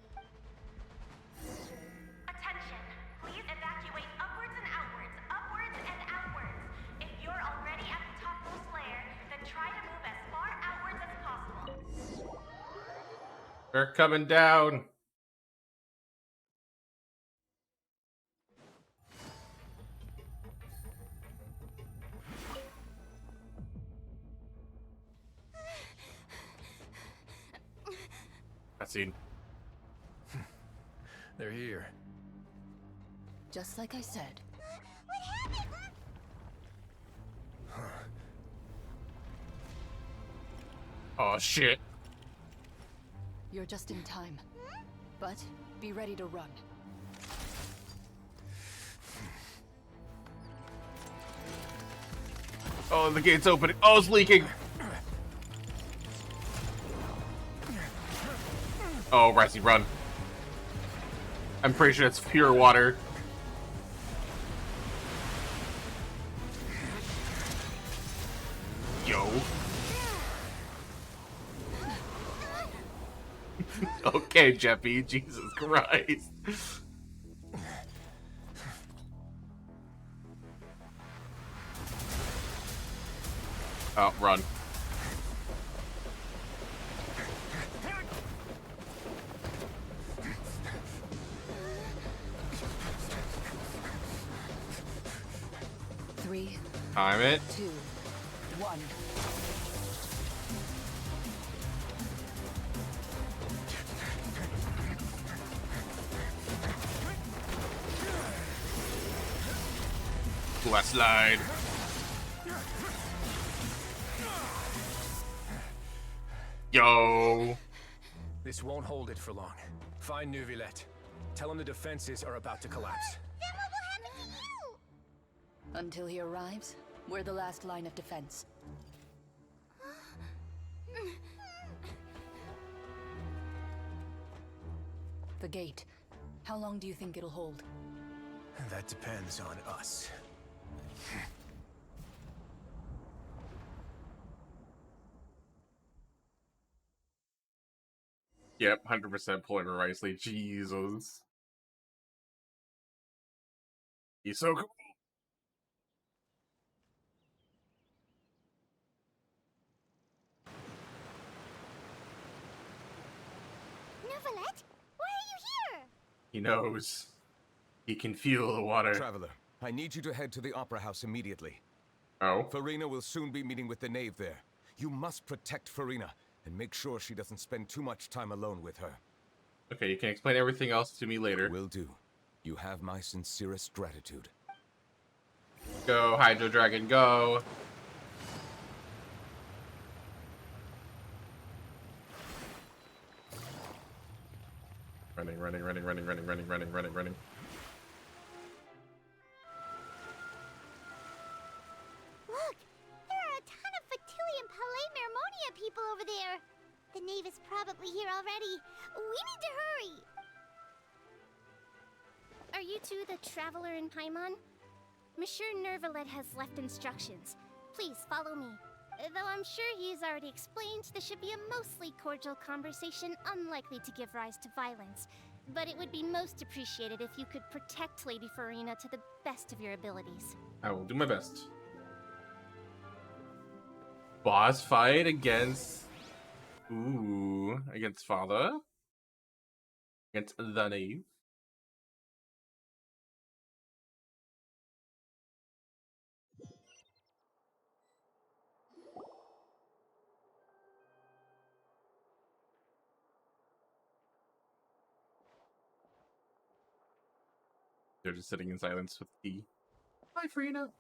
Attention! Please evacuate upwards and outwards, upwards and outwards. If you're already at the topmost layer, then try to move as far outwards as possible. We're coming down. Cutscene. They're here. Just like I said. What happened? Oh shit. You're just in time. But be ready to run. Oh, the gate's opening. Oh, it's leaking. Oh, Ricey, run. I'm pretty sure it's pure water. Yo. Okay, Jeffy. Jesus Christ. Oh, run. Three. Time it. 2, 1. Last slide. Yo. This won't hold it for long. Find Neuvillette. Tell him the defenses are about to collapse. Then what will happen to you? Until he arrives, we're the last line of defense. The gate. How long do you think it'll hold? That depends on us. Yep, 100% pulling her Ricey. Jesus. He's so cool. Neuvillette, why are you here? He knows. He can feel the water. Traveler, I need you to head to the Opera House immediately. Oh? Farina will soon be meeting with the knave there. You must protect Farina and make sure she doesn't spend too much time alone with her. Okay, you can explain everything else to me later. Will do. You have my sincerest gratitude. Go, Hydro Dragon, go. Running, running, running, running, running, running, running, running, running. Look, there are a ton of Fatui and Palais Mermonia people over there. The knave is probably here already. We need to hurry. Are you two the traveler in Paimon? Monsieur Neuvillette has left instructions. Please follow me. Though I'm sure he's already explained, this should be a mostly cordial conversation, unlikely to give rise to violence. But it would be most appreciated if you could protect Lady Farina to the best of your abilities. I will do my best. Boss fight against... Ooh, against Father. Against the Knave. They're just sitting in silence with tea. Hi, Farina.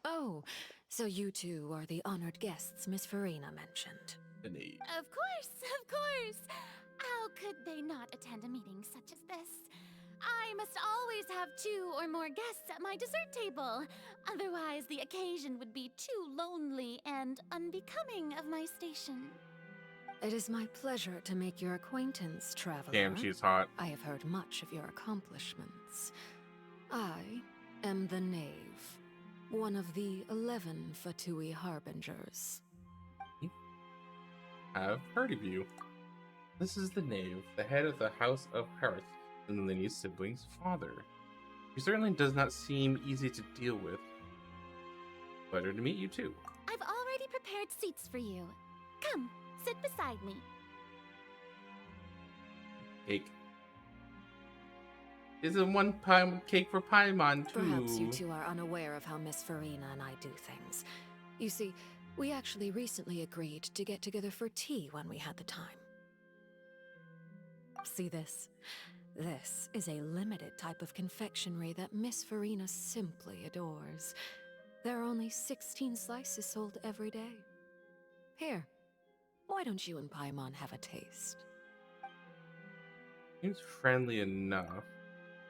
Oh, so you two are the honored guests Miss Farina mentioned. The Knave. Of course, of course. How could they not attend a meeting such as this? I must always have 2 or more guests at my dessert table. Otherwise, the occasion would be too lonely and unbecoming of my station. It is my pleasure to make your acquaintance, traveler. Damn, she's hot. I have heard much of your accomplishments. I am the Knave, one of the 11 Fatui Harbingers. I've heard of you. This is the Knave, the head of the House of Hearth, and Linny's sibling's father. He certainly does not seem easy to deal with. Pleasure to meet you too. I've already prepared seats for you. Come, sit beside me. Cake. Is it 1 pound cake for Paimon too? Perhaps you two are unaware of how Miss Farina and I do things. You see, we actually recently agreed to get together for tea when we had the time. See this? This is a limited type of confectionery that Miss Farina simply adores. There are only 16 slices sold every day. Here, why don't you and Paimon have a taste? Seems friendly enough,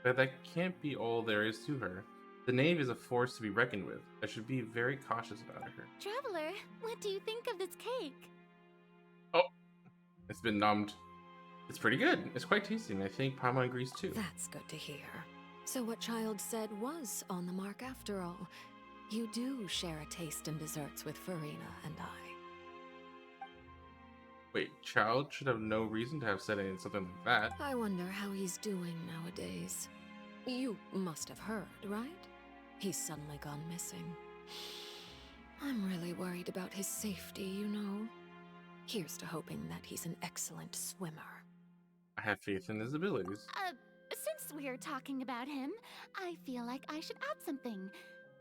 but that can't be all there is to her. The Knave is a force to be reckoned with. I should be very cautious about her. Traveler, what do you think of this cake? Oh, it's been numbed. It's pretty good. It's quite tasty, and I think Paimon agrees too. That's good to hear. So what Child said was on the mark after all. You do share a taste in desserts with Farina and I. Wait, Child should have no reason to have said something like that. I wonder how he's doing nowadays. You must have heard, right? He's suddenly gone missing. I'm really worried about his safety, you know. Here's to hoping that he's an excellent swimmer. I have faith in his abilities. Since we're talking about him, I feel like I should add something.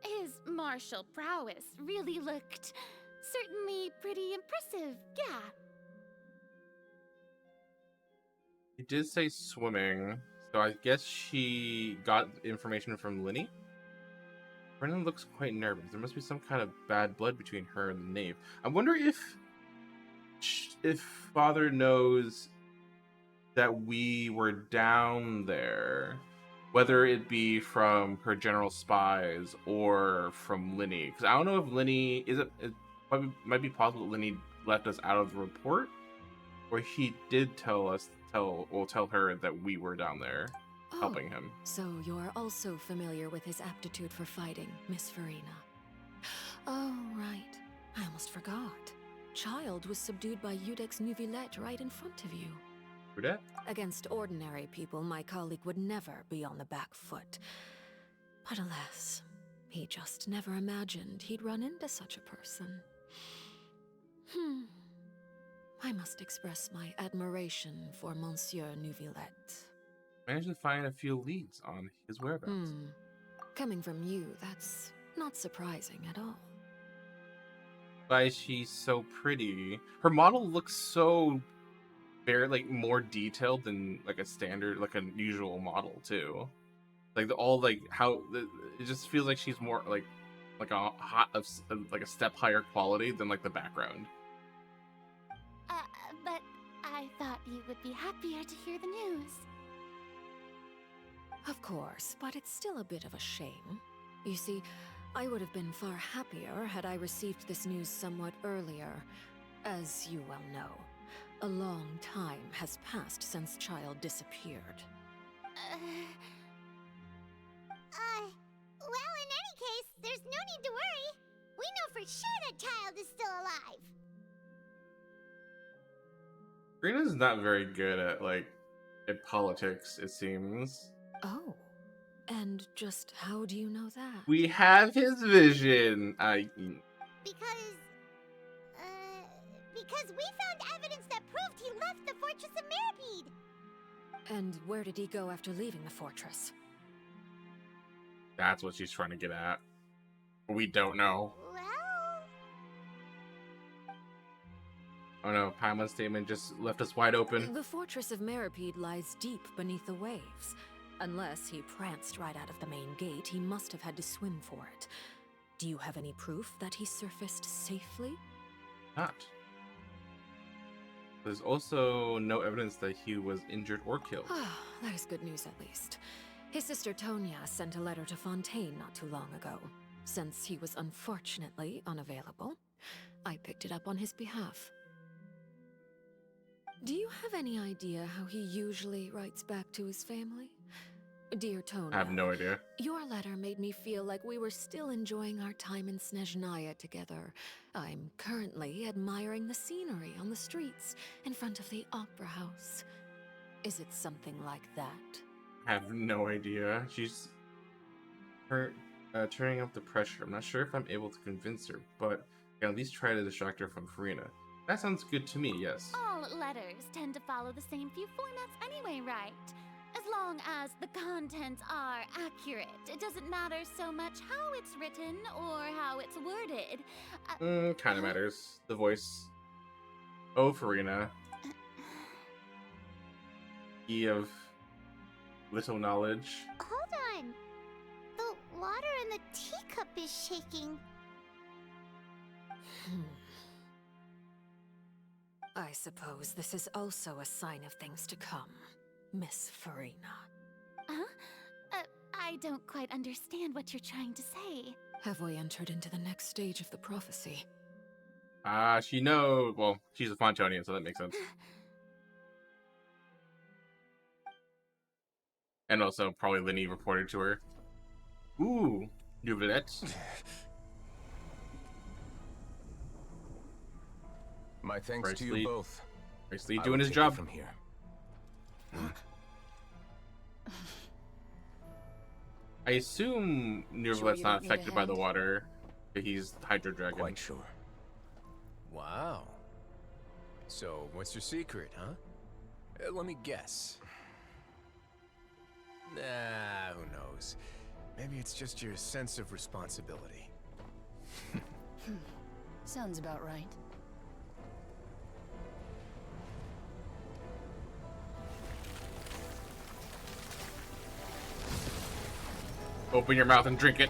His martial prowess really looked certainly pretty impressive, yeah. He did say swimming, so I guess she got information from Linny. Brennan looks quite nervous. There must be some kind of bad blood between her and the Knave. I wonder if Father knows that we were down there, whether it be from her general spies or from Linny. Because I don't know if Linny might be possible that Linny left us out of the report, or he did tell her that we were down there helping him. So you're also familiar with his aptitude for fighting, Miss Farina. Oh, right. I almost forgot. Child was subdued by Udex Nuvillette right in front of you. Udex? Against ordinary people, my colleague would never be on the back foot. But alas, he just never imagined he'd run into such a person. I must express my admiration for Monsieur Nuvillette. Managed to find a few leads on his whereabouts. Coming from you, that's not surprising at all. Why is she so pretty? Her model looks so very more detailed than a standard, a usual model too. It just feels like she's more like a step higher quality than the background. But I thought you would be happier to hear the news. Of course, but it's still a bit of a shame. You see, I would have been far happier had I received this news somewhat earlier. As you well know, a long time has passed since Child disappeared. Well, in any case, there's no need to worry. We know for sure that child is still alive. Farina's not very good at politics, it seems. Oh. And just how do you know that? We have his vision. Because we found evidence that proved he left the Fortress of Mirapede. And where did he go after leaving the fortress? That's what she's trying to get at. We don't know. Well... Oh no, Paimon's statement just left us wide open. The Fortress of Mirapede lies deep beneath the waves. Unless he pranced right out of the main gate, he must have had to swim for it. Do you have any proof that he surfaced safely? Not. There's also no evidence that he was injured or killed. That is good news, at least. His sister Tonya sent a letter to Fontaine not too long ago. Since he was unfortunately unavailable, I picked it up on his behalf. Do you have any idea how he usually writes back to his family? Dear Tonya, I have no idea. Your letter made me feel like we were still enjoying our time in Snezhnaya together. I'm currently admiring the scenery on the streets in front of the Opera House. Is it something like that? I have no idea. She's turning up the pressure. I'm not sure if I'm able to convince her, but I can at least try to distract her from Farina. That sounds good to me, yes. All letters tend to follow the same few formats anyway, right? As long as the contents are accurate, it doesn't matter so much how it's written or how it's worded. Kind of matters. The voice. Oh, Farina. Ye of little knowledge. Hold on. The water in the teacup is shaking. I suppose this is also a sign of things to come, Miss Farina. Huh? I don't quite understand what you're trying to say. Have we entered into the next stage of the prophecy? She knows. Well, she's a Fontonian, so that makes sense. And also, probably Linny reported to her. Ooh, Nouvellette. My thanks to you both. Nicely doing his job from here. I assume Nouvellette's not affected by the water. He's Hydro Dragon. Quite sure. Wow. So, what's your secret, huh? Let me guess. Nah, who knows? Maybe it's just your sense of responsibility. Sounds about right. Open your mouth and drink it.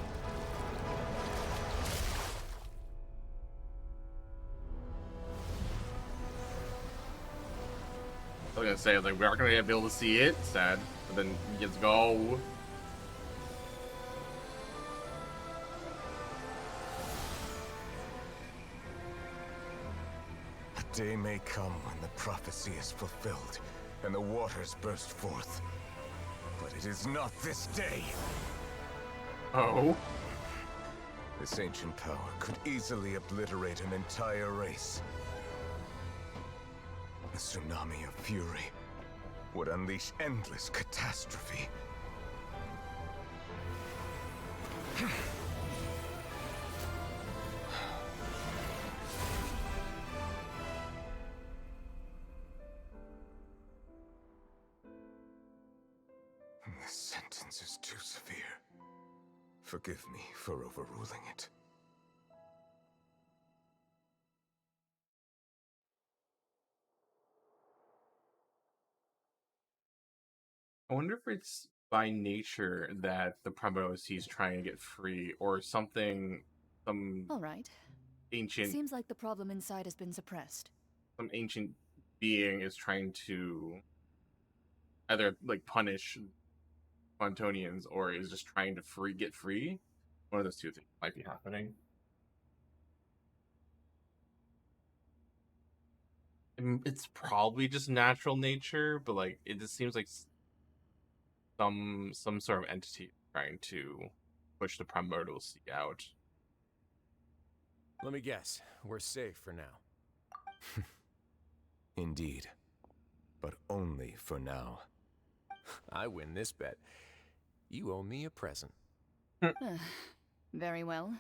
I was gonna say, like, we aren't gonna be able to see it. Sad. But then he gets go. A day may come when the prophecy is fulfilled and the waters burst forth. But it is not this day. Oh? This ancient power could easily obliterate an entire race. The tsunami of fury would unleash endless catastrophe. This sentence is too severe. Forgive me for overruling it. I wonder if it's by nature that the Primordial Sea is trying to get free, or something, some All right. ancient, Seems like the problem inside has been suppressed. some ancient being is trying to either like punish Fontonians, or is just trying to get free. One of those two things might be happening. It's probably just natural nature, but like it just seems like some sort of entity trying to push the Primordial Sea out. Let me guess, we're safe for now. Indeed. But only for now. I win this bet. You owe me a present. Very well.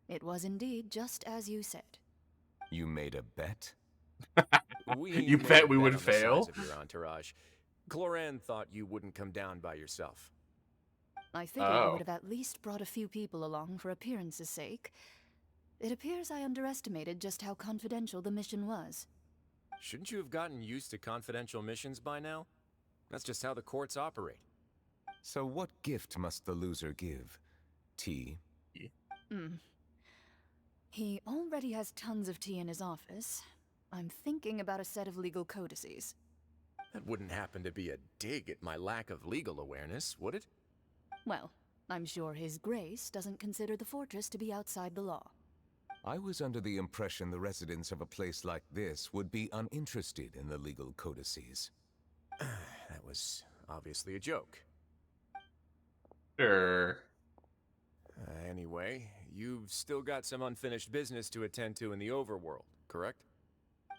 It was indeed just as you said. You made a bet? You bet we would on fail? the size of your entourage. Cloran thought you wouldn't come down by yourself. I figured you would have at least brought a few people along for appearance's sake. It appears I underestimated just how confidential the mission was. Shouldn't you have gotten used to confidential missions by now? That's just how the courts operate. So what gift must the loser give? Tea? He already has tons of tea in his office. I'm thinking about a set of legal codices. That wouldn't happen to be a dig at my lack of legal awareness, would it? Well, I'm sure His Grace doesn't consider the fortress to be outside the law. I was under the impression the residents of a place like this would be uninterested in the legal codices. That was obviously a joke. Sure. Anyway, you've still got some unfinished business to attend to in the overworld, correct?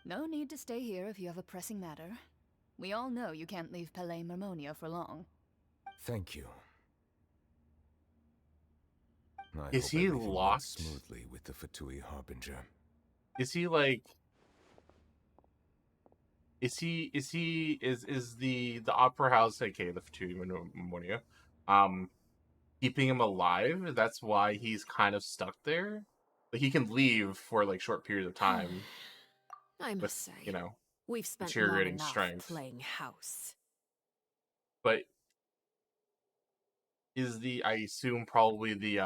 No need to stay here if you have a pressing matter. We all know you can't leave Palais Marmonia for long. Thank you. I Is hope he everything locked? went smoothly with the Fatui Harbinger. Is he like? Is the opera house, aka the Fatui Marmonia, keeping him alive? That's why he's kind of stuck there. Like he can leave for like short periods of time. I must with, say, you know, we've spent long deteriorating enough strength. playing house. But is I assume probably the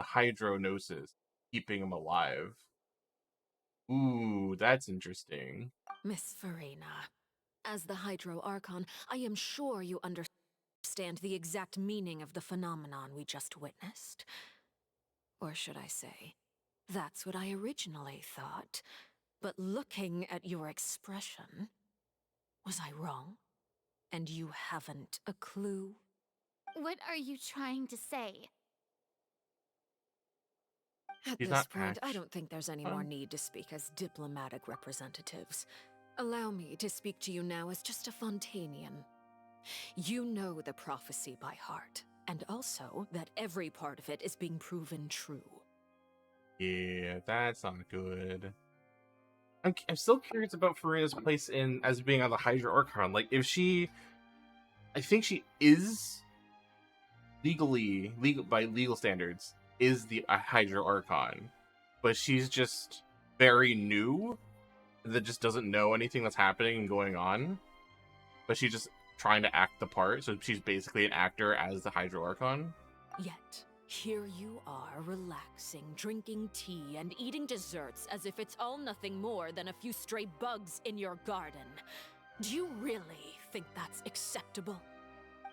hydronosis keeping him alive? Ooh, that's interesting. Miss Farina, as the Hydro Archon, I am sure you understand the exact meaning of the phenomenon we just witnessed. Or should I say, that's what I originally thought. But looking at your expression, was I wrong? And you haven't a clue? What are you trying to say? At He's this not point, I don't think there's any more need to speak as diplomatic representatives. Allow me to speak to you now as just a Fontainian. You know the prophecy by heart, and also that every part of it is being proven true. Yeah, that's not good. I'm still curious about Farina's place in as being on the Hydra Archon. Like, if she, I think she is legal by legal standards is the Hydra Archon, but she's just very new that just doesn't know anything that's happening and going on. But she's just trying to act the part, so she's basically an actor as the Hydra Archon. Yet, here you are, relaxing, drinking tea, and eating desserts as if it's all nothing more than a few stray bugs in your garden. Do you really think that's acceptable?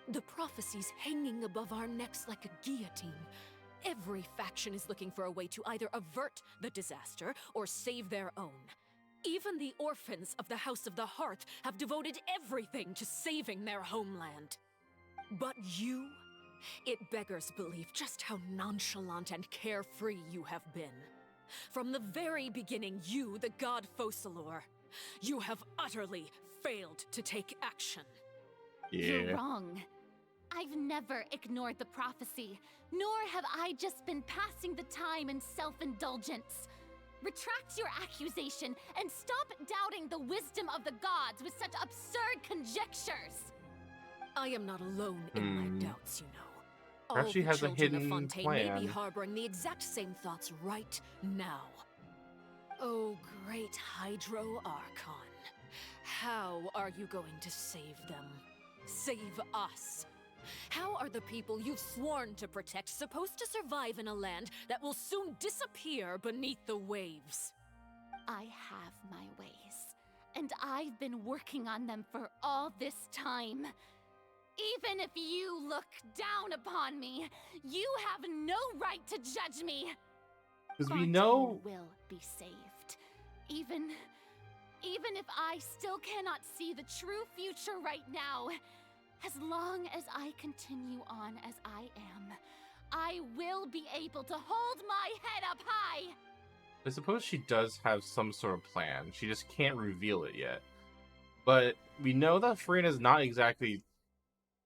The prophecy's hanging above our necks like a guillotine. Every faction is looking for a way to either avert the disaster or save their own. Even the orphans of the House of the Hearth have devoted everything to saving their homeland. But you? It beggars belief just how nonchalant and carefree you have been. From the very beginning, you, the god Focalor, you have utterly failed to take action. Yeah. You're wrong. I've never ignored the prophecy, nor have I just been passing the time in self-indulgence. Retract your accusation and stop doubting the wisdom of the gods with such absurd conjectures. I am not alone in my doubts, you know. Perhaps All she the has a children of hidden Fontaine may be plan. harboring the exact same thoughts right now. Oh, great Hydro Archon. How are you going to save them? Save us? How are the people you've sworn to protect supposed to survive in a land that will soon disappear beneath the waves? I have my ways, and I've been working on them for all this time. Even if you look down upon me, you have no right to judge me. Because we Fontaine know will be saved. Even if I still cannot see the true future right now, as long as I continue on as I am, I will be able to hold my head up high. I suppose she does have some sort of plan. She just can't reveal it yet. But we know that Farina's not exactly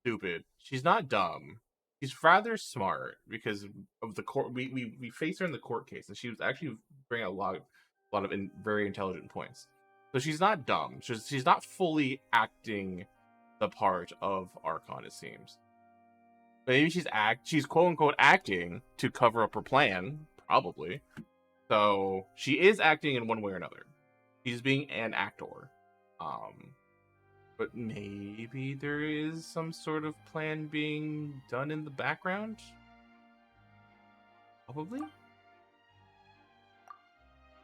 stupid. She's not dumb. She's rather smart because of the court. We faced her in the court case, and she was actually bringing a lot of very intelligent points. So she's not dumb. She's not fully acting the part of Archon, it seems. Maybe she's quote unquote acting to cover up her plan, probably. So she is acting in one way or another. She's being an actor. But maybe there is some sort of plan being done in the background? Probably?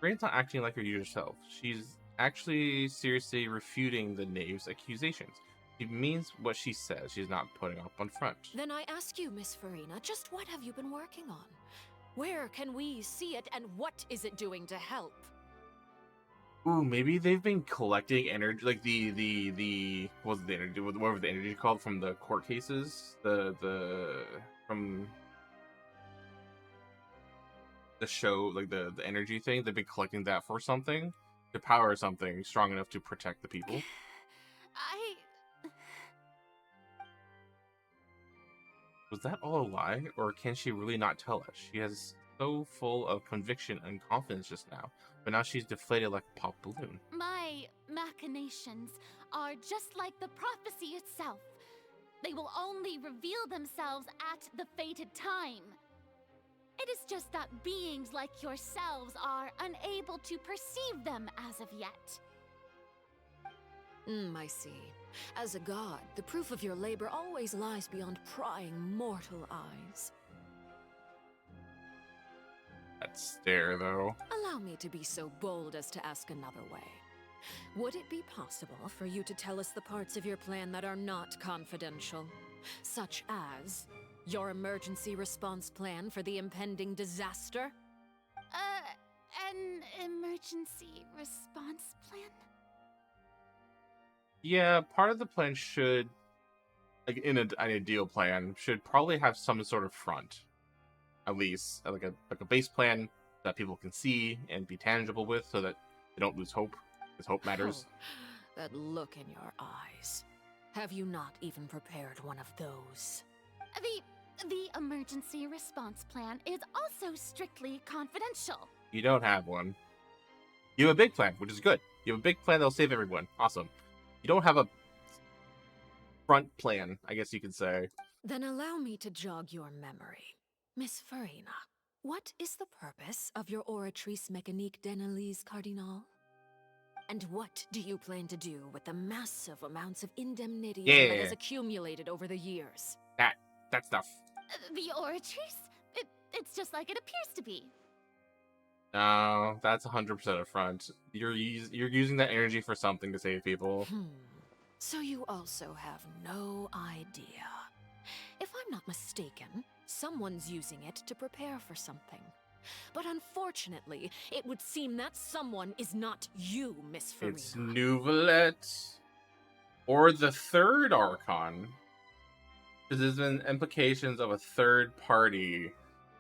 Rain's not acting like her usual self. She's actually seriously refuting the knave's accusations. She means what she says. She's not putting up on front. Then I ask you, Miss Farina, just what have you been working on? Where can we see it, and what is it doing to help? Ooh, maybe they've been collecting energy, like the what was the energy? What was the energy called from the court cases? From the show, like the energy thing. They've been collecting that for something to power something strong enough to protect the people. Was that all a lie, or can she really not tell us? She has so full of conviction and confidence just now, but now she's deflated like a pop balloon. My machinations are just like the prophecy itself. They will only reveal themselves at the fated time. It is just that beings like yourselves are unable to perceive them as of yet. I see. As a god, the proof of your labor always lies beyond prying mortal eyes. That stare, though. Allow me to be so bold as to ask another way. Would it be possible for you to tell us the parts of your plan that are not confidential? Such as your emergency response plan for the impending disaster? An emergency response plan? Yeah, part of the plan should, like in an ideal plan, should probably have some sort of front, at least like a base plan that people can see and be tangible with, so that they don't lose hope, because hope matters. Oh, that look in your eyes. Have you not even prepared one of those? The emergency response plan is also strictly confidential. You don't have one. You have a big plan, which is good. You have a big plan that'll save everyone. Awesome. You don't have a front plan, I guess you could say. Then allow me to jog your memory. Miss Farina, what is the purpose of your Oratrice Mécanique d'Analyse Cardinal? And what do you plan to do with the massive amounts of indemnity that has accumulated over the years? That stuff. The Oratrice? It's just like it appears to be. No, that's 100% a front. You're using that energy for something to save people. So you also have no idea. If I'm not mistaken, someone's using it to prepare for something. But unfortunately, it would seem that someone is not you, Miss Farina. It's Nouvelette. Or the third Archon. Because there's been implications of a third party,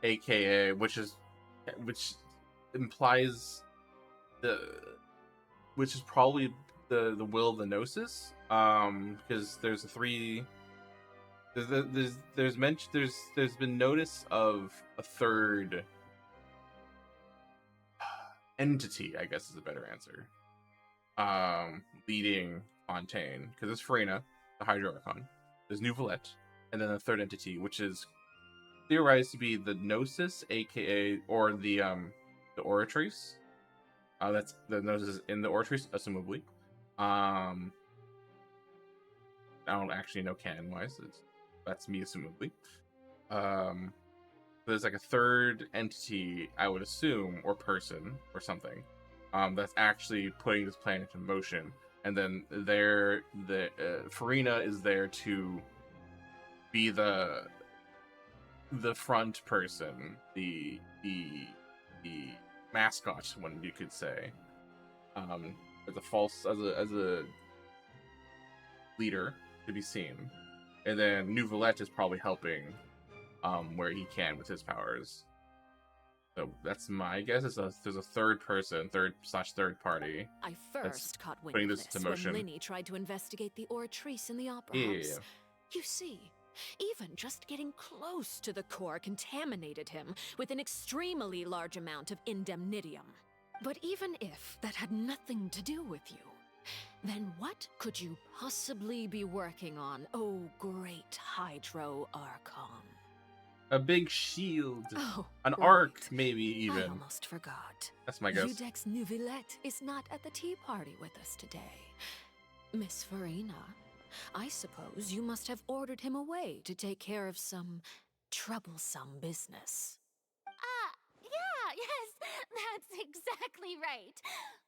aka, which implies which is probably the will of the Gnosis. Because there's there's been notice of a third entity, I guess is a better answer. Leading Fontaine, because it's Farina, the Hydro Archon. There's Nouvelette, and then the third entity, which is theorized to be the Gnosis, aka, or the Oratrice. That's the Gnosis in the Oratrice, assumably. I don't actually know canon-wise. That's me, assumably. There's like a third entity, I would assume, or person, or something, that's actually putting this plan into motion. And then Farina is there to be the front person, the mascot, one you could say, as a leader to be seen. And then Nouvelette is probably helping where he can with his powers. So that's my guess. There's a third person, third party. I first caught wind putting of this this into motion. when Linny tried to investigate the Oratrice in the Opera Yeah. House. You see, even just getting close to the core contaminated him with an extremely large amount of indemnitium. But even if that had nothing to do with you, then what could you possibly be working on, oh great Hydro Archon? A big shield. Oh, an right. arc, maybe even. I almost forgot. That's my guess. Judex Neuvillette is not at the tea party with us today. Miss Farina, I suppose you must have ordered him away to take care of some troublesome business. Yeah, yes, that's exactly right.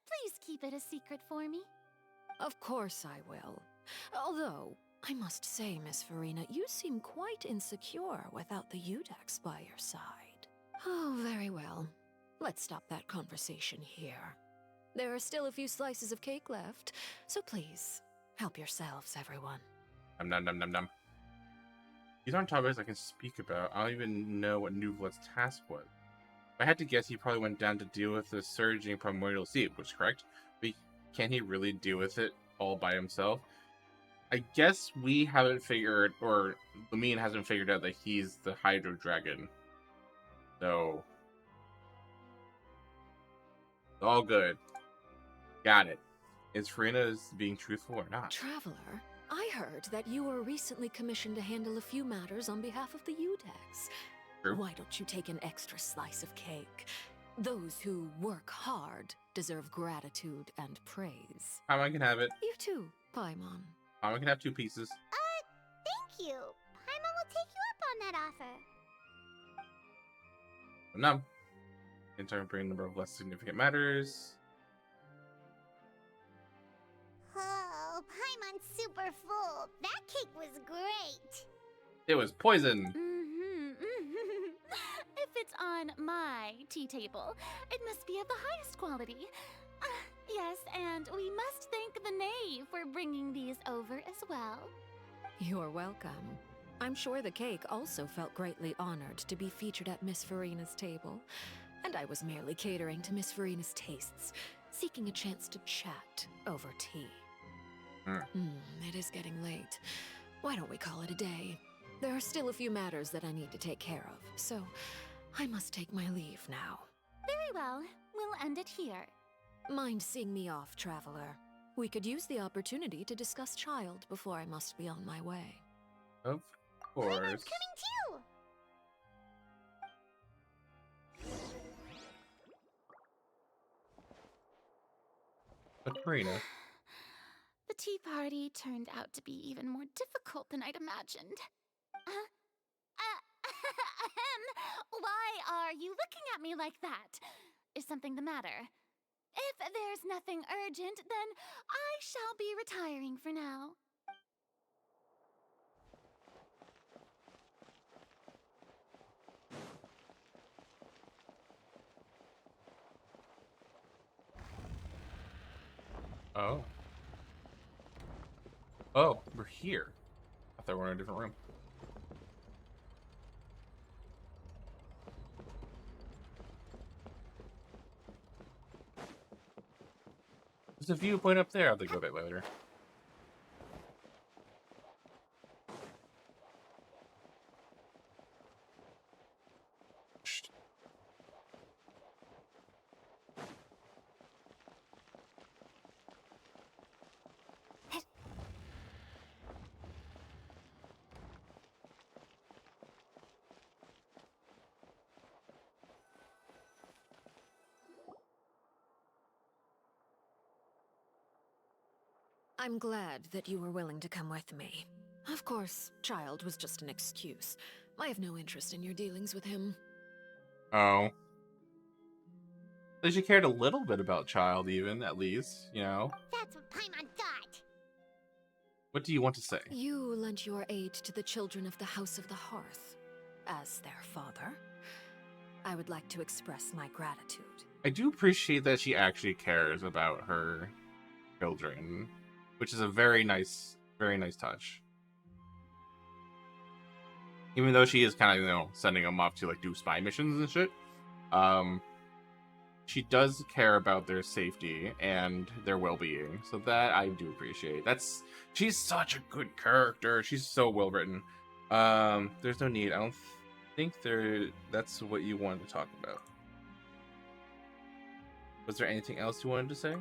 Please keep it a secret for me. Of course I will. Although, I must say, Miss Farina, you seem quite insecure without the Judex by your side. Oh, very well. Let's stop that conversation here. There are still a few slices of cake left, so please, help yourselves, everyone. Nom nom nom nom. These aren't topics I can speak about. I don't even know what Neuvillette's task was. If I had to guess, he probably went down to deal with the surging primordial sea, which is correct. But can he really deal with it all by himself? I guess we haven't figured, or Lumine hasn't figured out that he's the Hydro Dragon. So, all good. Got it. Is Farina being truthful or not? Traveler, I heard that you were recently commissioned to handle a few matters on behalf of the Judex. True. Why don't you take an extra slice of cake? Those who work hard deserve gratitude and praise. Paimon can have it. You too, Paimon. Paimon can have 2 pieces. Thank you. Paimon will take you up on that offer. No. In turn, bring a number of less significant matters. Oh, Paimon's super full. That cake was great. It was poison. If it's on my tea table, it must be of the highest quality. Yes, and we must thank the knave for bringing these over as well. You're welcome. I'm sure the cake also felt greatly honored to be featured at Miss Farina's table. And I was merely catering to Miss Farina's tastes, seeking a chance to chat over tea. It is getting late. Why don't we call it a day? There are still a few matters that I need to take care of, so I must take my leave now. Very well. We'll end it here. Mind seeing me off, Traveler? We could use the opportunity to discuss Child before I must be on my way. Of course. Paimon's coming too. But Farina. The tea party turned out to be even more difficult than I'd imagined. Why are you looking at me like that? Is something the matter? If there's nothing urgent, then I shall be retiring for now. Oh. Oh, we're here. I thought we were in a different room. There's a viewpoint up there. I'll have to go there later. I'm glad that you were willing to come with me. Of course, Child was just an excuse. I have no interest in your dealings with him. Oh. At least you cared a little bit about Child, even, at least, you know? That's what Paimon thought. What do you want to say? You lent your aid to the children of the House of the Hearth. As their father, I would like to express my gratitude. I do appreciate that she actually cares about her children, which is a very nice touch. Even though she is kind of, you know, sending them off to, like, do spy missions and shit. She does care about their safety and their well-being, so that I do appreciate. She's such a good character. She's so well written. There's no need. I don't think that's what you wanted to talk about. Was there anything else you wanted to say?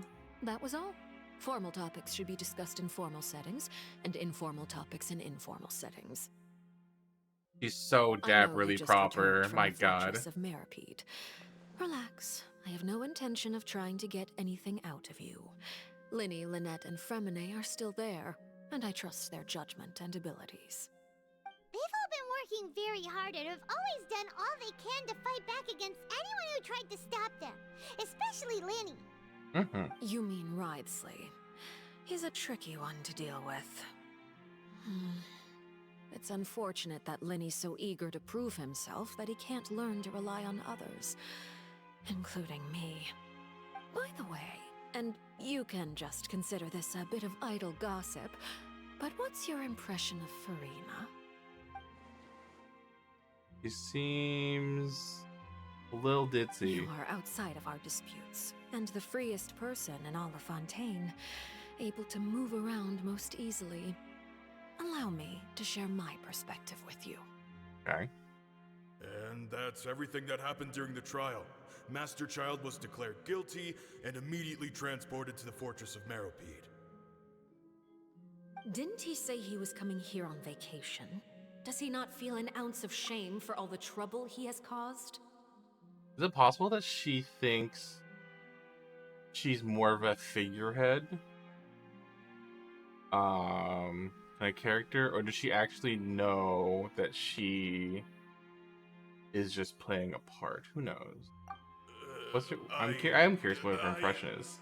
That was all. Formal topics should be discussed in formal settings, and informal topics in informal settings. She's so dapperly proper. My God. Of Meripede. Relax. I have no intention of trying to get anything out of you. Linny, Lynette, and Fremine are still there, and I trust their judgment and abilities. They've all been working very hard and have always done all they can to fight back against anyone who tried to stop them, especially Linny. You mean Wriothesley. He's a tricky one to deal with. It's unfortunate that Linny's so eager to prove himself that he can't learn to rely on others, including me. By the way, and you can just consider this a bit of idle gossip, but what's your impression of Farina? She seems a little ditzy. You are outside of our disputes, and the freest person in all of Fontaine, able to move around most easily. Allow me to share my perspective with you. Okay. And that's everything that happened during the trial. Master Child was declared guilty and immediately transported to the Fortress of Meripede. Didn't he say he was coming here on vacation? Does he not feel an ounce of shame for all the trouble he has caused? Is it possible that she thinks she's more of a figurehead? Kind of character? Or does she actually know that she is just playing a part? Who knows? I am curious what her impression is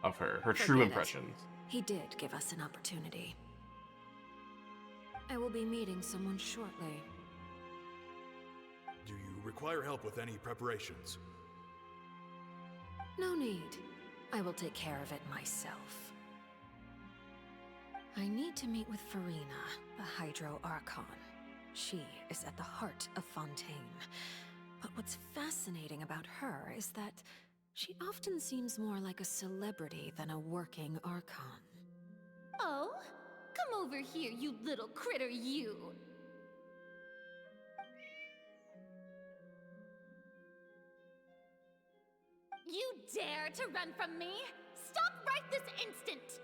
of her. Her true impressions. He did give us an opportunity. I will be meeting someone shortly. Do you require help with any preparations? No need. I will take care of it myself. I need to meet with Farina, the Hydro Archon. She is at the heart of Fontaine. But what's fascinating about her is that she often seems more like a celebrity than a working Archon. Oh? Come over here, you little critter, you! You dare to run from me? Stop right this instant!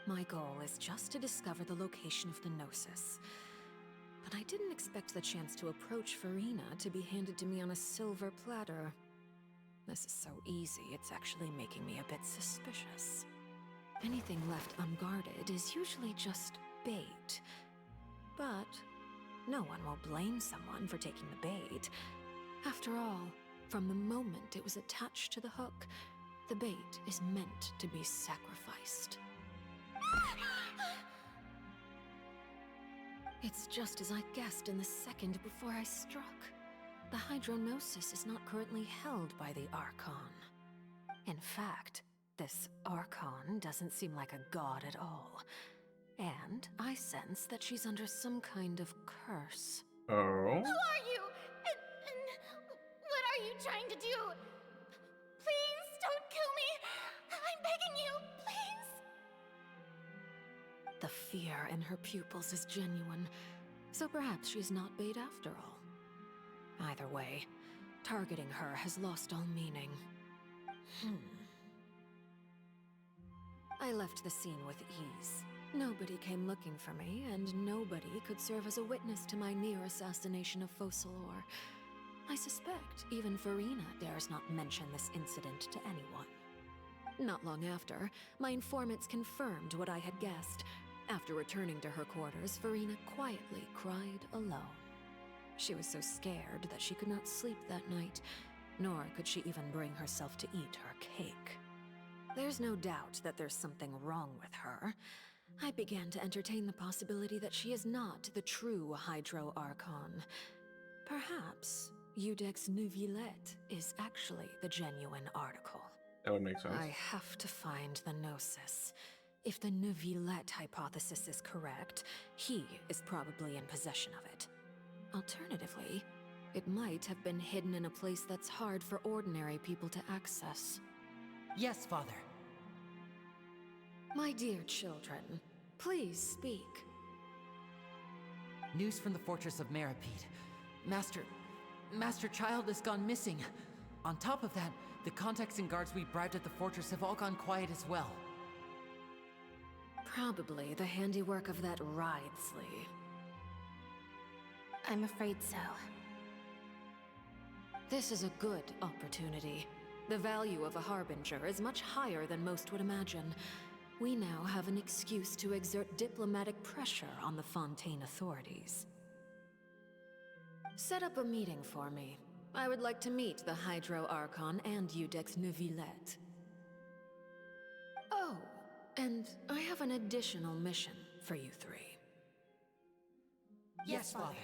My goal is just to discover the location of the Gnosis. But I didn't expect the chance to approach Farina to be handed to me on a silver platter. This is so easy, it's actually making me a bit suspicious. Anything left unguarded is usually just bait. But no one will blame someone for taking the bait. After all, from the moment it was attached to the hook, the bait is meant to be sacrificed. It's just as I guessed in the second before I struck. The Hydronosis is not currently held by the Archon. In fact, this Archon doesn't seem like a god at all. And I sense that she's under some kind of curse. Oh? Who are you? And what are you trying to do? Please don't kill me! I'm begging you, please! The fear in her pupils is genuine, so perhaps she's not bait after all. Either way, targeting her has lost all meaning. I left the scene with ease. Nobody came looking for me, and nobody could serve as a witness to my near assassination of Focalor. I suspect even Farina dares not mention this incident to anyone. Not long after, my informants confirmed what I had guessed. After returning to her quarters, Farina quietly cried alone. She was so scared that she could not sleep that night, nor could she even bring herself to eat her cake. There's no doubt that there's something wrong with her. I began to entertain the possibility that she is not the true Hydro Archon. Perhaps Eudex Neuvillette is actually the genuine article. That would make sense. I have to find the Gnosis. If the Neuvillette hypothesis is correct, he is probably in possession of it. Alternatively, It might have been hidden in a place that's hard for ordinary people to access. Yes, Father. My dear children, please speak. News from the fortress of Meripede. Master Child has gone missing. On top of that, the contacts and guards we bribed at the fortress have all gone quiet as well. Probably the handiwork of that Wriothesley. I'm afraid so. This is a good opportunity. The value of a Harbinger is much higher than most would imagine. We now have an excuse to exert diplomatic pressure on the Fontaine authorities. Set up a meeting for me. I would like to meet the Hydro Archon and Iudex Neuvillette. Oh, and I have an additional mission for you three. Yes, Father.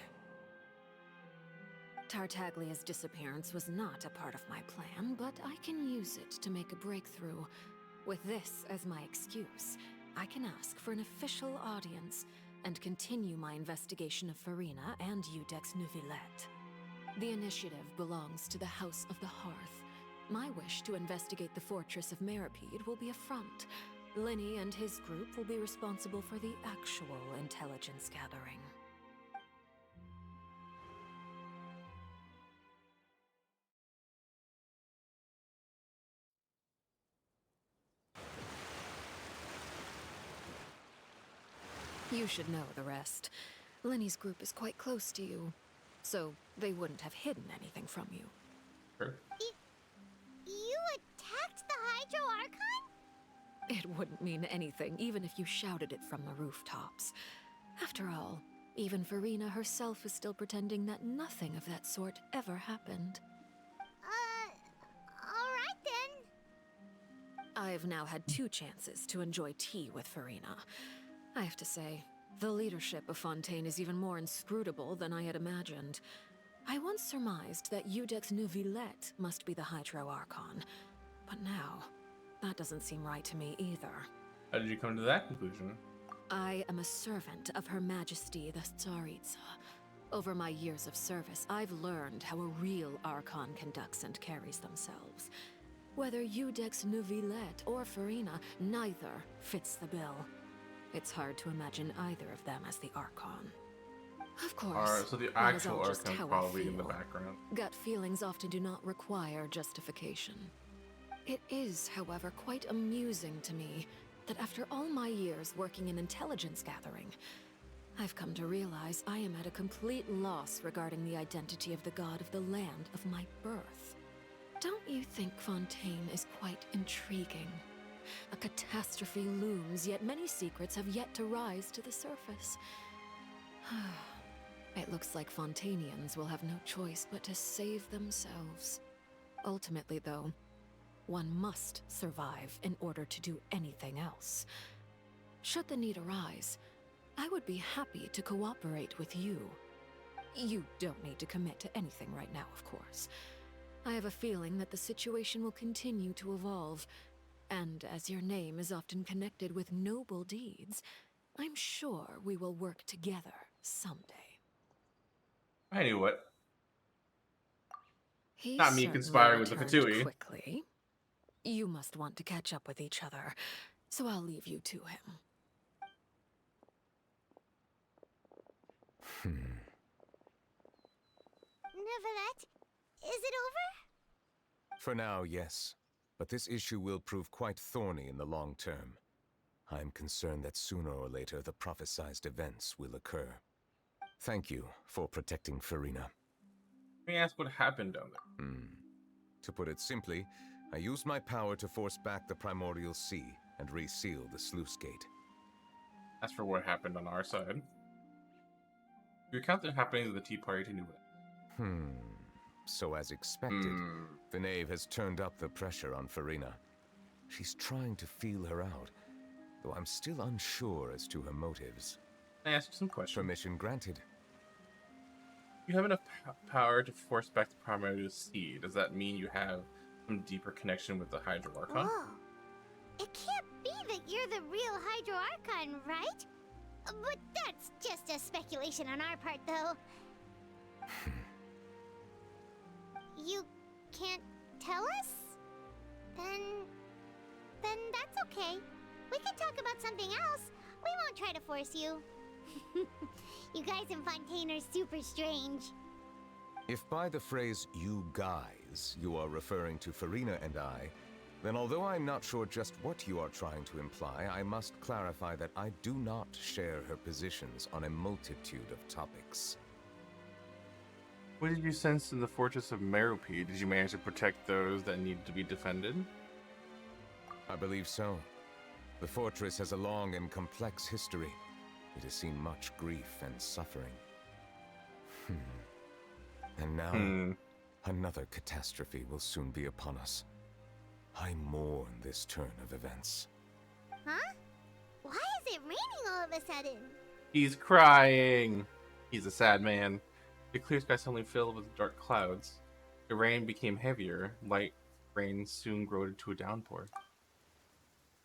Tartaglia's disappearance was not a part of my plan, but I can use it to make a breakthrough. With this as my excuse, I can ask for an official audience and continue my investigation of Farina and Iudex Neuvillette. The initiative belongs to the House of the Hearth. My wish to investigate the fortress of Meripede will be a front. Lenny and his group will be responsible for the actual intelligence gathering. You should know the rest. Lenny's group is quite close to you, so they wouldn't have hidden anything from you. Sure. You attacked the Hydro Archon? It wouldn't mean anything, even if you shouted it from the rooftops. After all, even Farina herself is still pretending that nothing of that sort ever happened. Alright then. I've now had 2 chances to enjoy tea with Farina. I have to say, the leadership of Fontaine is even more inscrutable than I had imagined. I once surmised that Iudex Neuvillette must be the Hydro Archon, but now, that doesn't seem right to me either. How did you come to that conclusion? I am a servant of Her Majesty the Tsaritsa. Over my years of service, I've learned how a real Archon conducts and carries themselves. Whether Iudex Neuvillette or Farina, neither fits the bill. It's hard to imagine either of them as the Archon. Of course. Alright, so the that is actual all just Archon's how I probably in the feel. background. Gut feelings often do not require justification. It is, however, quite amusing to me that after all my years working in intelligence gathering, I've come to realize I am at a complete loss regarding the identity of the god of the land of my birth. Don't you think Fontaine is quite intriguing? A catastrophe looms, yet many secrets have yet to rise to the surface. It looks like Fontainians will have no choice but to save themselves. Ultimately, though, one must survive in order to do anything else. Should the need arise, I would be happy to cooperate with you. You don't need to commit to anything right now, of course. I have a feeling that the situation will continue to evolve, and as your name is often connected with noble deeds, I'm sure we will work together someday. I knew what. He Not me certainly conspiring with the returned Fatui. quickly. You must want to catch up with each other, so I'll leave you to him. Neuvillette, is it over? For now, yes. But this issue will prove quite thorny in the long term. I'm concerned that sooner or later the prophesized events will occur. Thank you for protecting Farina. Let me ask what happened down there. To put it simply, I used my power to force back the Primordial Sea and reseal the sluice gate. As for what happened on our side, you recount the happenings of the Tea Party to Neuvillette. So as expected, the knave has turned up the pressure on Farina. She's trying to feel her out, though I'm still unsure as to her motives. I ask some questions. Permission granted. You have enough power to force back the Primordial Sea. Does that mean you have some deeper connection with the Hydro Archon? Whoa. It can't be that you're the real Hydro Archon, right? But that's just a speculation on our part, though. can't tell us? Then that's okay. We can talk about something else. We won't try to force you. You guys in Fontaine are super strange. If by the phrase, you guys, you are referring to Farina and I, then although I'm not sure just what you are trying to imply, I must clarify that I do not share her positions on a multitude of topics. What did you sense in the fortress of Meropide? Did you manage to protect those that need to be defended? I believe so. The fortress has a long and complex history. It has seen much grief and suffering. And now, another catastrophe will soon be upon us. I mourn this turn of events. Huh? Why is it raining all of a sudden? He's crying. He's a sad man. The clear sky suddenly filled with dark clouds. The rain became heavier. Light rain soon grew into a downpour.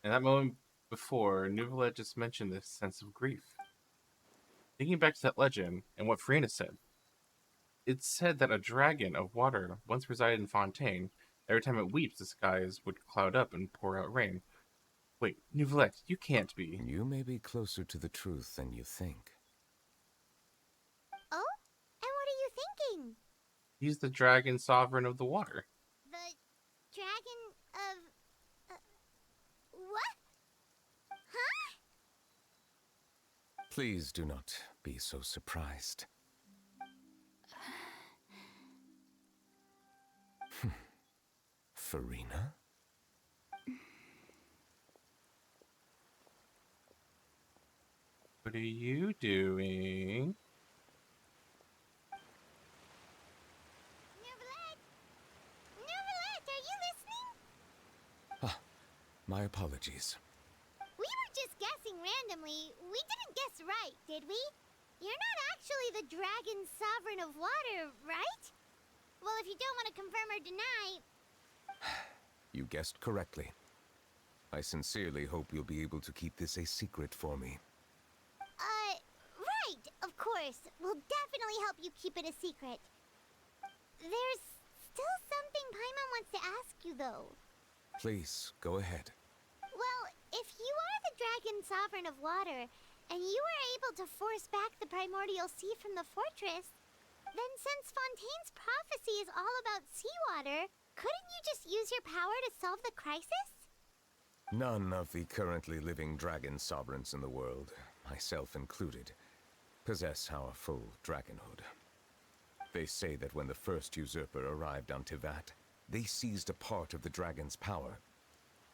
In that moment before, Neuvillette just mentioned this sense of grief. Thinking back to that legend and what Farina said, it said that a dragon of water once resided in Fontaine. Every time it weeps, the skies would cloud up and pour out rain. Wait, Neuvillette, you can't be. You may be closer to the truth than you think. Oh? And what are you thinking? He's the dragon sovereign of the water. The dragon of... what? Huh? Please do not be so surprised. Farina? What are you doing? Neuvillette, are you listening? Ah, my apologies. We were just guessing randomly. We didn't guess right, did we? You're not actually the dragon sovereign of water, right? Well, if you don't want to confirm or deny... You guessed correctly. I sincerely hope you'll be able to keep this a secret for me. Right, of course. We'll definitely help you keep it a secret. There's still something Paimon wants to ask you, though. Please, go ahead. Well, if you are the dragon sovereign of water, and you were able to force back the primordial sea from the fortress, then since Fontaine's prophecy is all about seawater, couldn't you just use your power to solve the crisis? None of the currently living dragon sovereigns in the world, myself included, possess our full dragonhood. They say that when the first usurper arrived on Tivat, they seized a part of the dragon's power.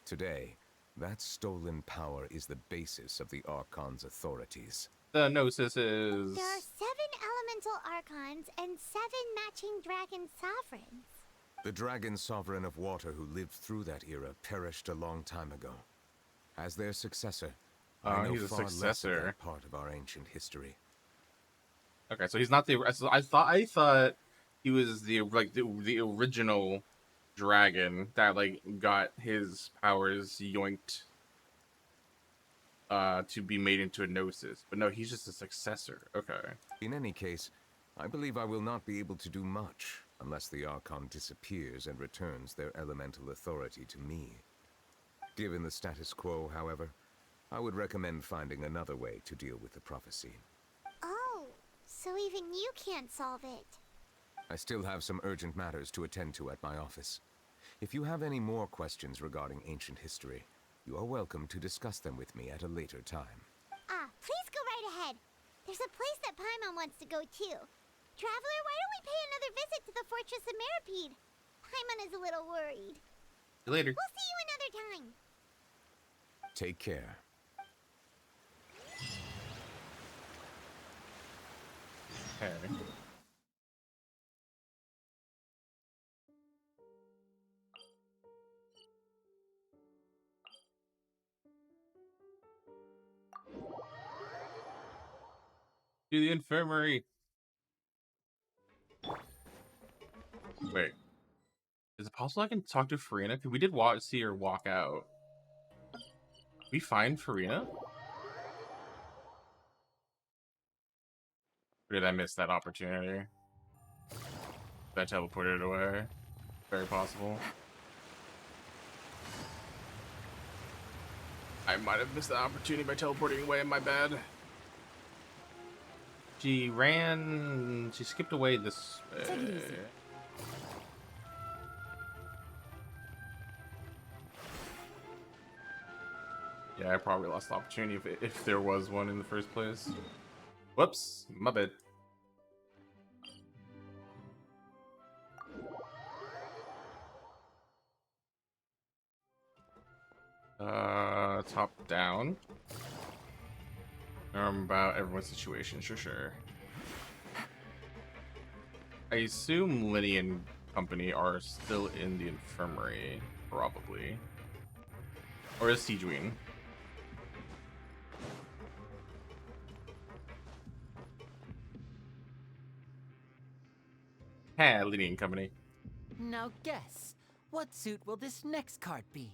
Today, that stolen power is the basis of the Archon's authorities. The Gnosis is... There are 7 elemental Archons and 7 matching dragon sovereigns. The dragon sovereign of water who lived through that era perished a long time ago. As their successor, I know he's a far less of successor. that part of our ancient history. Okay, so he's not the... I thought he was the original dragon that got his powers yoinked to be made into a Gnosis. But no, he's just a successor. Okay. In any case, I believe I will not be able to do much unless the Archon disappears and returns their elemental authority to me. Given the status quo, however, I would recommend finding another way to deal with the prophecy. Oh, so even you can't solve it. I still have some urgent matters to attend to at my office. If you have any more questions regarding ancient history, you are welcome to discuss them with me at a later time. Please go right ahead. There's a place that Paimon wants to go too. Traveler, why don't we pay another visit to the Fortress of Meropide? Paimon is a little worried. See you later. We'll see you another time. Take care. Okay. To the infirmary. Wait. Is it possible I can talk to Farina? Because we did see her walk out. We find Farina? Or did I miss that opportunity? Did I teleported it away? Very possible. I might have missed the opportunity by teleporting away. My bad. She skipped away this way. Take it easy. Yeah, I probably lost the opportunity if there was one in the first place. Whoops, my bad. Top down. About everyone's situation, sure. I assume Linny and company are still in the infirmary, probably. Or is Siegeween? Hey, Linny and company. Now guess, what suit will this next card be?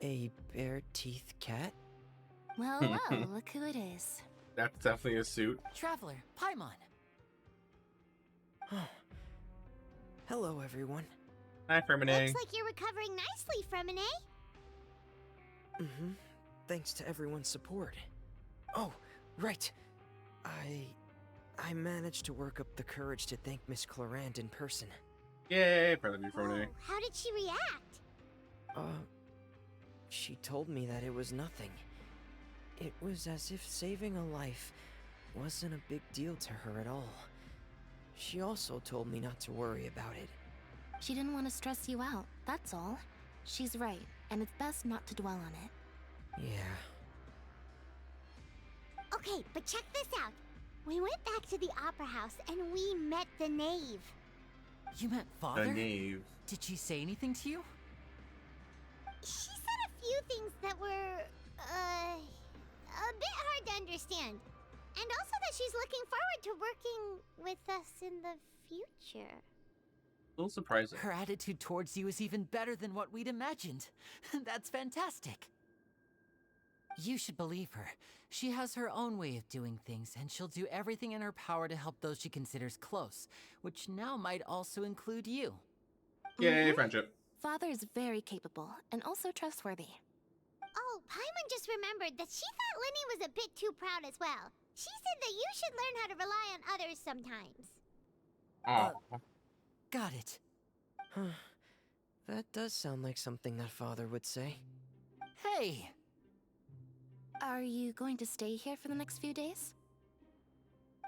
A bare-teeth cat? Well, well, look who it is. That's definitely a suit. Traveler, Paimon. Hello, everyone. Hi, Fermine. Looks like you're recovering nicely, Fremine. Mm-hmm. Thanks to everyone's support. Oh, right. I managed to work up the courage to thank Miss Clarant in person. Yay, proud of you, Fermine. How did she react? She told me that it was nothing. It was as if saving a life wasn't a big deal to her at all. She also told me not to worry about it. She didn't want to stress you out, that's all. She's right, and it's best not to dwell on it. Yeah. Okay, but check this out. We went back to the opera house and we met the knave. You met Father? The knave. Did she say anything to you? She said a few things that were, a bit hard to understand. And also that she's looking forward to working with us in the future. A little surprising. Her attitude towards you is even better than what we'd imagined. That's fantastic. You should believe her. She has her own way of doing things, and she'll do everything in her power to help those she considers close, which now might also include you. Yay, friendship. Father is very capable, and also trustworthy. Oh, Paimon just remembered that she thought Linny was a bit too proud as well. She said that you should learn how to rely on others sometimes. Oh. Got it. Huh. That does sound like something that Father would say. Hey! Are you going to stay here for the next few days?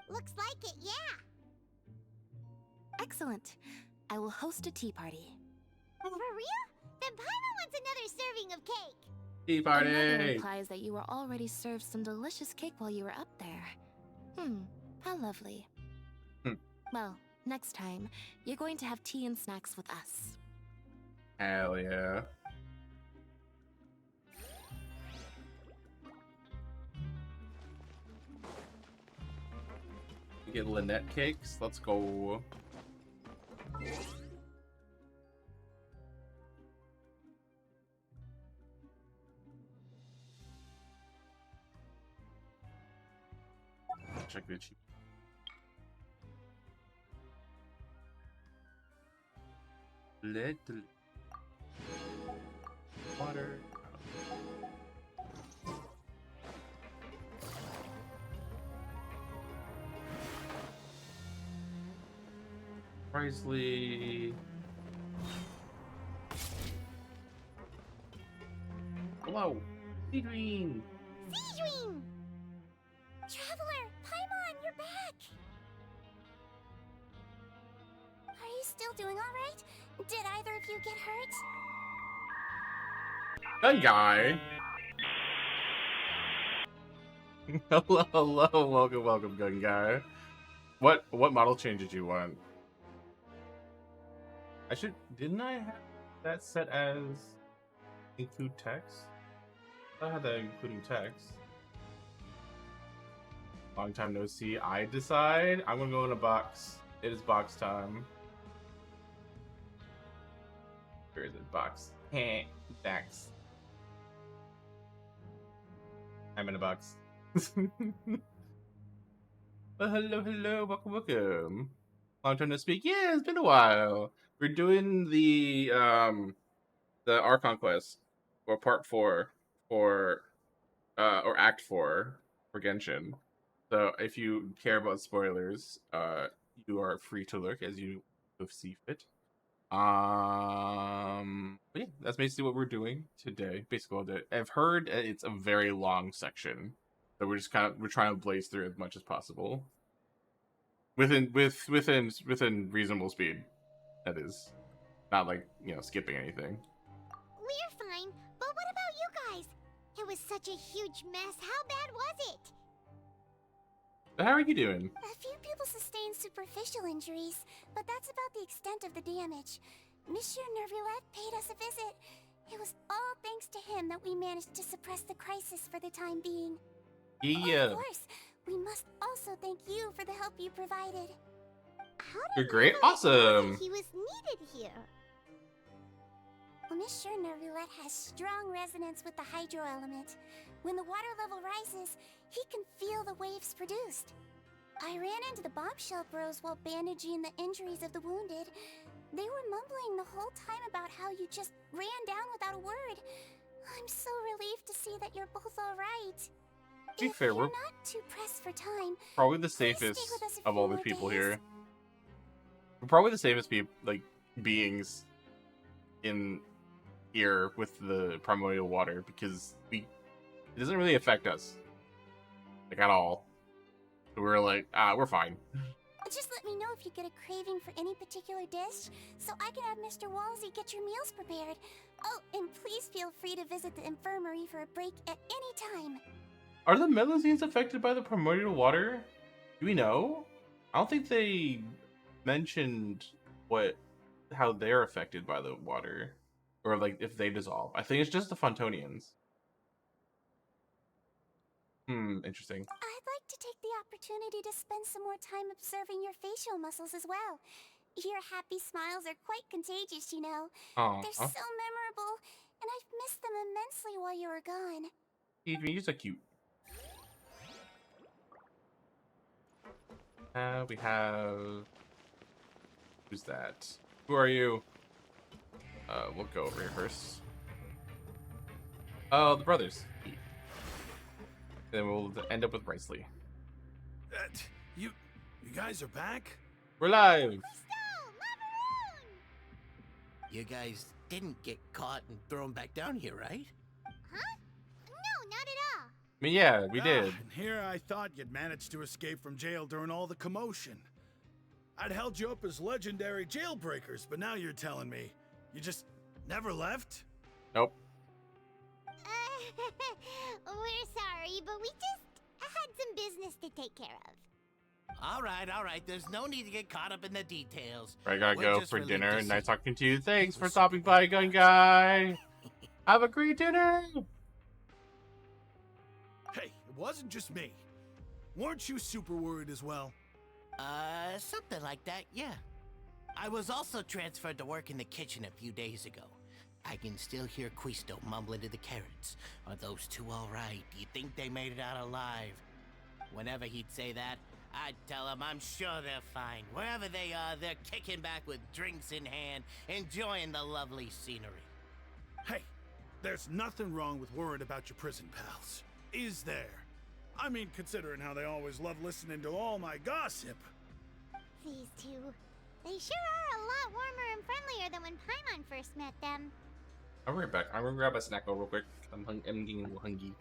Looks like it, yeah. Excellent. I will host a tea party. For real? Then Paimon wants another serving of cake. Tea Another party! implies that you were already served some delicious cake while you were up there. How lovely. Well, next time, you're going to have tea and snacks with us. Hell yeah. We get Lynette cakes. Let's go. Check the cheap. Little water. Presley. Hello, Seedween. Siegeween! Traveler, Paimon, you're back! Are you still doing alright? Did either of you get hurt? Gun guy. Hello, welcome, gun guy. What model change did you want? Didn't I have that set as include text? I had that including text. Long time no see. I decide I'm gonna go in a box. It is box time. Where is it? Box. Box. I'm in a box. Well, hello, welcome. Long time no speak. Yeah, it's been a while. We're doing the Archon quest, or part 4 for or act 4 for Genshin. So if you care about spoilers, you are free to lurk as you see fit. But yeah, that's basically what we're doing today. Basically, all day. I've heard it's a very long section, so we're just we're trying to blaze through as much as possible within reasonable speed. That is not like skipping anything. We're fine, but what about you guys? It was such a huge mess. How bad was it? But how are you doing? A few people sustained superficial injuries, but that's about the extent of the damage. Monsieur Nervillette paid us a visit. It was all thanks to him that we managed to suppress the crisis for the time being. Yeah. Of course, we must also thank you for the help you provided. How did You're great. Awesome. he was needed here? Well, Monsieur Nervillette has strong resonance with the hydro element. When the water level rises, he can feel the waves produced. I ran into the bombshell bros while bandaging the injuries of the wounded. They were mumbling the whole time about how you just ran down without a word. I'm so relieved to see that you're both alright. To be fair, we're not too pressed for time, probably the safest of all the people here. We're probably the safest beings in here with the primordial water, because it doesn't really affect us at all. So we're like, we're fine. Just let me know if you get a craving for any particular dish, so I can have Mr. Walsey get your meals prepared. Oh, and please feel free to visit the infirmary for a break at any time. Are the Melusines affected by the primordial water? Do we know? I don't think they mentioned how they're affected by the water, or if they dissolve. I think it's just the Fontonians. Interesting. I'd like to take the opportunity to spend some more time observing your facial muscles as well. Your happy smiles are quite contagious, you know. Aww. They're so memorable, and I've missed them immensely while you were gone. You're so cute. We have... Who's that? Who are you? We'll go over here first. Oh, the brothers. Then we'll end up with Riceley. You guys are back? We're live! You guys didn't get caught and thrown back down here, right? Huh? No, not at all. I mean, yeah, we did. And here I thought you'd managed to escape from jail during all the commotion. I'd held you up as legendary jailbreakers, but now you're telling me you just never left? Nope. We're sorry, but we just had some business to take care of. All right. There's no need to get caught up in the details. I gotta go for dinner. Nice talking to you. Thanks for stopping by, Gun Guy. Have a great dinner. Hey, it wasn't just me. Weren't you super worried as well? Something like that, yeah. I was also transferred to work in the kitchen a few days ago. I can still hear Quisto mumbling to the carrots. Are those two all right? Do you think they made it out alive? Whenever he'd say that, I'd tell him I'm sure they're fine. Wherever they are, they're kicking back with drinks in hand, enjoying the lovely scenery. Hey, there's nothing wrong with worrying about your prison pals. Is there? I mean, considering how they always love listening to all my gossip. These two. They sure are a lot warmer and friendlier than when Paimon first met them. I'll be right back. I'm gonna grab a snack real quick. I'm getting a little hungry.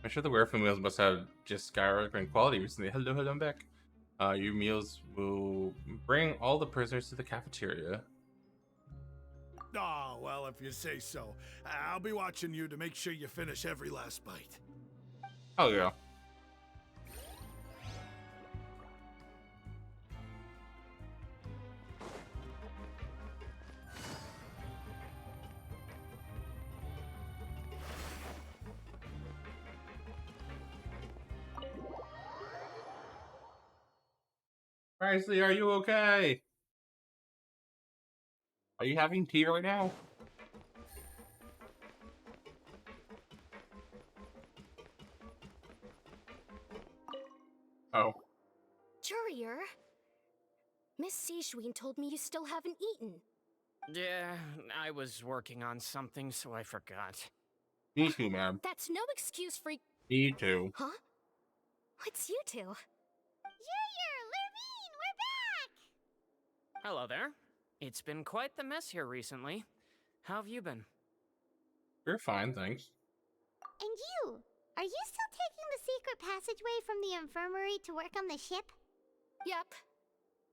I'm sure the warehouse meals must have just skyrocketed in quality recently. Hello, hello, I'm back. Your meals will bring all the prisoners to the cafeteria. Oh, well, if you say so. I'll be watching you to make sure you finish every last bite. Oh, yeah. Presley, are you okay? Are you having tea right now? Oh. Jurier, Miss Sijween told me you still haven't eaten. Yeah, I was working on something, so I forgot. Me too, man. That's no excuse for... Me too. Huh? It's you two. Junior, Lurvine, we're back! Hello there. It's been quite the mess here recently. How have you been? We're fine, thanks. And you? Are you still taking the secret passageway from the infirmary to work on the ship? Yep.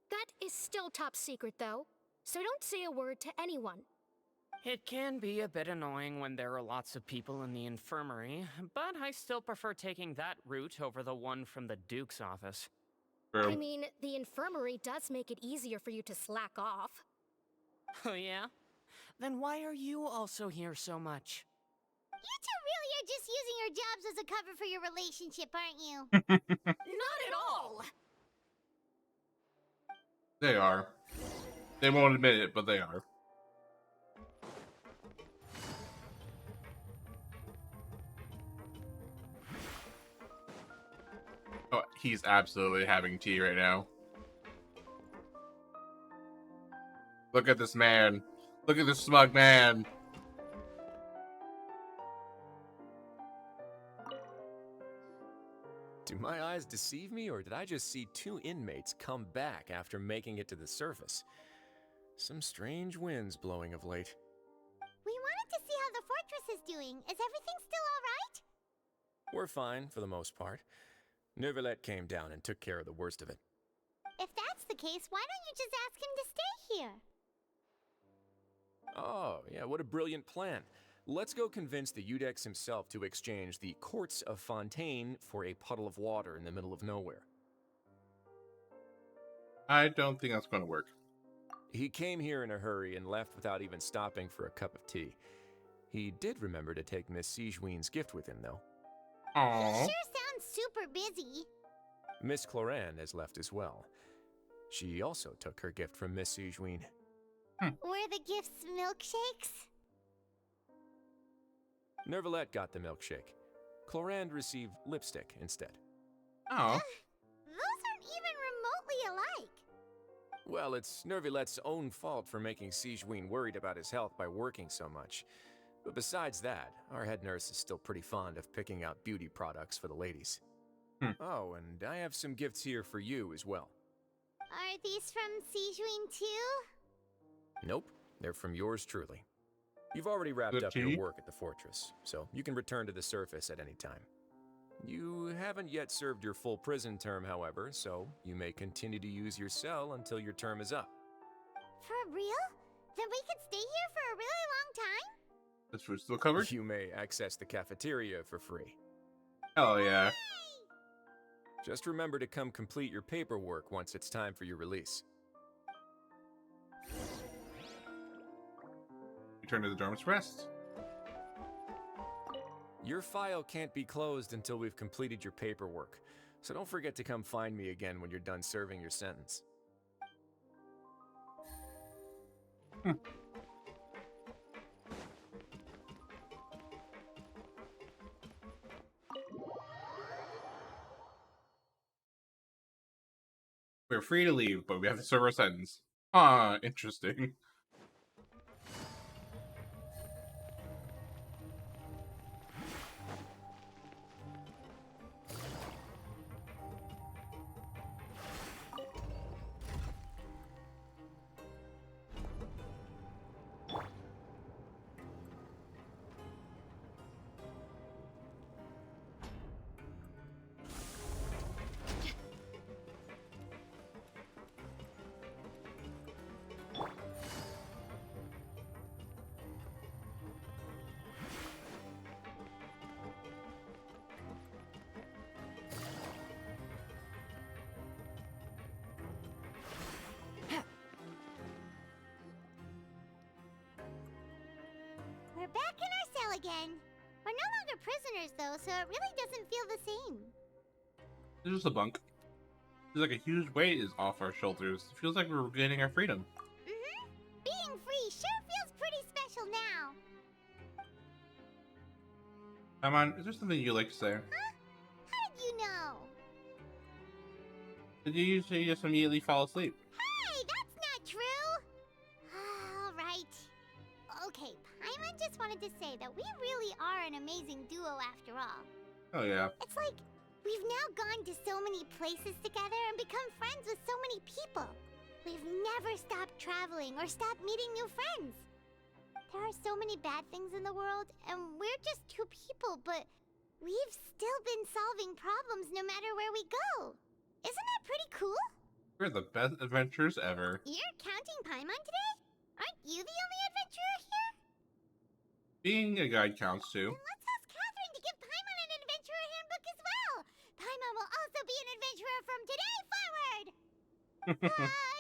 That is still top secret, though. So don't say a word to anyone. It can be a bit annoying when there are lots of people in the infirmary, but I still prefer taking that route over the one from the Duke's office. I mean, the infirmary does make it easier for you to slack off. Oh yeah? Then why are you also here so much? You two really are just using your jobs as a cover for your relationship, aren't you? Not at all! They are. They won't admit it, but they are. Oh, he's absolutely having tea right now. Look at this man. Look at this smug man. Do my eyes deceive me, or did I just see two inmates come back after making it to the surface? Some strange winds blowing of late. We wanted to see how the fortress is doing. Is everything still alright? We're fine, for the most part. Neuvillette came down and took care of the worst of it. If that's the case, why don't you just ask him to stay here? Oh, yeah, what a brilliant plan. Let's go convince the Udex himself to exchange the courts of Fontaine for a puddle of water in the middle of nowhere. I don't think that's going to work. He came here in a hurry and left without even stopping for a cup of tea. He did remember to take Miss Sijween's gift with him, though. Aww. He sure sounds super busy. Miss Cloran has left as well. She also took her gift from Miss Sijween. Were the gifts milkshakes? Neuvillette got the milkshake. Cloran received lipstick instead. Oh. Those aren't even remotely alike. Well, it's Neuvillette's own fault for making Sijween worried about his health by working so much. But besides that, our head nurse is still pretty fond of picking out beauty products for the ladies. Oh, and I have some gifts here for you as well. Are these from Sijween too? Nope, they're from yours truly. You've already wrapped up your work at the fortress, so you can return to the surface at any time. You haven't yet served your full prison term, however, so you may continue to use your cell until your term is up. For real? Then we could stay here for a really long time? This food's still covered? You may access the cafeteria for free. Hell yeah. Just remember to come complete your paperwork once it's time for your release. Return to the dorms to rest. Your file can't be closed until we've completed your paperwork, so don't forget to come find me again when you're done serving your sentence. We're free to leave, but we have to serve our sentence. Ah, interesting. again. We're no longer prisoners, though, so it really doesn't feel the same. It's just a bunk. It's like a huge weight is off our shoulders. It feels like we're regaining our freedom. Being free sure feels pretty special now. Come on, is there something you'd like to say? Huh? How did you know? Did you usually just immediately fall asleep? Hey, that's not true! Alright. Okay, Paimon just wanted to say that we really are an amazing duo after all. Oh yeah. It's like, we've now gone to so many places together and become friends with so many people. We've never stopped traveling or stopped meeting new friends. There are so many bad things in the world, and we're just two people, but we've still been solving problems no matter where we go. Isn't that pretty cool? We're the best adventurers ever. You're counting Paimon today? Aren't you the only adventurer here? Being a guide counts too. Then let's ask Catherine to give Paimon an adventurer handbook as well. Paimon will also be an adventurer from today forward.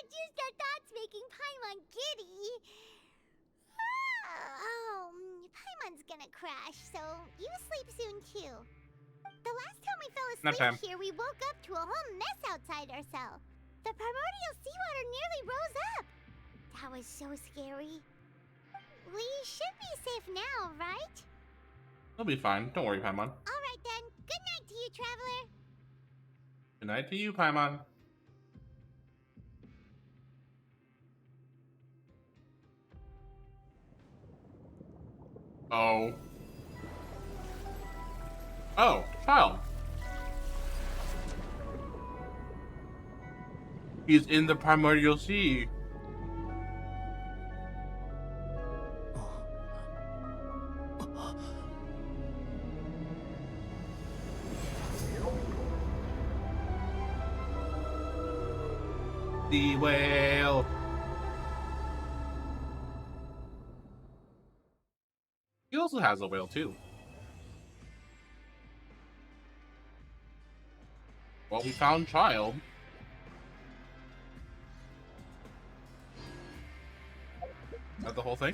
Just the thoughts making Paimon giddy. Paimon's gonna crash, so you sleep soon too. The last time we fell asleep here, we woke up to a whole mess outside our cell. The primordial seawater nearly rose up. That was so scary. We should be safe now, right? We'll be fine. Don't worry, Paimon. Alright then. Good night to you, Traveler. Good night to you, Paimon. Oh. Oh, child. He's in the primordial sea. The whale. He also has a whale too. Well, we found child. Is that the whole thing?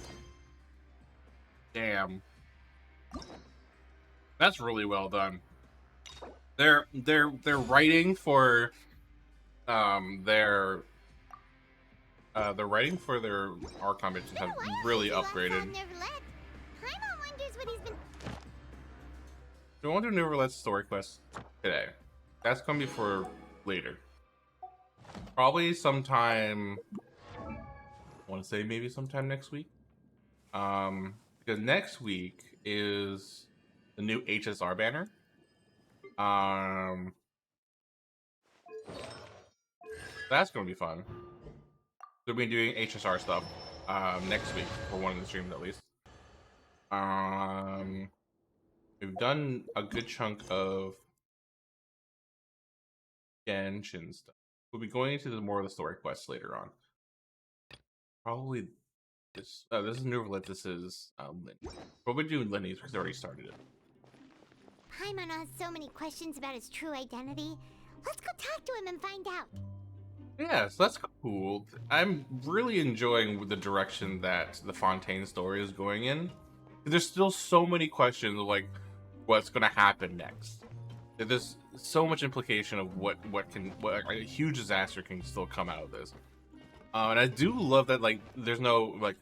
Damn. That's really well done. They're writing for their writing for their Archon missions have really upgraded. So I want to do Neverlet's story quest today. That's gonna be for later. Probably sometime, I want to say maybe sometime next week. Because next week is the new HSR banner. That's gonna be fun. We'll be doing HSR stuff next week for one of the streams at least. We've done a good chunk of Genshin stuff. We'll be going into more of the story quests later on. Probably this. This is Neverlet. This is Linny. But we're doing Linny's because I already started it. Paimon has so many questions about his true identity. Let's go talk to him and find out. Yeah, so that's cool. I'm really enjoying the direction that the Fontaine story is going in. There's still so many questions of like what's gonna happen next. There's so much implication of what a huge disaster can still come out of this. And I do love that like there's no like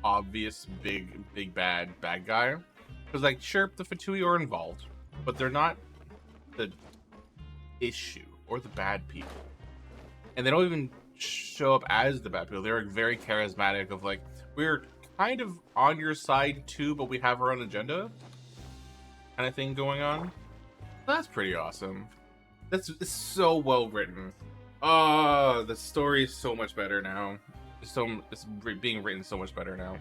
obvious big bad guy. Because like sure the Fatui are involved, but they're not the issue or the bad people. And they don't even show up as the bad people. They're very charismatic of like, we're kind of on your side too, but we have our own agenda kind of thing going on. That's pretty awesome. It's so well written. Oh, the story is so much better now. It's being written so much better now.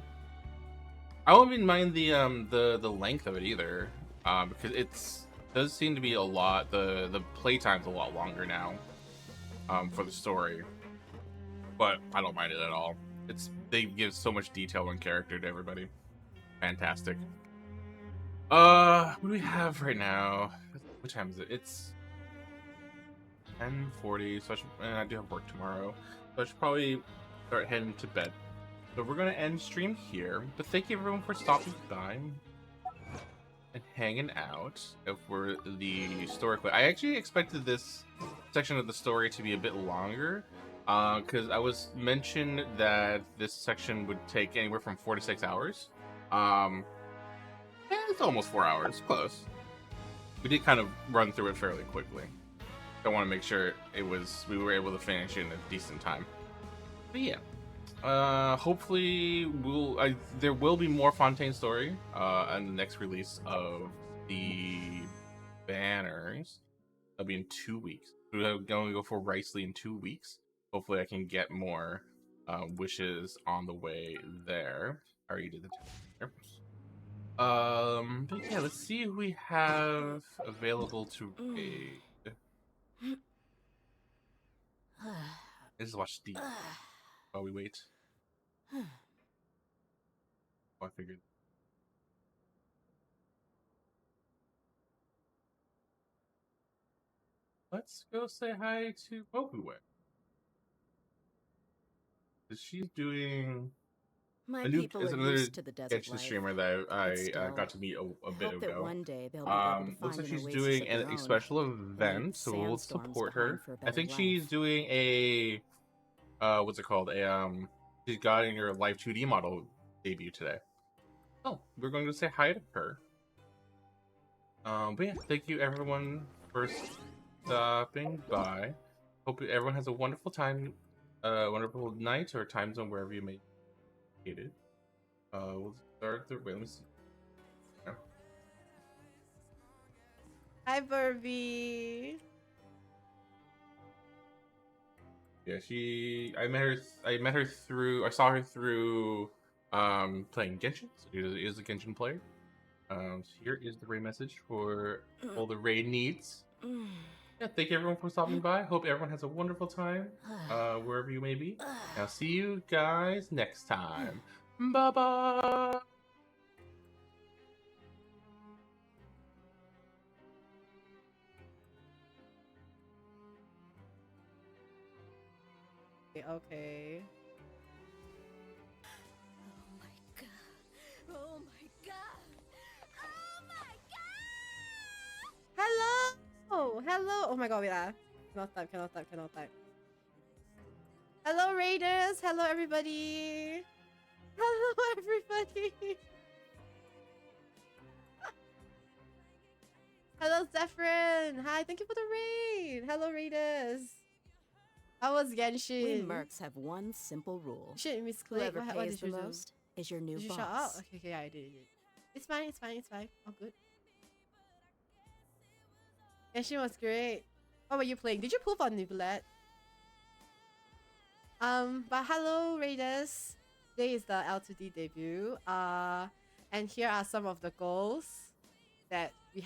I don't even mind the length of it either, because it does seem to be a lot. The playtime's a lot longer now, for the story, but I don't mind it at all. They give so much detail and character to everybody. Fantastic. What do we have right now? What time is it? It's 10:40. So I do have work tomorrow, so I should probably start heading to bed. So we're gonna end stream here, but thank you everyone for stopping by and hanging out for the story. I actually expected this section of the story to be a bit longer, because I was mentioned that this section would take anywhere from 4 to 6 hours. It's almost 4 hours, close. We did kind of run through it fairly quickly. I want to make sure we were able to finish in a decent time. But yeah, hopefully there will be more Fontaine story on the next release of the banners. That'll be in 2 weeks. We're going to go for Ricely in 2 weeks. Hopefully I can get more wishes on the way there. I already did the test. But yeah, let's see who we have available to raid. Let's watch Steve while we wait. Oh, I figured. Let's go say hi to Bobuwe. She's doing. My A new people is are another used to the desert Genshin life. streamer that But I still, got to meet a I bit hope that ago. one day they'll be able to Looks find like an she's oasis doing of their a own, special and leave event, so we'll sandstorms support behind her. for a I better think life. she's doing a what's it called? She's got her live 2D model debut today. Oh, we're going to say hi to her. But yeah, thank you everyone for stopping by. Hope everyone has a wonderful time, wonderful night or time zone wherever you may be located. We'll start the wait, let me see. Yeah. Hi, Burby. Yeah, I saw her through playing Genshin. So she is a Genshin player. So here is the raid message for all the raid needs. Yeah, thank you everyone for stopping by. Hope everyone has a wonderful time, wherever you may be. I'll see you guys next time. Bye bye. Okay. Oh my god! Oh my god! Hello! Hello! Oh my god, wait. Cannot type. Hello, Raiders! Hello, everybody! Hello, everybody! Hello, Zephyrin! Hi, thank you for the raid! Hello, Raiders! How was Genshin? We mercs have one simple rule. Shit, Miss Clay. Whoever What pays did the you do? most is your new Did you boss. shut up? Okay, yeah, I did. It's fine. All good. Genshin was great. What were you playing? Did you pull for Niblette? But hello, Raiders. Today is the L2D debut. And here are some of the goals that